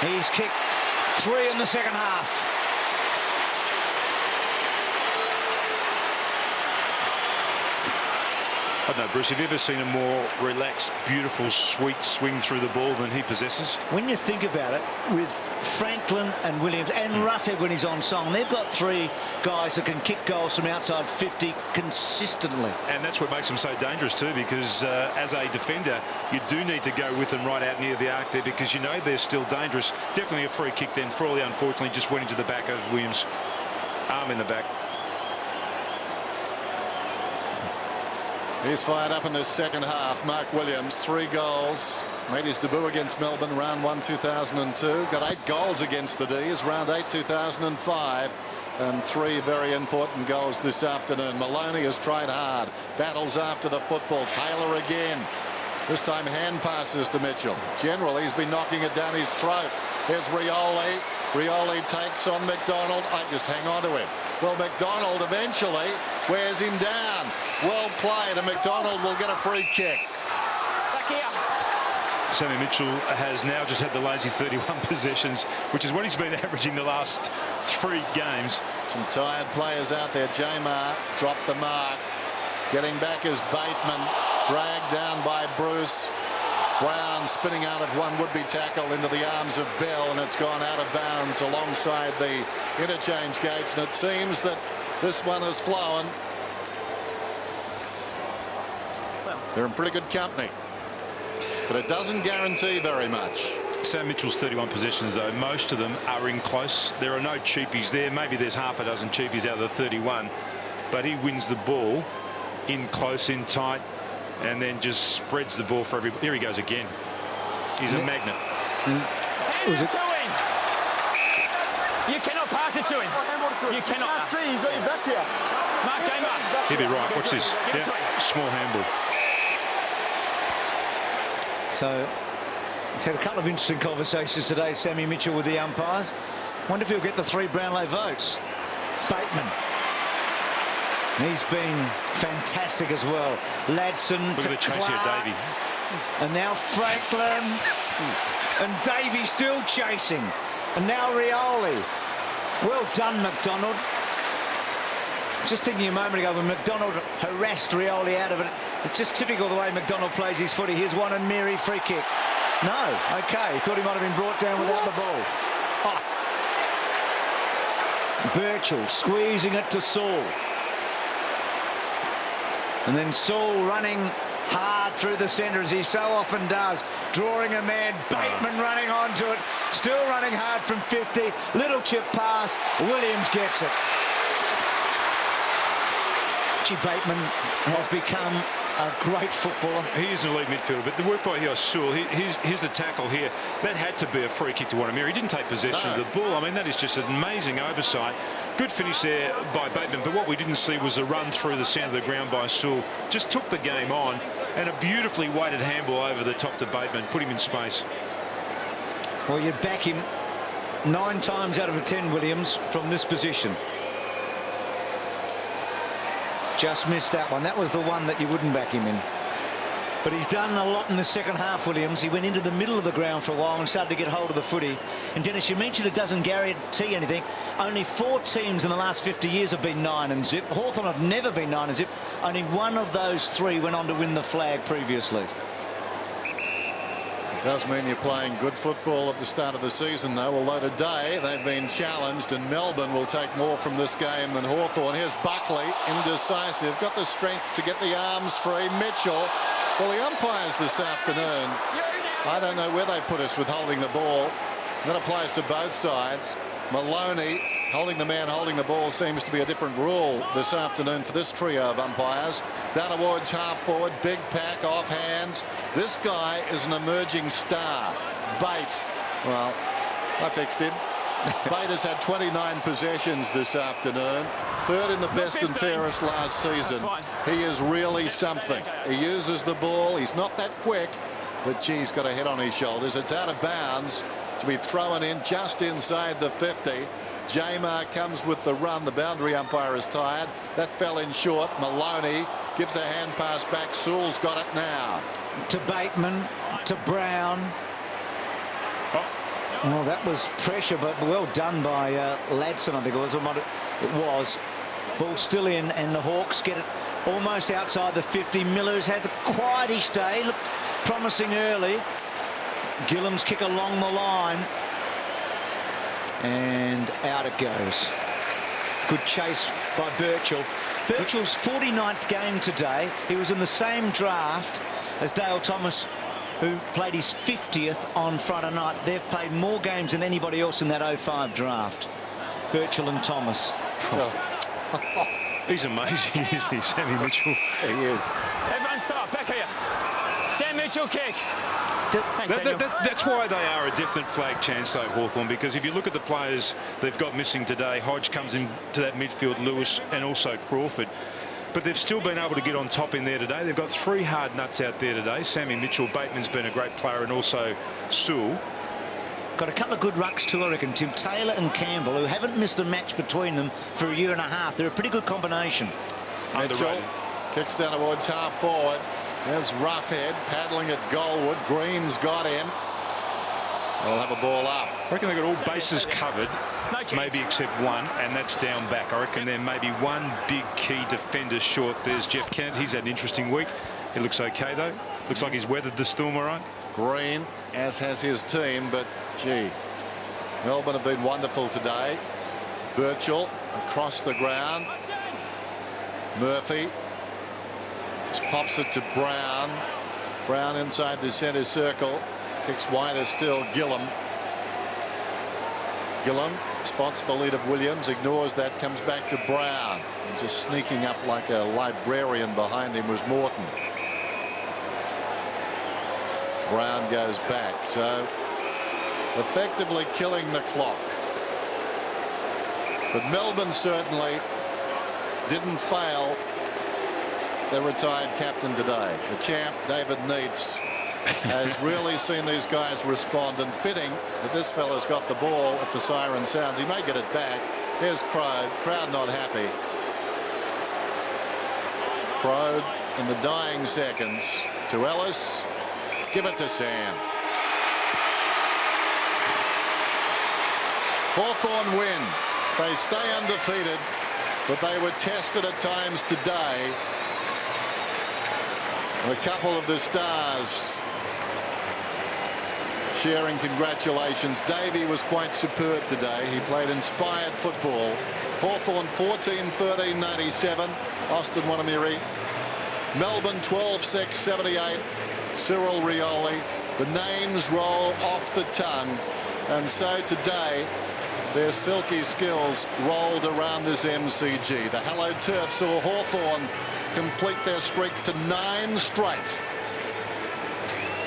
He's kicked 3 in the second half. I don't know, Bruce, have you ever seen a more relaxed, beautiful, sweet swing through the ball than he possesses? When you think about it, with Franklin and Williams and Roughhead when he's on song, they've got 3 guys that can kick goals from outside 50 consistently. And that's what makes them so dangerous too, because as a defender, you do need to go with them right out near the arc there, because you know they're still dangerous. Definitely a free kick then. Frawley, unfortunately, just went into the back of Williams. Arm in the back. He's fired up in the second half. Mark Williams, 3 goals. Made his debut against Melbourne, round 1 2002. Got 8 goals against the D's, round 8 2005. And 3 very important goals this afternoon. Maloney has tried hard. Battles after the football. Taylor again. This time hand passes to Mitchell. Generally, he's been knocking it down his throat. There's Rioli. Rioli takes on McDonald. I just hang on to him. Well, McDonald eventually wears him down. Well played, and McDonald will get a free kick. Back here. Sammy Mitchell has now just had the lazy 31 possessions, which is what he's been averaging the last 3 games. Some tired players out there. Jamar dropped the mark. Getting back is Bateman, dragged down by Bruce. Brown spinning out of one would-be tackle into the arms of Bell, and it's gone out of bounds alongside the interchange gates, and it seems that this one has flown. They're in pretty good company, but it doesn't guarantee very much. Sam Mitchell's 31 possessions, though, most of them are in close. There are no cheapies there. Maybe there's half a dozen cheapies out of the 31, but he wins the ball in close, in tight, and then just spreads the ball for everybody. Here he goes again. He's a magnet. Was it? You cannot pass it to him. You cannot. See, he's got your back here. Mark Jamar. He'll be right. Watch this. Yeah, small handball. So he's had a couple of interesting conversations today, Sammy Mitchell, with the umpires. Wonder if he'll get the 3 Brownlow votes. Bateman. He's been fantastic as well. Ladson Look to at the chase here, Clark. Davey. And now Franklin. And Davey still chasing. And now Rioli. Well done, McDonald. Just thinking a moment ago when McDonald harassed Rioli out of it. It's just typical the way McDonald plays his footy. Here's one and Mary free kick. No, okay. Thought he might have been brought down without the ball. Oh. Birchall squeezing it to Saul. And then Saul running hard through the centre, as he so often does, drawing a man. Bateman running onto it, still running hard from 50. Little chip pass. Williams gets it. Richie Bateman has become a great footballer. He is an elite midfielder, but the work by here, Saul, here's the tackle here. That had to be a free kick to Wanamere. He didn't take possession of the ball. I mean, that is just an amazing oversight. Good finish there by Bateman, but what we didn't see was a run through the centre of the ground by Saul. Just took the game on, and a beautifully weighted handball over the top to Bateman, put him in space. Well, you'd back him 9 times out of 10, Williams, from this position. Just missed that one. That was the one that you wouldn't back him in. But he's done a lot in the second half, Williams. He went into the middle of the ground for a while and started to get hold of the footy. And Dennis, you mentioned it doesn't guarantee anything. Only 4 teams in the last 50 years have been 9 and zip. Hawthorn have never been 9 and zip. Only one of those 3 went on to win the flag previously. It does mean you're playing good football at the start of the season, though, although today they've been challenged, and Melbourne will take more from this game than Hawthorn. Here's Buckley, indecisive, got the strength to get the arms free. Mitchell. Well, the umpires this afternoon, I don't know where they put us with holding the ball. That applies to both sides. Maloney holding the man, holding the ball seems to be a different rule this afternoon for this trio of umpires. Down towards half forward, big pack, off hands. This guy is an emerging star. Bates. Well, I fixed him. Bates has had 29 possessions this afternoon. 3rd in the best and fairest last season. He is really something. He uses the ball. He's not that quick, but gee, he's got a head on his shoulders. It's out of bounds to be thrown in just inside the 50. Jamar comes with the run. The boundary umpire is tired. That fell in short. Maloney gives a hand pass back. Sewell's got it now. To Bateman, to Brown. Well, that was pressure, but well done by Ladson, I think it was. It was. Ball still in, and the Hawks get it almost outside the 50. Miller's had a quietish day, looked promising early. Gillam's kick along the line, and out it goes. Good chase by Birchall. Birchall's 49th game today. He was in the same draft as Dale Thomas, who played his 50th on Friday night. They've played more games than anybody else in that 05 draft. Birchall and Thomas. He's amazing, isn't he, Sammy Mitchell? He is. Everyone stop. Back here. Sam Mitchell kick. That's why they are a definite flag chance, though, Hawthorn, because if you look at the players they've got missing today, Hodge comes into that midfield, Lewis and also Crawford. but they've still been able to get on top in there today. They've got 3 hard nuts out there today. Sammy Mitchell, Bateman's been a great player, and also Sewell. Got a couple of good rucks too, I reckon. Tim Taylor and Campbell, who haven't missed a match between them for a year and a half. They're a pretty good combination. Mitchell kicks down towards half forward. There's Roughhead paddling at goalward. Green's got him. They'll have a ball up. I reckon they've got all bases covered, maybe except one, and that's down back. I reckon there may be one big key defender short. There's Jeff Kennett. He's had an interesting week. He looks okay, though. Looks like he's weathered the storm all right. Green, as has his team, but gee, Melbourne have been wonderful today. Birchall across the ground. Murphy just pops it to Brown. Brown inside the centre circle. Kicks wider still. Gillum spots the lead of Williams, ignores that, comes back to Brown, and just sneaking up like a librarian behind him was Morton. Brown goes back, so effectively killing the clock. But Melbourne certainly didn't fail their retired captain today. The champ, David Neitz, has really seen these guys respond, and fitting that this fella's got the ball if the siren sounds. He may get it back. Here's Crowd not happy. Crowd in the dying seconds to Ellis. Give it to Sam. Hawthorn win. They stay undefeated, but they were tested at times today. A couple of the stars sharing congratulations. Davey was quite superb today. He played inspired football. Hawthorn 14-13-97. Austin Wanamiri. Melbourne 12-6-78. Cyril Rioli. The names roll off the tongue, and so today their silky skills rolled around this MCG. The Hello Turf saw Hawthorn complete their streak to 9 straight.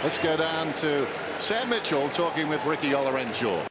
Let's go down to Sam Mitchell talking with Ricky Olorenshaw.